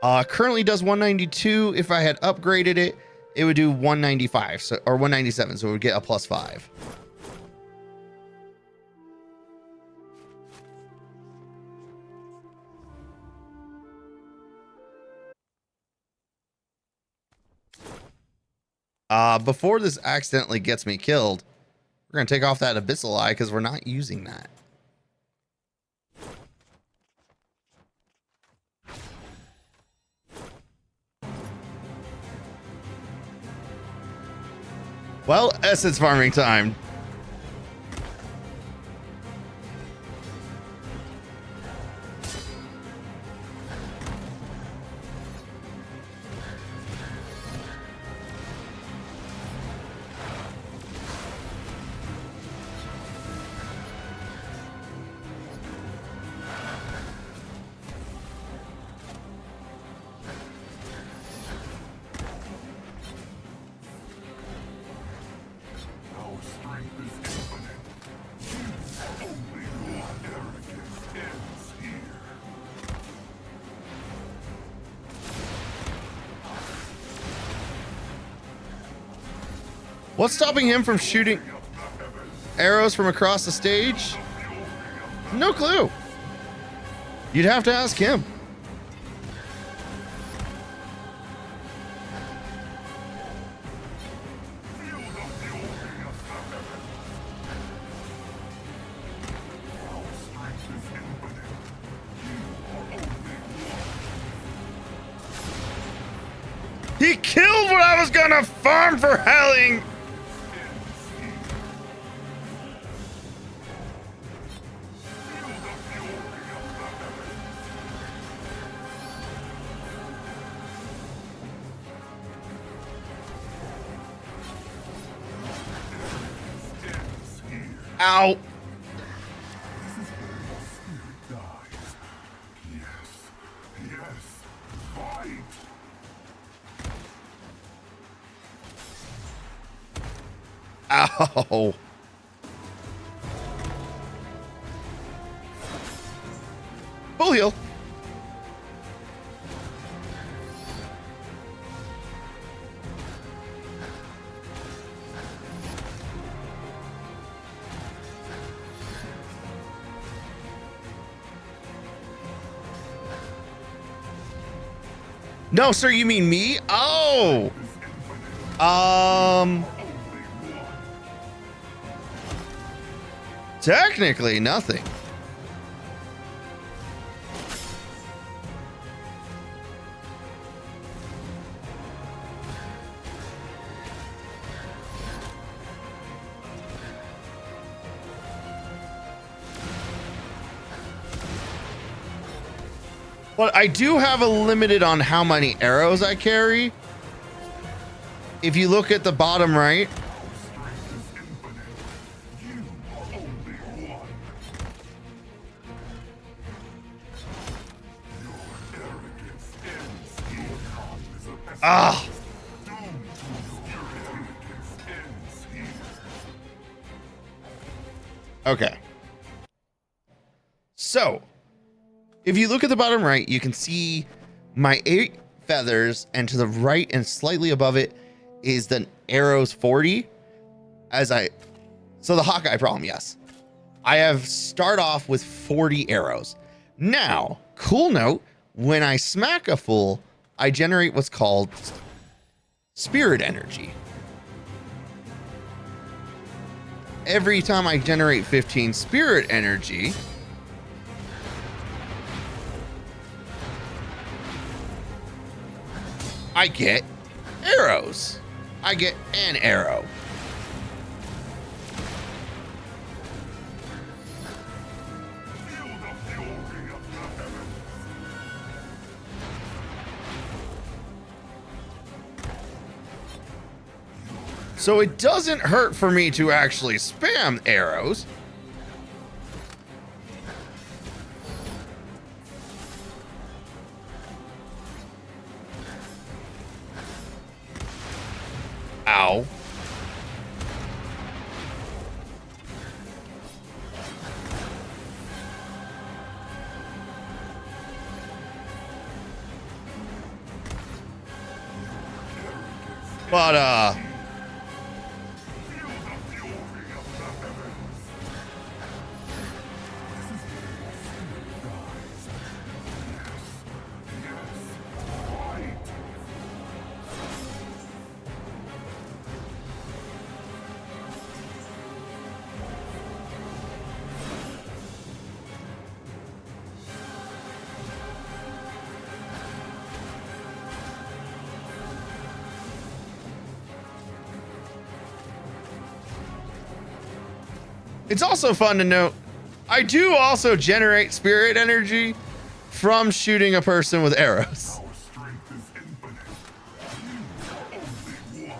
Currently does 192. If I had upgraded it, it would do 195, so, or 197, so it would get a +5. Before this accidentally gets me killed, we're gonna take off that abyssal eye because we're not using that. Well, essence farming time. What's stopping him from shooting arrows from across the stage? No clue. You'd have to ask him. He killed what I was gonna farm for helling. Ow. Ow. Full heal. No, sir, you mean me? Oh. Technically nothing. But I do have a limited on how many arrows I carry. If you look at the bottom right, ah. Okay. So, if you look at the bottom right, you can see my 8 feathers, and to the right and slightly above it is the arrows 40. So the Hawkeye problem, yes. I have start off with 40 arrows. Now, cool note, when I smack a fool, I generate what's called spirit energy. Every time I generate 15 spirit energy, I get arrows. I get an arrow. So it doesn't hurt for me to actually spam arrows. Ow. But, it's also fun to note, I do also generate spirit energy from shooting a person with arrows. Our strength is infinite. You are only one.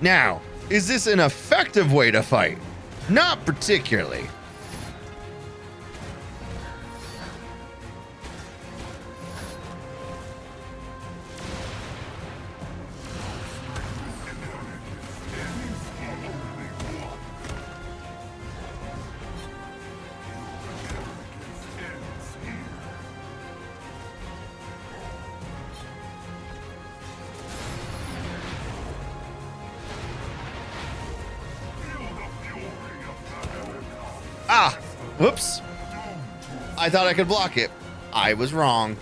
Now, is this an effective way to fight? Not particularly. Ah, whoops. I thought I could block it. I was wrong.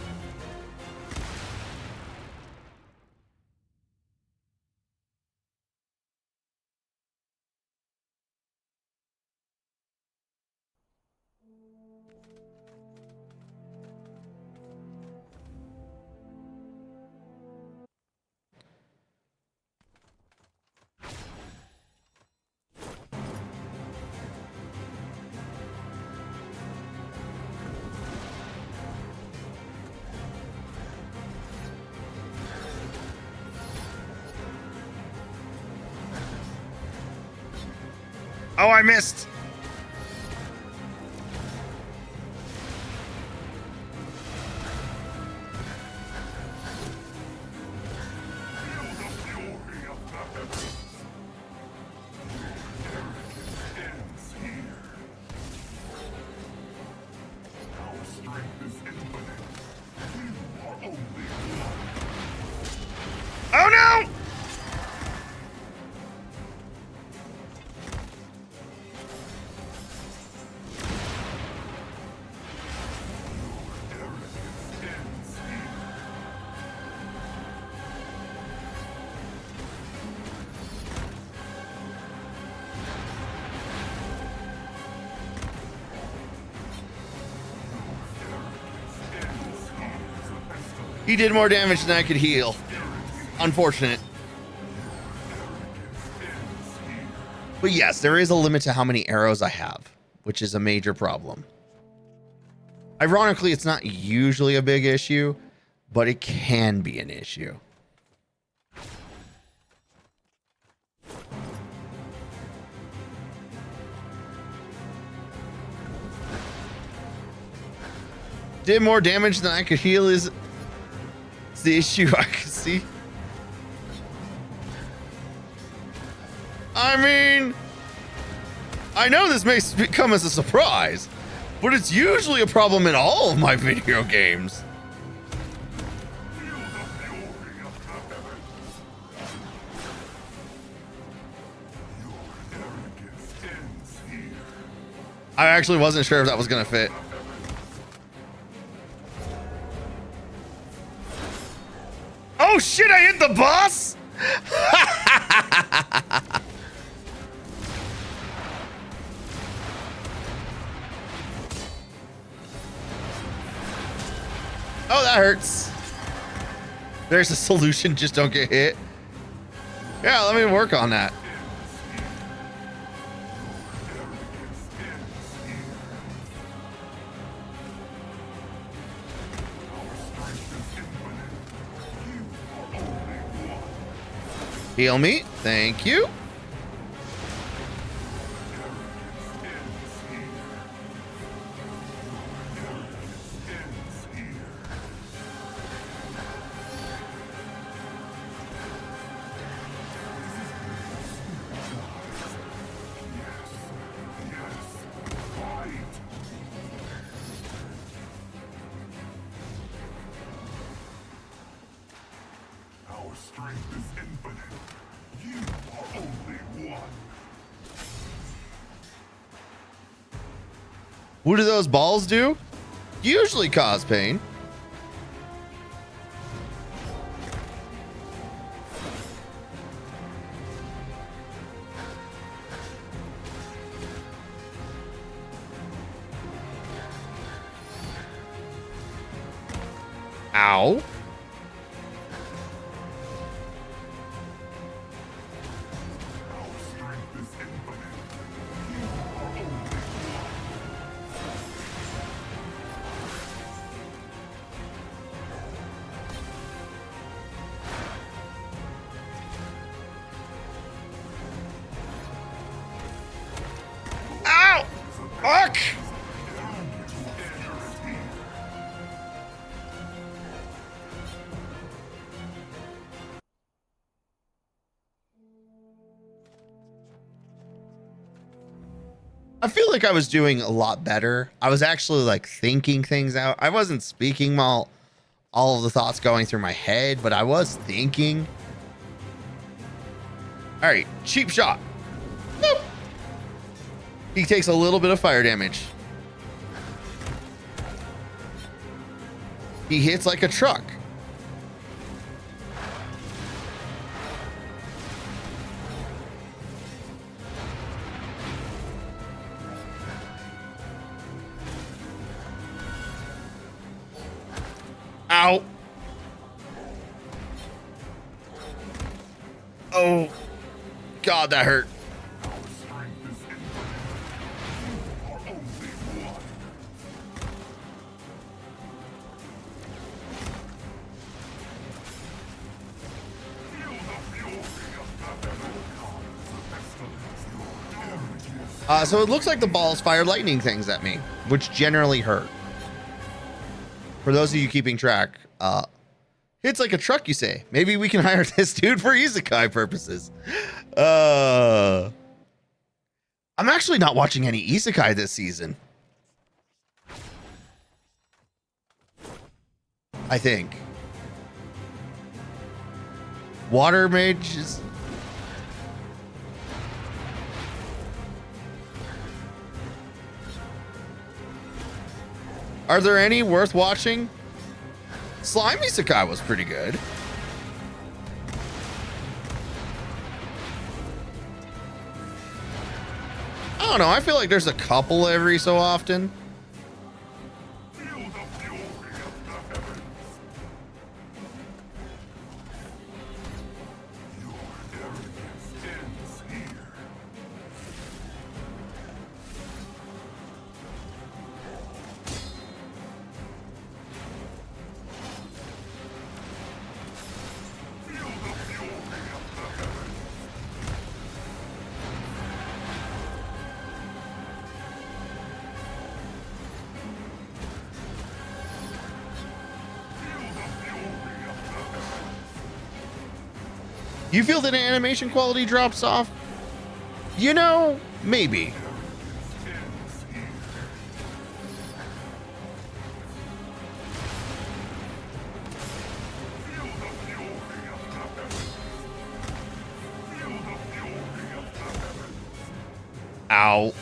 Oh, I missed. Oh no! He did more damage than I could heal. Unfortunate. But yes, there is a limit to how many arrows I have, which is a major problem. Ironically, it's not usually a big issue, but it can be an issue. Did more damage than I could heal is the issue I can see. I mean, I know this may come as a surprise, but it's usually a problem in all of my video games. I actually wasn't sure if that was gonna fit. Oh shit, I hit the boss? Oh, that hurts. There's a solution, just don't get hit. Yeah, let me work on that. Heal me. Thank you. Our strength is infinite. You are only one. What do those balls do? Usually cause pain. Ow. Our strength is infinite. You are only Ow! Fuck! I feel like I was doing a lot better. I was actually like thinking things out. I wasn't speaking all of the thoughts going through my head, but I was thinking. All right, cheap shot. Boop. He takes a little bit of fire damage. He hits like a truck. Ow. Oh, God, that hurt. our strength is infinite. You are only one. Feel the fury of the pestilence. So it looks like the balls fire lightning things at me, which generally hurt. For those of you keeping track, hits like a truck, you say. Maybe we can hire this dude for isekai purposes. I'm actually not watching any isekai this season. I think. Water Mage is... Are there any worth watching? Slime Isekai was pretty good. I don't know. I feel like there's a couple every so often. Feel the fury of the heavens. Your arrogance ends here. Feel the fury of the heavens. You feel that animation quality drops off? You know, maybe. Ow.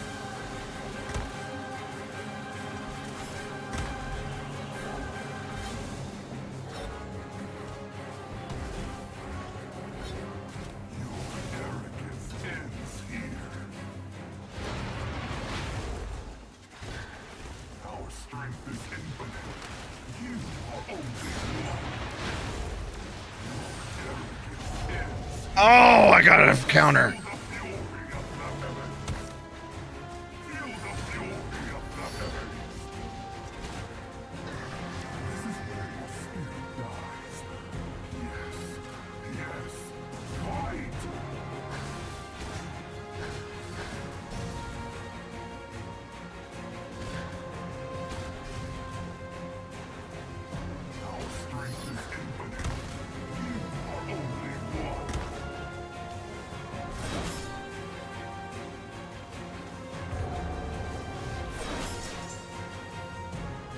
Arrogance ends here. Our strength is infinite. You are only one. Oh, I got a counter.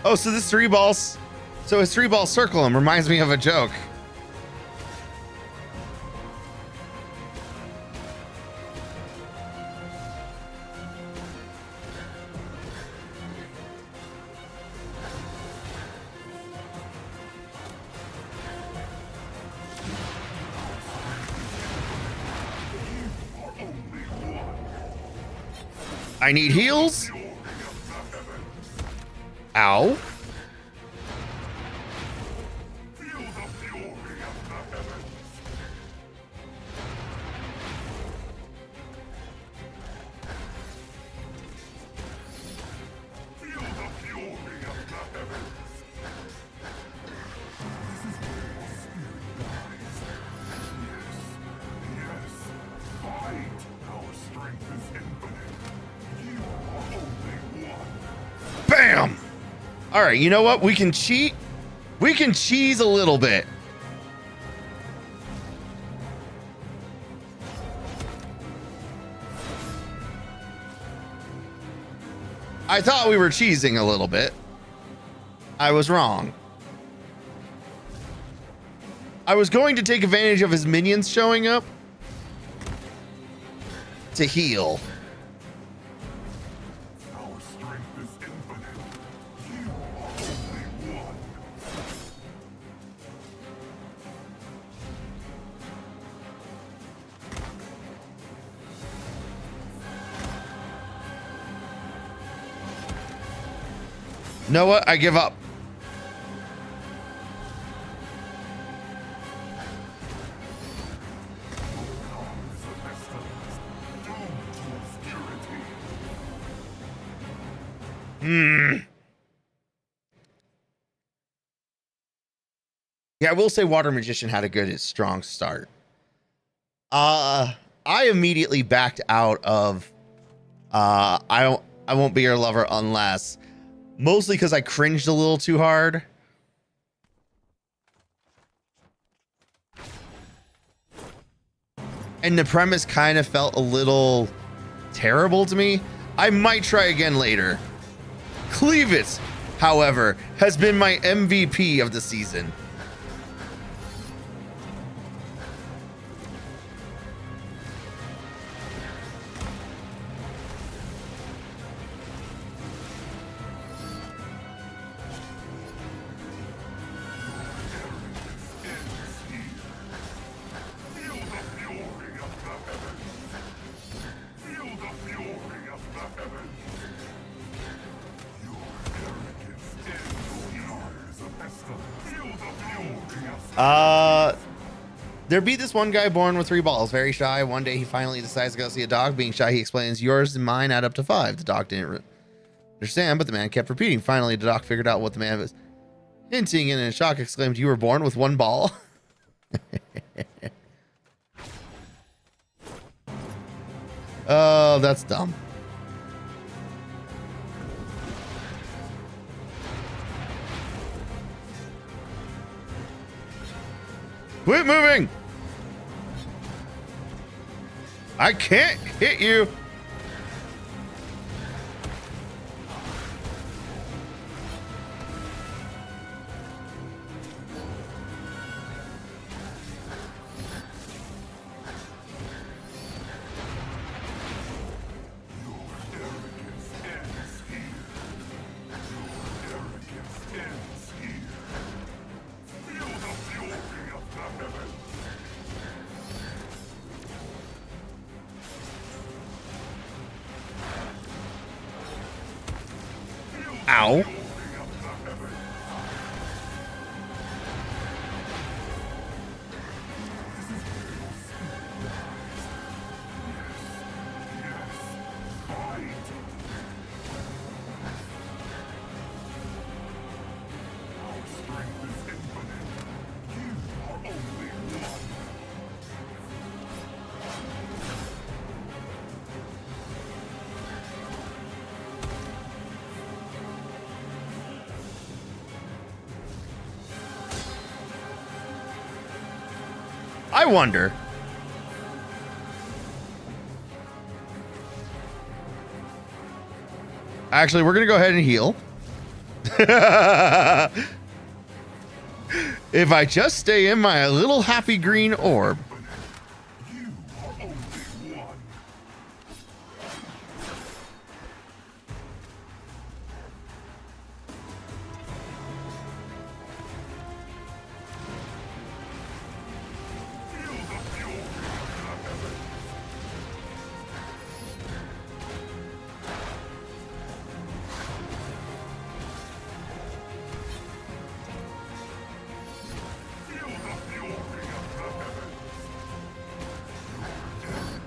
Oh, so this three balls. So his three ball circle him reminds me of a joke. I need heals. Ow. Bam! All right, you know what? We can cheat. We can cheese a little bit. I thought we were cheesing a little bit. I was wrong. I was going to take advantage of his minions showing up to heal. Know what? I give up. Yeah, I will say Water Magician had a good, strong start. I immediately backed out of I won't be your lover unless, mostly because I cringed a little too hard. And the premise kind of felt a little terrible to me. I might try again later. Cleavis, however, has been my MVP of the season. There be this one guy born with 3 balls, very shy. One day he finally decides to go see a dog. Being shy, he explains, yours and mine add up to 5. The dog didn't understand, but the man kept repeating. Finally, the dog figured out what the man was hinting and in shock exclaimed, you were born with 1 ball? Oh, that's dumb. Quit moving! I can't hit you! Ow. I wonder. Actually, we're going to go ahead and heal. If I just stay in my little happy green orb.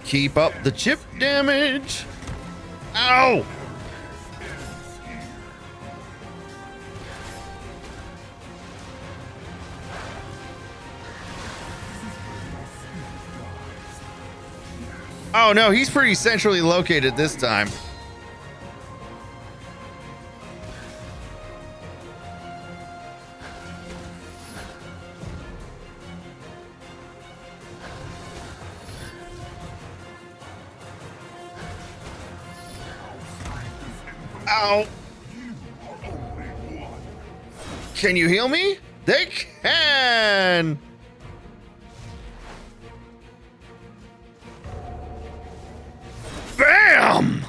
Keep up the chip damage. Ow! Oh no, he's pretty centrally located this time. Ow. Can you heal me? They can. Bam!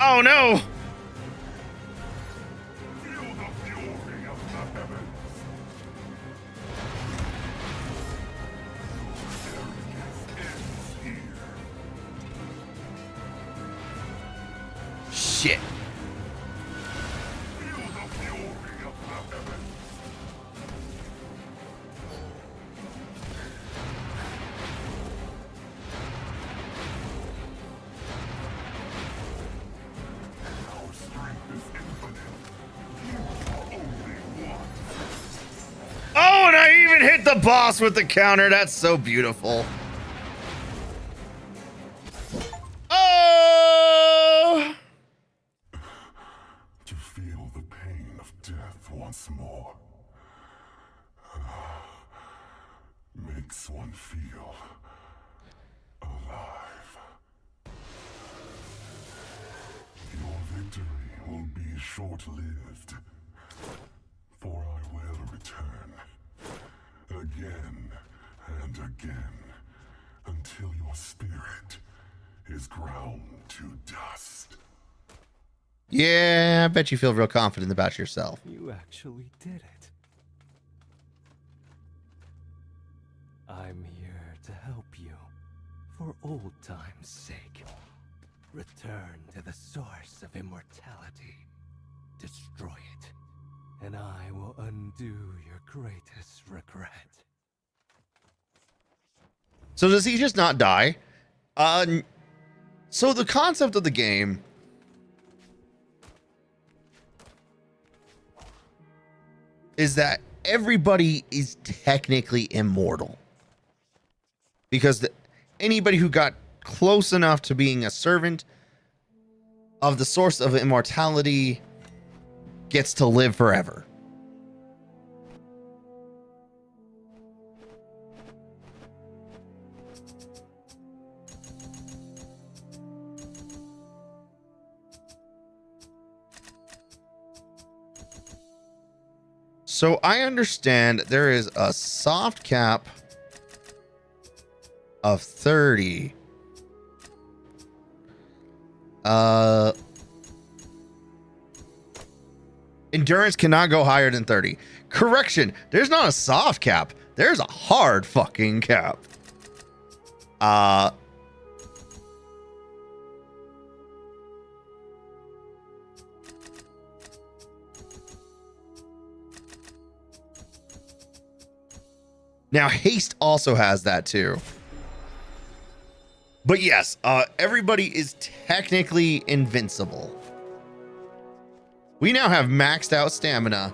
Oh no! Shit. Oh, and I even hit the boss with the counter. That's so beautiful. Oh! To feel the pain of death once more makes one feel alive. Your victory will be short-lived, for I will return again and again until your spirit is ground to dust. Yeah, I bet you feel real confident about yourself. You actually did it. I'm here to help you, for old time's sake. Return to the source of immortality. Destroy it, and I will undo your greatest regret. So does he just not die? So the concept of the game is that everybody is technically immortal. Because anybody who got close enough to being a servant of the source of immortality gets to live forever. So I understand there is a soft cap of 30 Uh, endurance cannot go higher than 30. Correction, there's not a soft cap. There's a hard fucking cap. Now haste also has that too. But yes, everybody is technically invincible. We now have maxed out stamina.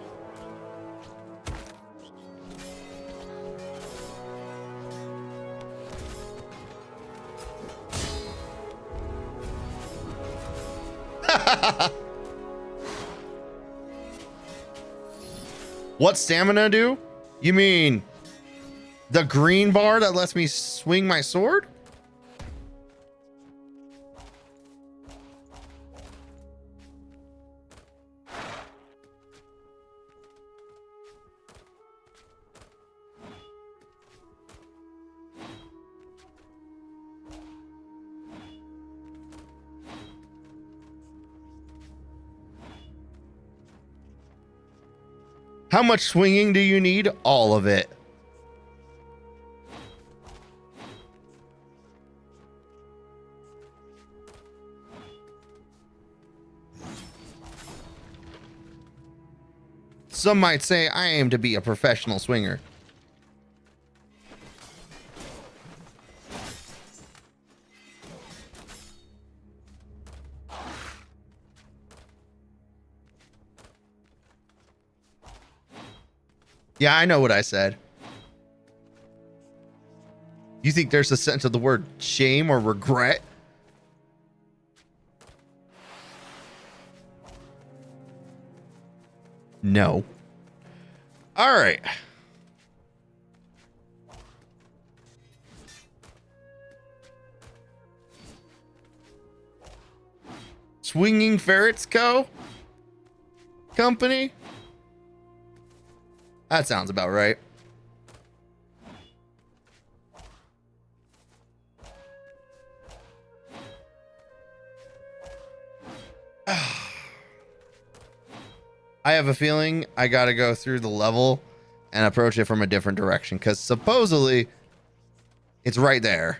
What stamina do? You mean the green bar that lets me swing my sword? How much swinging do you need? All of it. Some might say I aim to be a professional swinger. Yeah, I know what I said. You think there's a sense of the word shame or regret? No. All right. Swinging Ferrets Company? That sounds about right. I have a feeling I gotta go through the level and approach it from a different direction because supposedly it's right there.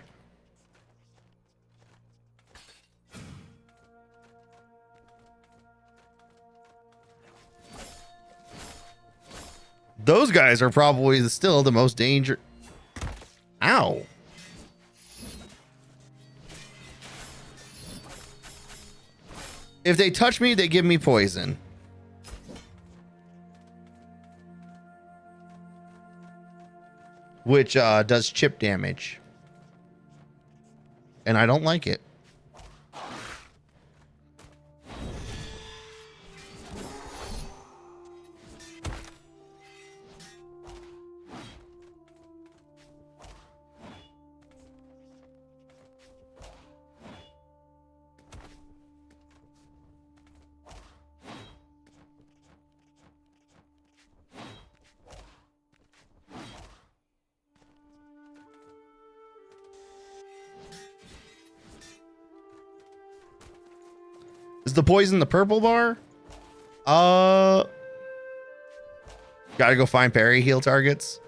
Those guys are probably still the most dangerous. Ow. If they touch me, they give me poison. Which does chip damage. And I don't like it. Is the poison the purple bar? Gotta go find parry heal targets.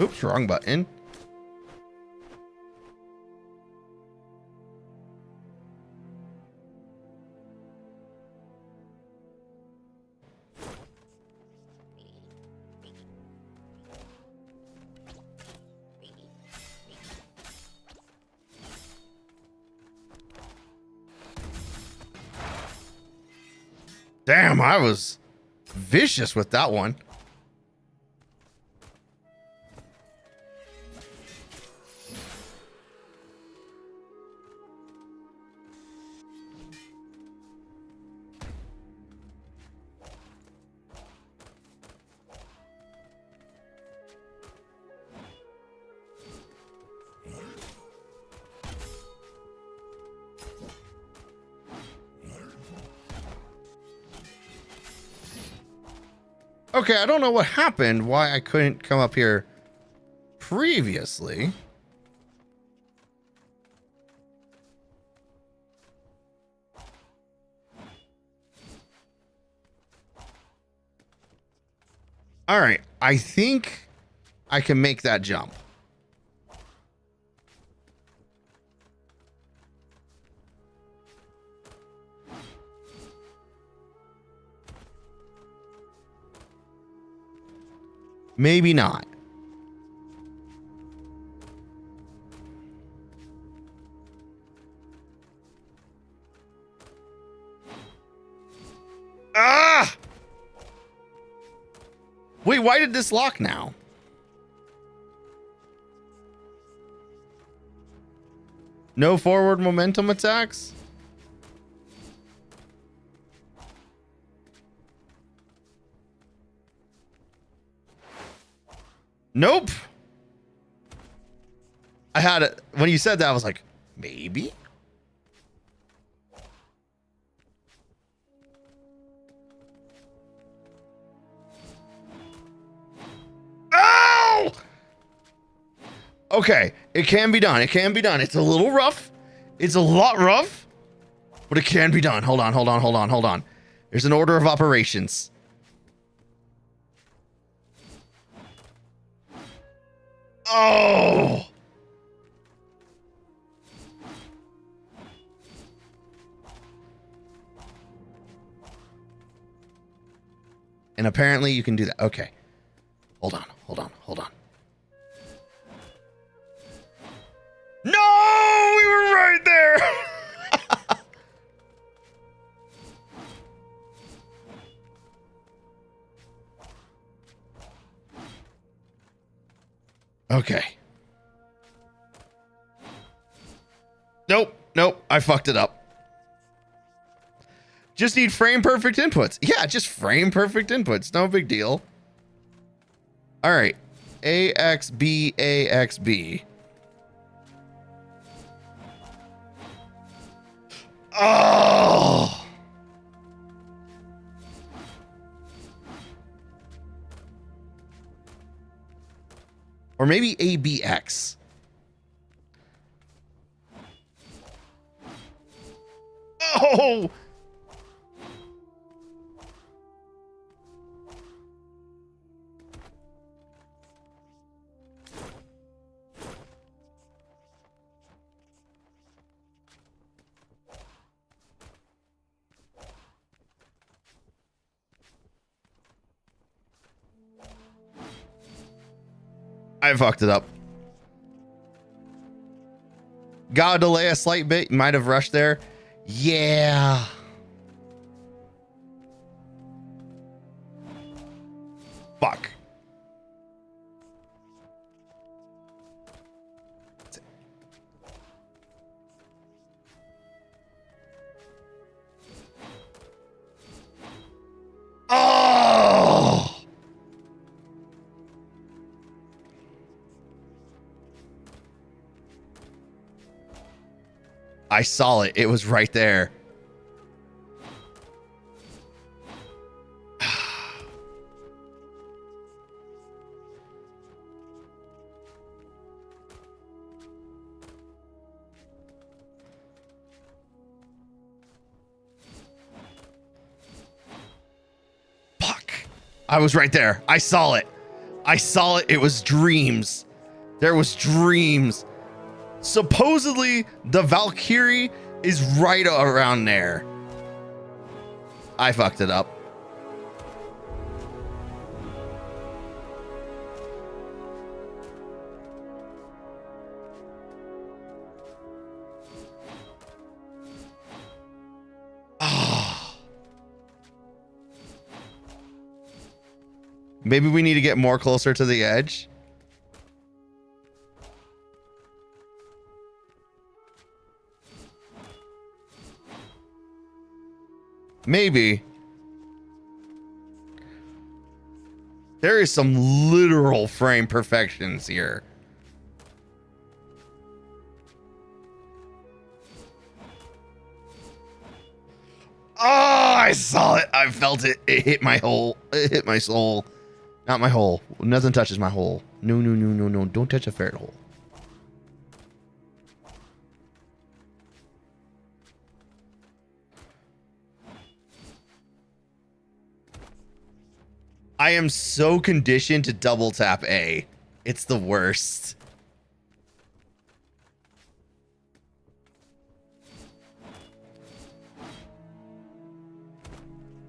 Oops, wrong button. Damn, I was vicious with that one. Okay, I don't know what happened, why I couldn't come up here previously. All right, I think I can make that jump. Maybe not. Ah! Wait, why did this lock now? No forward momentum attacks? Nope. I had it when you said that. I was like, maybe. Ow! Okay, it can be done. It can be done. It's a little rough. It's a lot rough, but it can be done. Hold on, hold on, hold on, hold on. There's an order of operations. Oh! And apparently you can do that. Okay. Hold on, hold on, hold on. No! We were right there! Okay. Nope, nope, I fucked it up. Just need frame perfect inputs. Yeah, just frame perfect inputs. No big deal. All right. AXB, AXB. Oh! Or maybe ABX. Oh! I fucked it up. Gotta delay a slight bit. Might have rushed there. Yeah. Fuck. Oh! I saw it. It was right there. Fuck. I was right there. I saw it. I saw it. It was dreams. There was dreams. Supposedly, the Valkyrie is right around there. I fucked it up. Ah. Maybe we need to get more closer to the edge. Maybe. There is some literal frame perfections here. Oh, I saw it. I felt it. It hit my hole. It hit my soul. Not my hole. Nothing touches my hole. No, no, no, no, no. Don't touch a ferret hole. I am so conditioned to double tap A. It's the worst.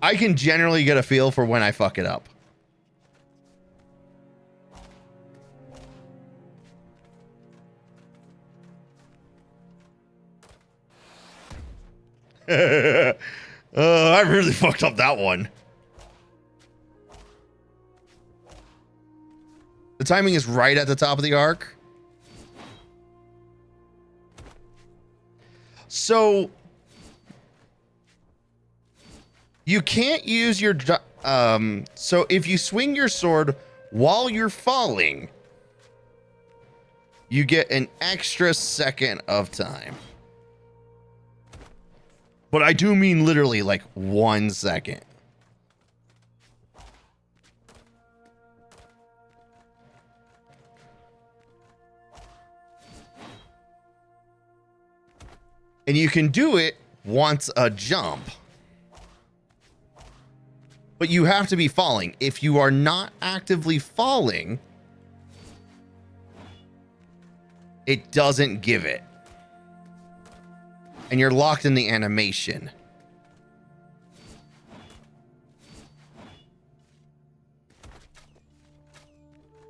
I can generally get a feel for when I fuck it up. I really fucked up that one. The timing is right at the top of the arc. So you can't use your so if you swing your sword while you're falling, you get an extra second of time. But I do mean literally like 1 second. And you can do it once a jump. But you have to be falling. If you are not actively falling, it doesn't give it. And you're locked in the animation.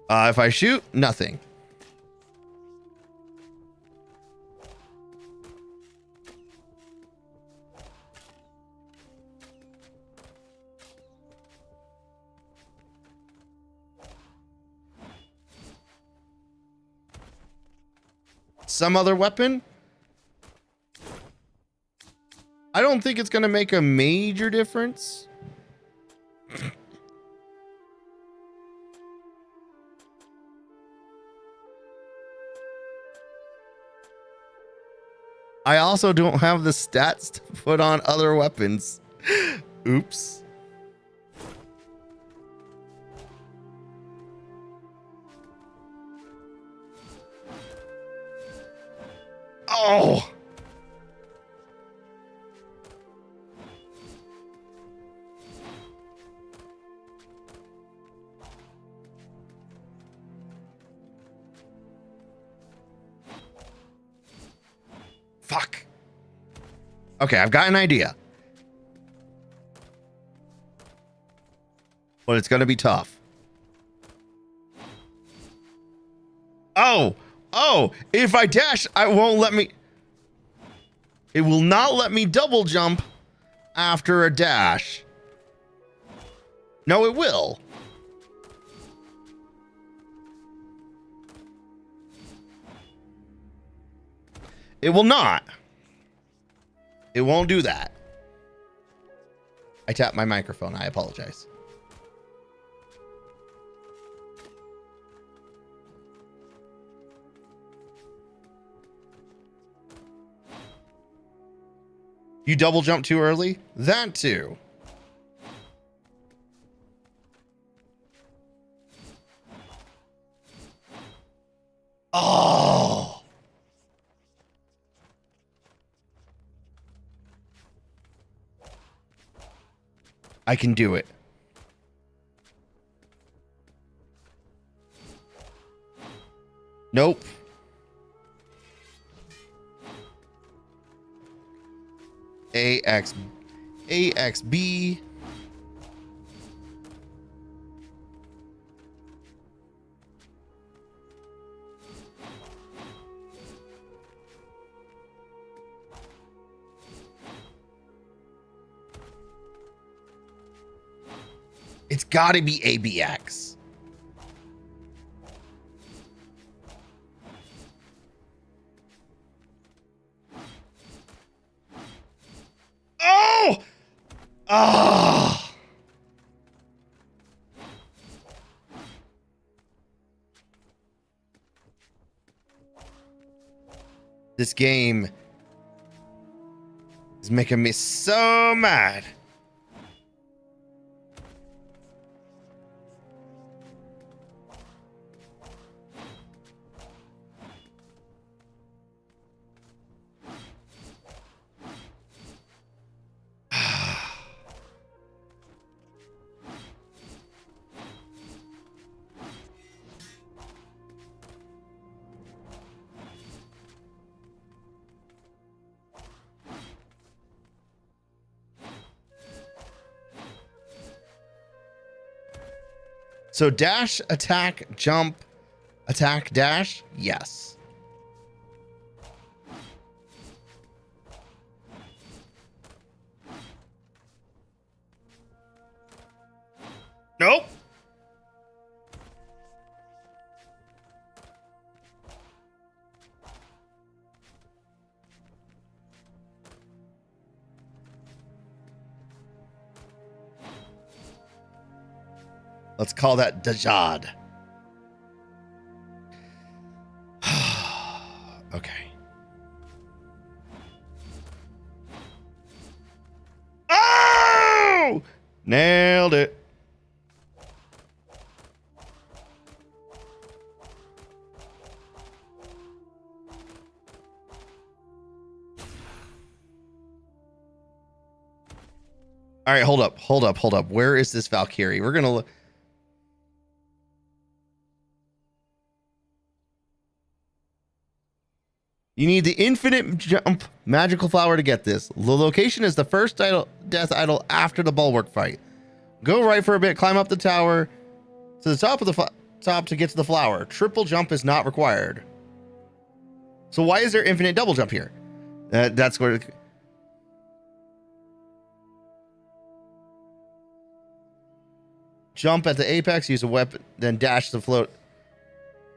If I shoot, nothing. Some other weapon? I don't think it's going to make a major difference. I also don't have the stats to put on other weapons. Oops. Oh! Fuck. Okay, I've got an idea. But it's gonna be tough. Oh! Oh! If I dash, I won't let me... It will not let me double jump after a dash. No, it will. It will not. It won't do that. I tapped my microphone. I apologize. You double jump too early? That too. Oh. I can do it. Nope. AXB. It's got to be ABX. Oh! Ah! This game is It's making me so mad. So dash, attack, jump, attack, dash. Yes. Nope. Let's call that Dajad. Okay. Oh! Nailed it. All right, hold up. Where is this Valkyrie? We're gonna look. You need the infinite jump magical flower to get this. The location is the first death idol after the bulwark fight. Go right for a bit, climb up the tower to the top of the top to get to the flower. Triple jump is not required. So why is there infinite double jump here? That's where. Jump at the apex, use a weapon, then dash to float.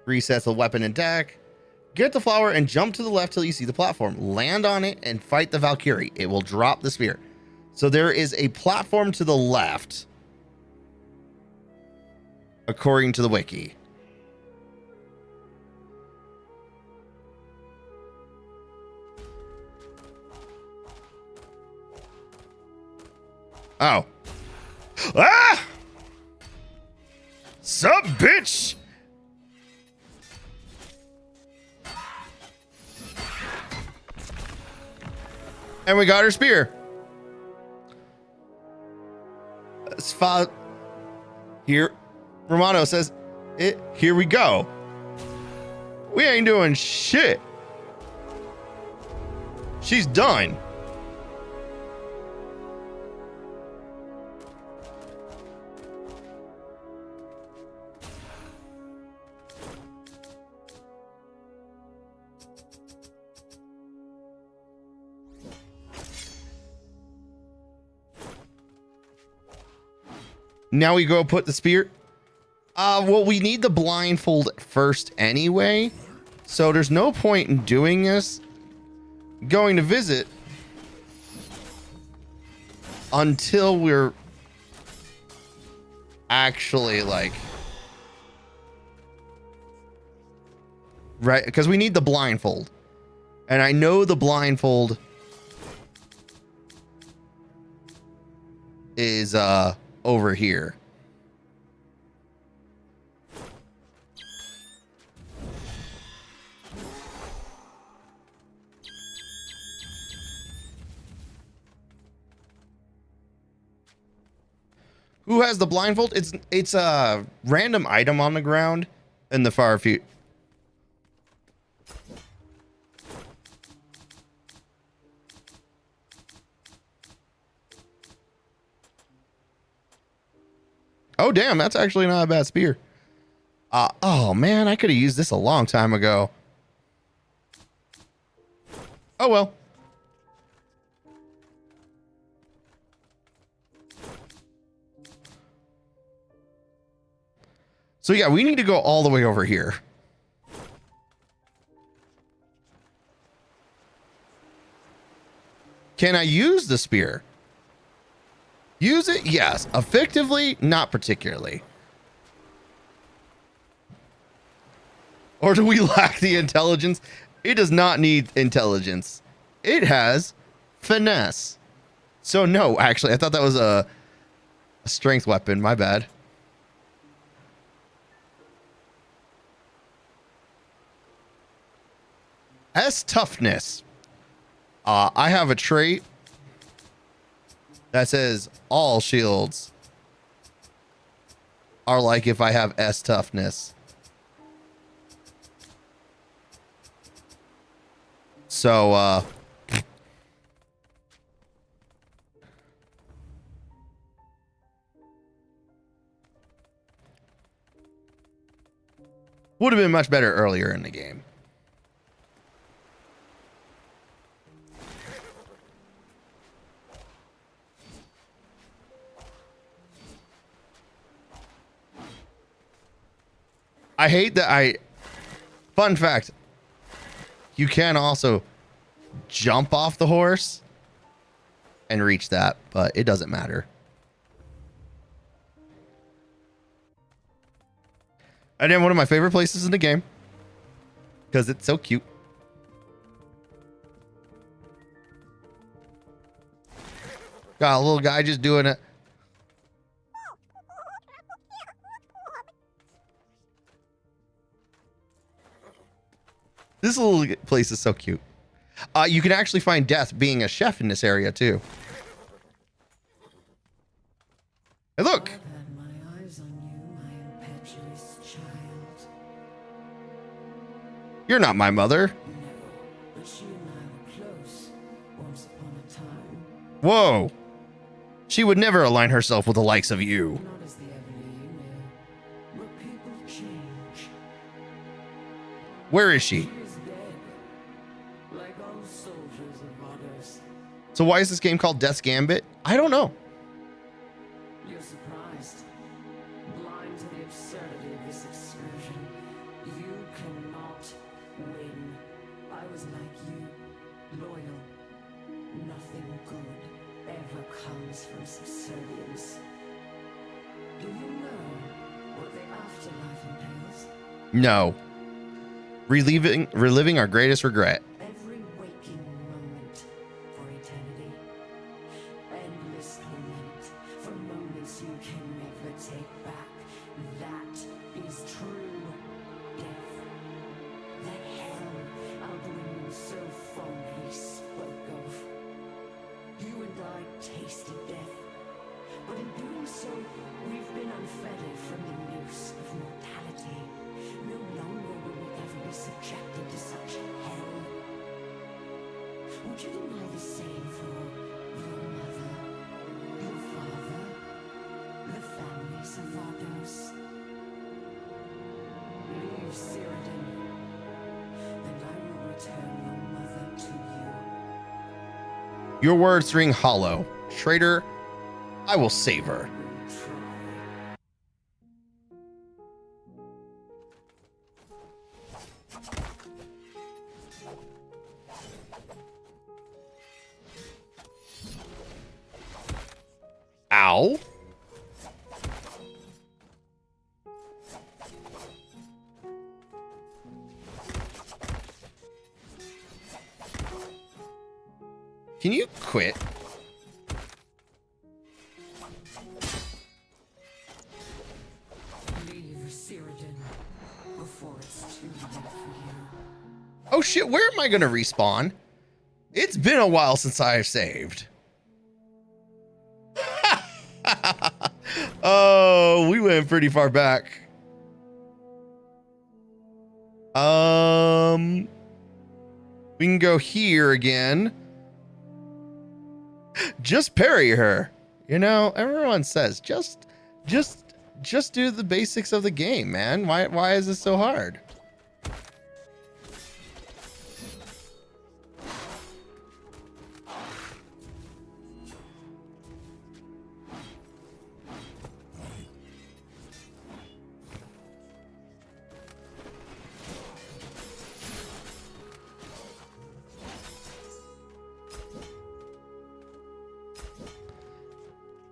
Resets the weapon and deck. Get the flower and jump to the left till you see the platform. Land on it and fight the Valkyrie. It will drop the spear. So there is a platform to the left, according to the wiki. Oh. Ah! Sup, bitch! And we got her spear. Here, Romano says, here we go. We ain't doing shit. She's done. Now we go put the spear. Well, we need the blindfold first anyway. So there's no point in doing this. Going to visit until we're actually like right, because we need the blindfold. And I know the blindfold is over here. Who has the blindfold? It's a random item on the ground in the far future. Oh, damn, that's actually not a bad spear. Oh, man, I could have used this a long time ago. Oh, well. So, yeah, we need to go all the way over here. Can I use the spear? Use it? Yes. Effectively? Not particularly. Or do we lack the intelligence? It does not need intelligence. It has finesse. So no, actually, I thought that was a strength weapon. My bad. S toughness. I have a trait that says all shields are like if I have S toughness. So, would have been much better earlier in the game. I hate that fun fact, you can also jump off the horse and reach that, but it doesn't matter. And then one of my favorite places in the game, because it's so cute. Got a little guy just doing it. This little place is so cute. You can actually find Death being a chef in this area too. Hey, look. I've had my eyes on you, my impetuous child. You're not my mother. No, but you and I were close once upon a time. Whoa. She would never align herself with the likes of you. Not as the Emily you knew, but people change. Where is she? She is dead, like all soldiers of others. So why is this game called Death's Gambit? I don't know. You're surprised, blind to the absurdity of this excursion. You cannot win. I was like you, loyal. Nothing good ever comes from subservience. Do you know what the afterlife entails? No. Reliving our greatest regret. Every waking moment for eternity. Endless torment for moments you can never take back. That is true death. The hell Alduin so fondly spoke of. You and I tasted death, but in doing so, we've been unfettered from the noose of mortality. No longer will we ever be subjected to such hell. Would you deny the same for your mother, your father, the families of Vardos? Leave Cyrodiil, and I will return your mother to you. Your words ring hollow. Traitor, I will save her. Try. Ow. Can you quit? Leave Cyrodiil before it's too late for you. Oh shit, where am I gonna respawn? It's been a while since I've saved. Oh, we went pretty far back. We can go here again. Just parry her. You know, everyone says just do the basics of the game, man. Why is this so hard?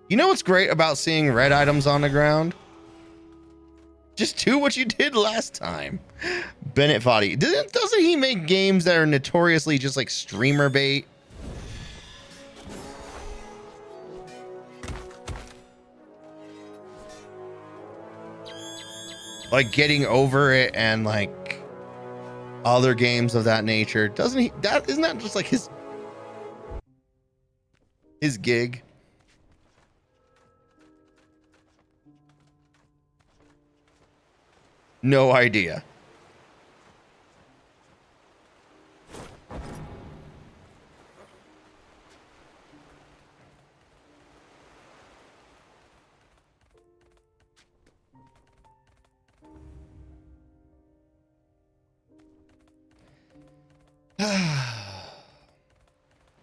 You know what's great about seeing red items on the ground? Just do what you did last time. Bennett Foddy. Doesn't he make games that are notoriously just like streamer bait? like getting over it and like other games of that nature. Doesn't he? That isn't that just like his gig? No idea.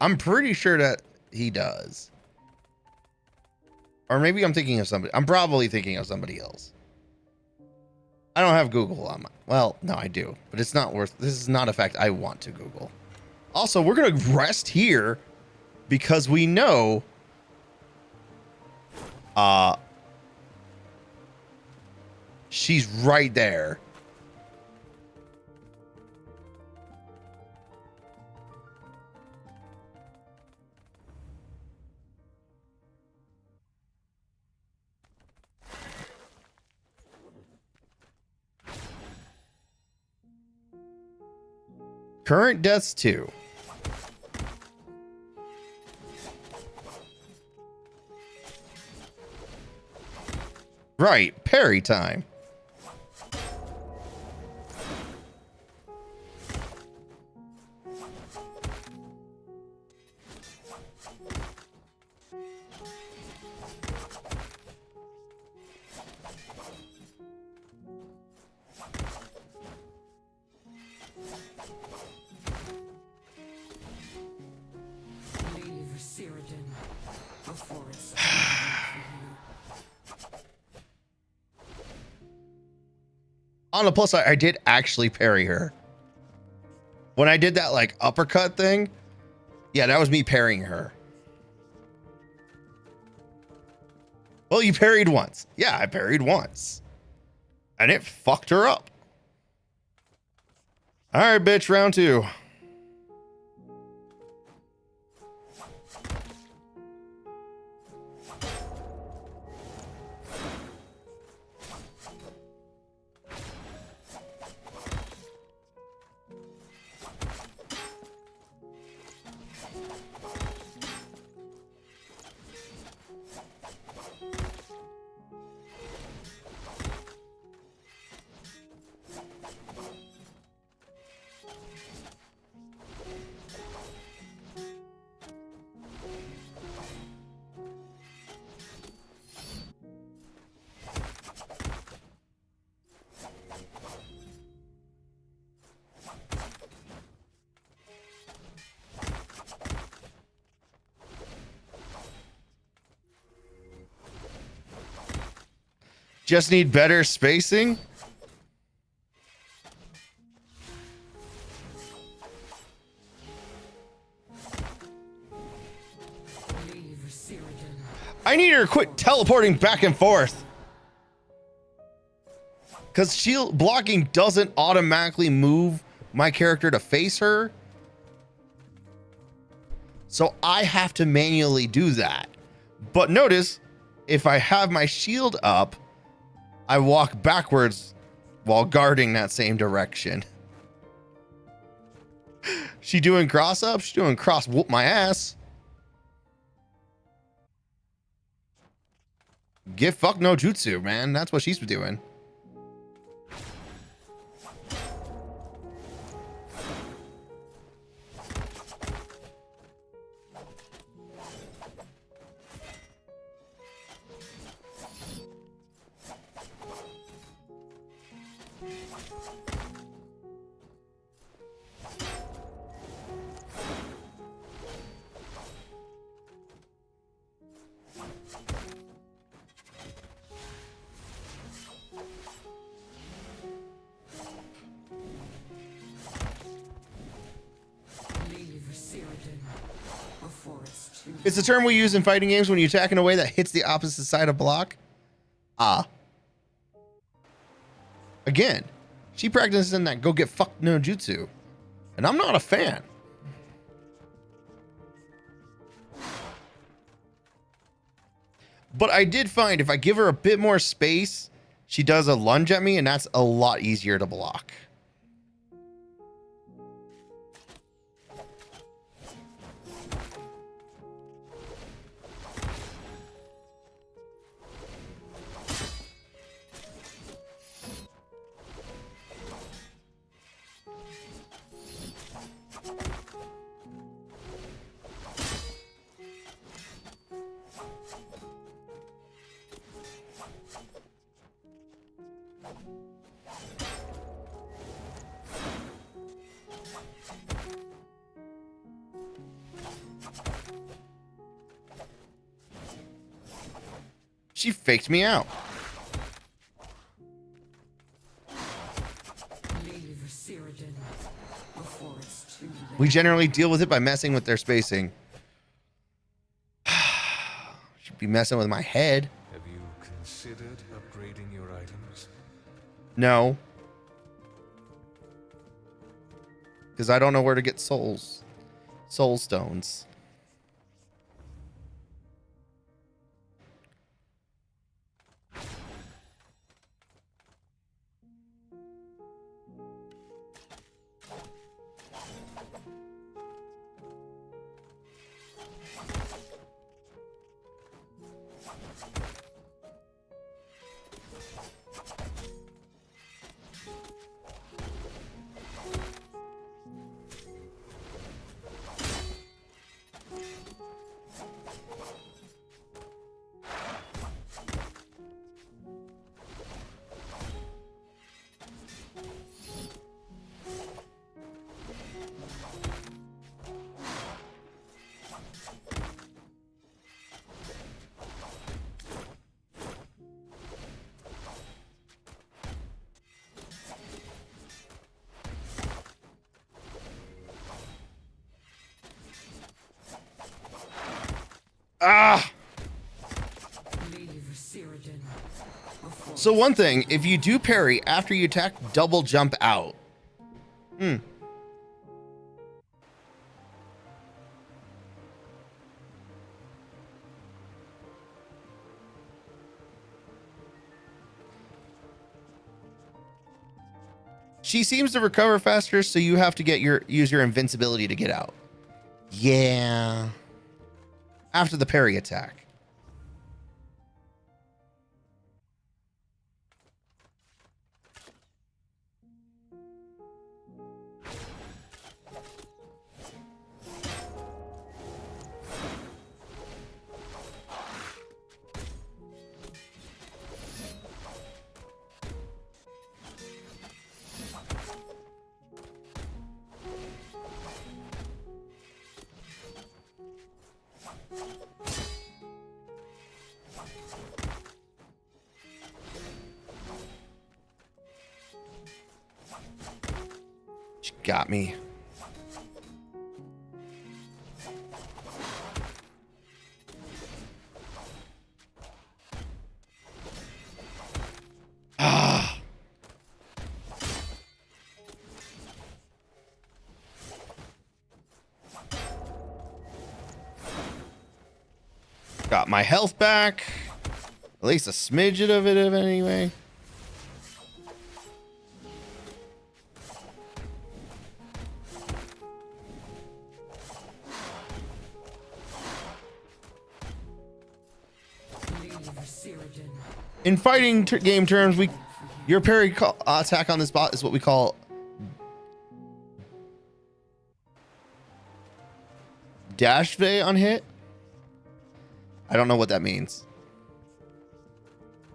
I'm pretty sure that he does. Or maybe I'm thinking of somebody. I'm probably thinking of somebody else. I don't have Google on my... Well, no, I do. But it's not worth... This is not a fact I want to Google. Also, we're going to rest here because we know... she's right there. Current deaths 2. Right, parry time. On the plus side, I did actually parry her. When I did that like uppercut thing, yeah, that was me parrying her. Well, you parried once. Yeah, I parried once. And it fucked her up. All right, bitch, round 2. Just need better spacing. I need her to quit teleporting back and forth. Because shield blocking doesn't automatically move my character to face her. So I have to manually do that. But notice, if I have my shield up, I walk backwards while guarding that same direction. She doing cross up? She doing cross whoop my ass. Get fuck no jutsu, man. That's what she's doing. It's a term we use in fighting games when you attack in a way that hits the opposite side of block. Again, she practices in that go get fucked no jutsu. And I'm not a fan. But I did find if I give her a bit more space she does a lunge at me, and that's a lot easier to block. She faked me out. Leave Cyrodiil before it's too late. We generally deal with it by messing with their spacing. Should be messing with my head. Have you considered upgrading your items? No. Because I don't know where to get soul stones. Ah! Leave Cyrodiil before So one thing, if you do parry after you attack, double jump out. She seems to recover faster, so you have to use your invincibility to get out. Yeah. After the parry attack. She got me. Ah. Got my health back. At least a smidget of it anyway. In fighting game terms, your parry attack on this bot is what we call dash V on hit. I don't know what that means.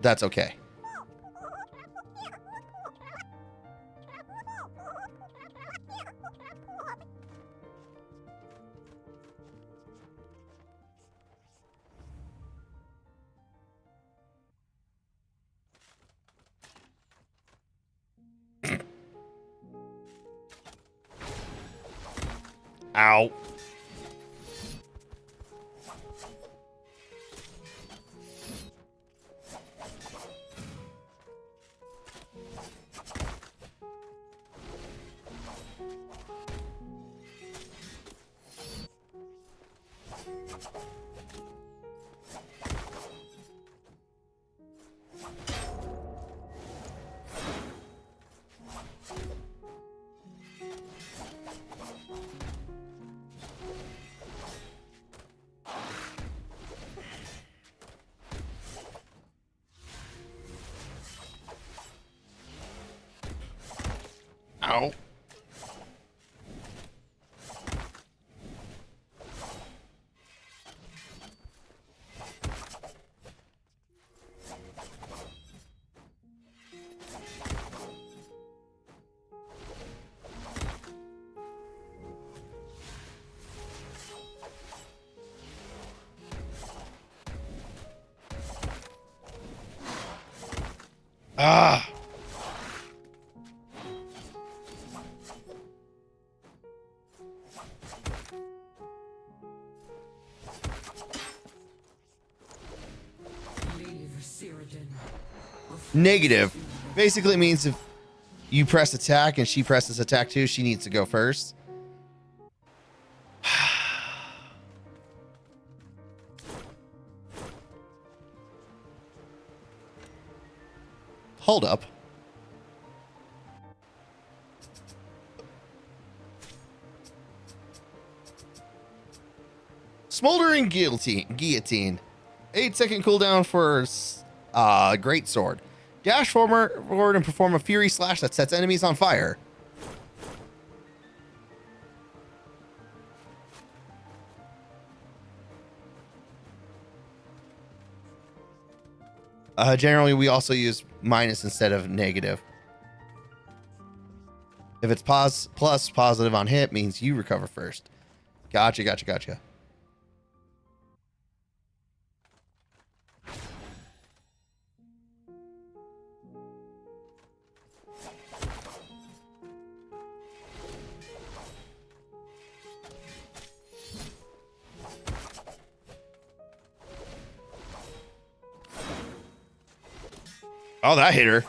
That's okay. Ow. Ow. Ah. Leave Cyrodiil. Negative. Basically means if you press attack and she presses attack too, she needs to go first. Hold up. Smoldering Guillotine. 8-second cooldown for Great Sword. Dash forward and perform a Fury Slash that sets enemies on fire. Generally, we also use minus instead of negative. If it's plus positive on hit, means you recover first. Gotcha, gotcha, gotcha. Oh, that hit her.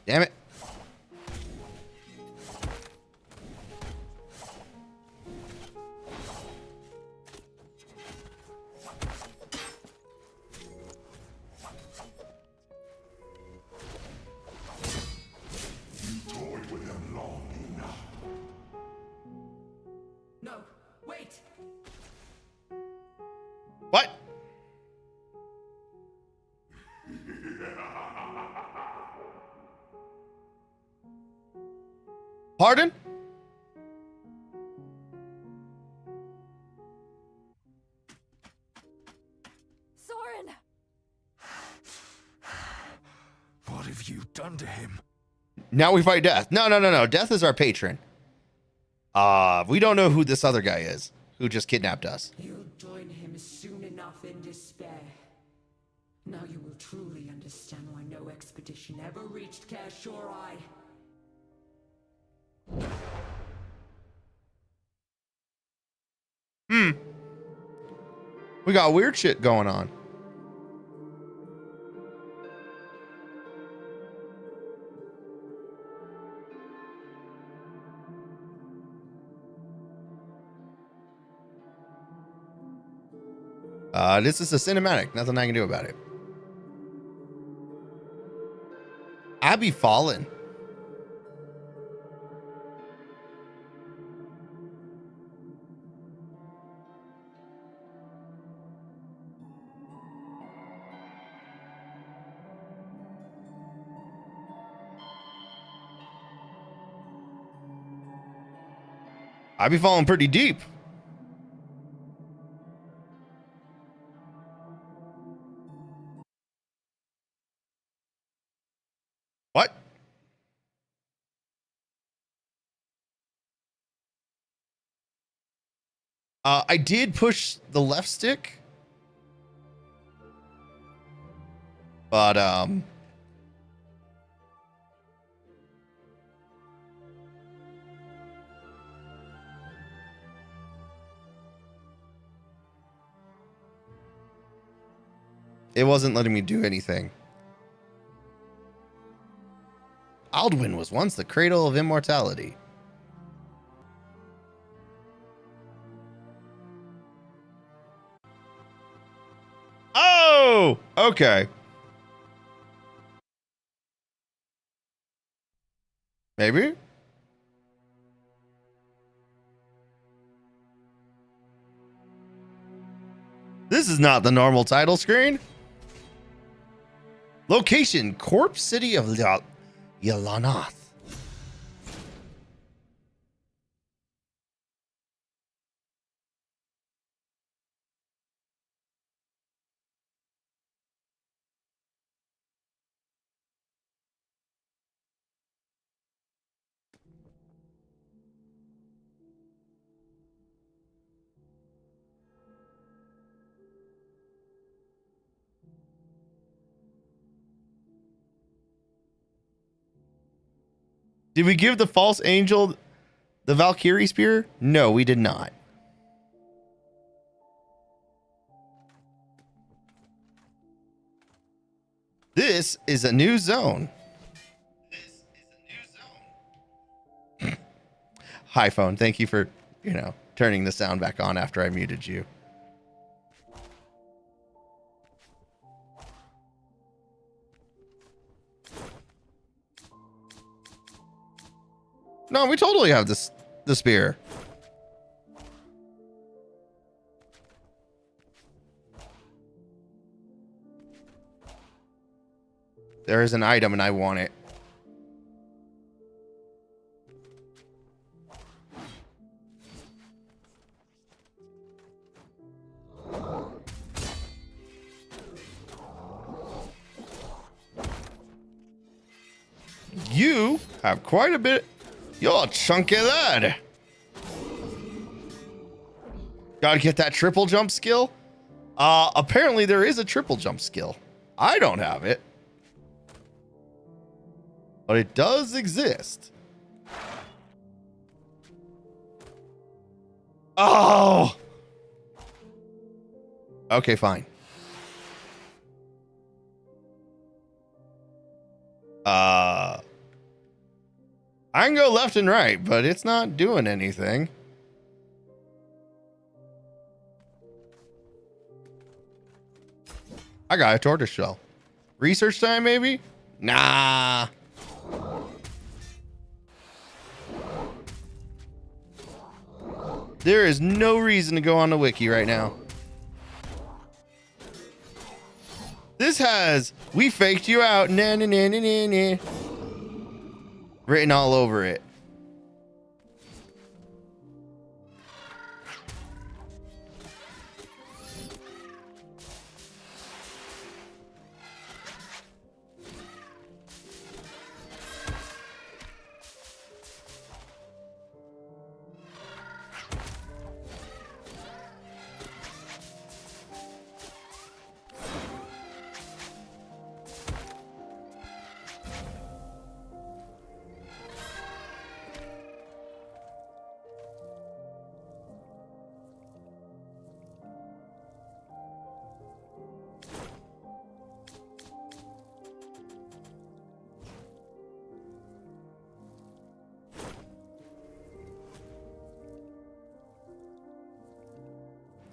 Damn it. Toyed with him long enough. No, wait! What? Pardon? Soren! What have you done to him? Now we fight Death. No. Death is our patron. We don't know who this other guy is who just kidnapped us. You'll join him soon enough in despair. Now you will truly understand why no expedition ever reached Kashori. We got weird shit going on. This is a cinematic. Nothing I can do about it. I be falling. I be falling pretty deep. What? I did push the left stick. But It wasn't letting me do anything. Aldwyn was once the cradle of immortality. Oh, okay. Maybe? This is not the normal title screen. Location, Corpse City of Yelanath. Did we give the false angel the Valkyrie spear? No, we did not. This is a new zone. Hi, phone. Thank you for, turning the sound back on after I muted you. No, we totally have the spear. There is an item and I want it. You have quite a bit. You're a chunky lad. Gotta get that triple jump skill. Apparently there is a triple jump skill. I don't have it, but it does exist. Oh. Okay, fine. I can go left and right, but it's not doing anything. I got a tortoise shell. Research time, maybe? Nah. There is no reason to go on the wiki right now. This has, we faked you out, nah, nah, nah, nah, nah, nah, written all over it.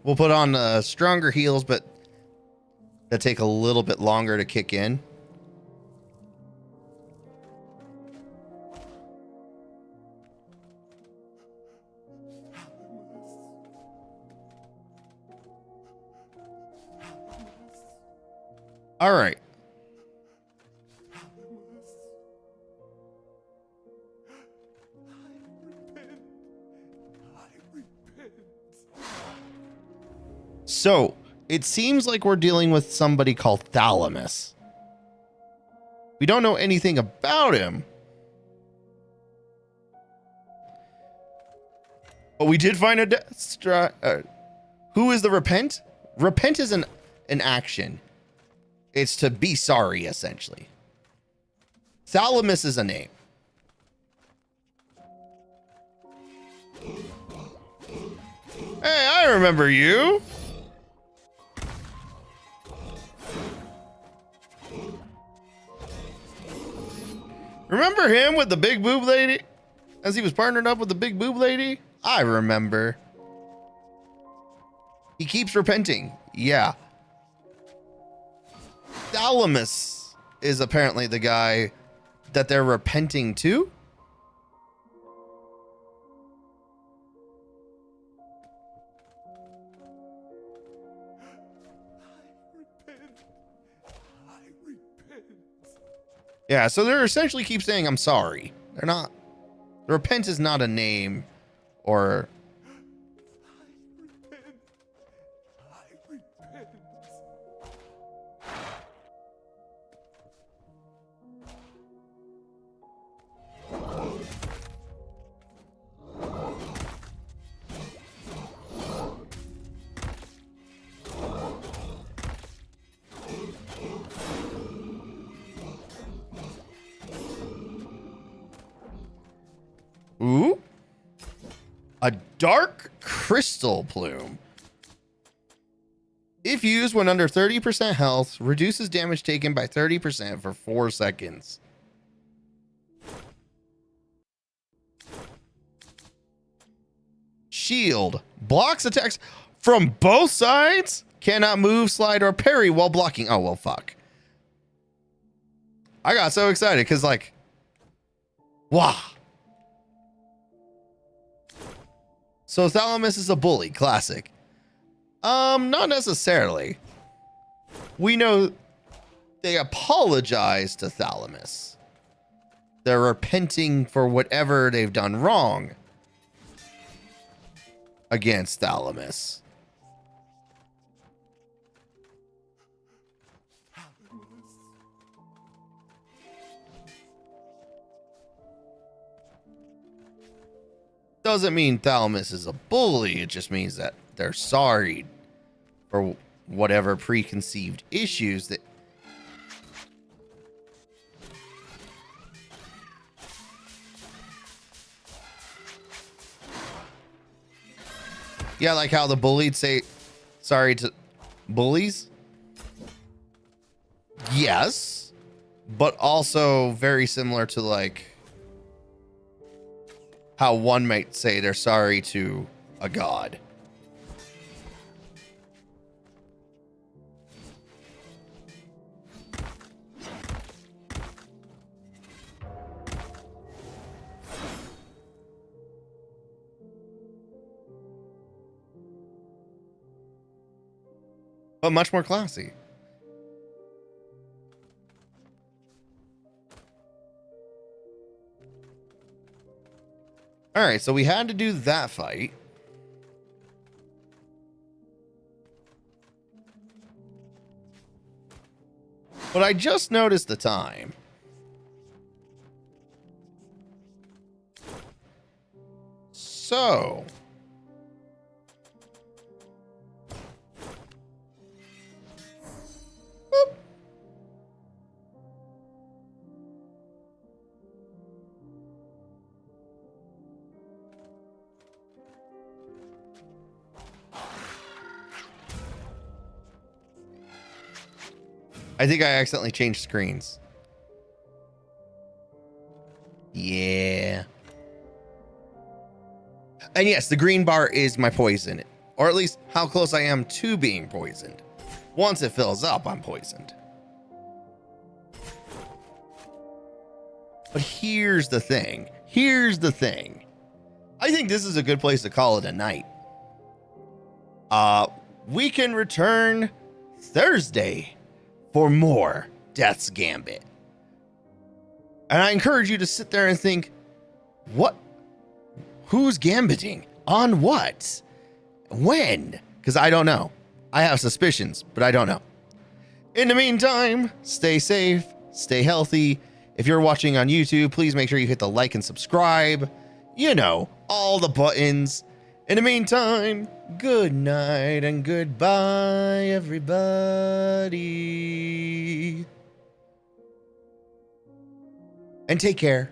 We'll put on stronger heals, but that take a little bit longer to kick in. All right. So, it seems like we're dealing with somebody called Thalamus. We don't know anything about him. But we did find a... who is the repent? Repent is an action. It's to be sorry, essentially. Thalamus is a name. Hey, I remember you. Remember him with the big boob lady? As he was partnered up with the big boob lady? I remember. He keeps repenting. Yeah. Thalamus is apparently the guy that they're repenting to. Yeah, so they're essentially keep saying, I'm sorry. They're not. Repent is not a name or. Ooh. A dark crystal plume. If used when under 30% health, reduces damage taken by 30% for 4 seconds. Shield. Blocks attacks from both sides. Cannot move, slide, or parry while blocking. Oh, well, fuck. I got so excited because, like, wow. So Thalamus is a bully, classic. Not necessarily. We know they apologize to Thalamus. They're repenting for whatever they've done wrong against Thalamus. Doesn't mean Thalamus is a bully. It just means that they're sorry for whatever preconceived issues that. Yeah, like how the bullied say sorry to bullies. Yes, but also very similar to like how one might say they're sorry to a god. But much more classy. All right, so we had to do that fight. But I just noticed the time. So. Boop. I think I accidentally changed screens. Yeah. And yes, the green bar is my poison. Or at least how close I am to being poisoned. Once it fills up, I'm poisoned. But here's the thing. Here's the thing. I think this is a good place to call it a night. We can return Thursday for more Death's Gambit. And I encourage you to sit there and think, what? Who's gambiting? On what? When? Because I don't know. I have suspicions, but I don't know. In the meantime, stay safe, stay healthy. If you're watching on YouTube, please make sure you hit the like and subscribe. You know, all the buttons. In the meantime, good night and goodbye, everybody. And take care.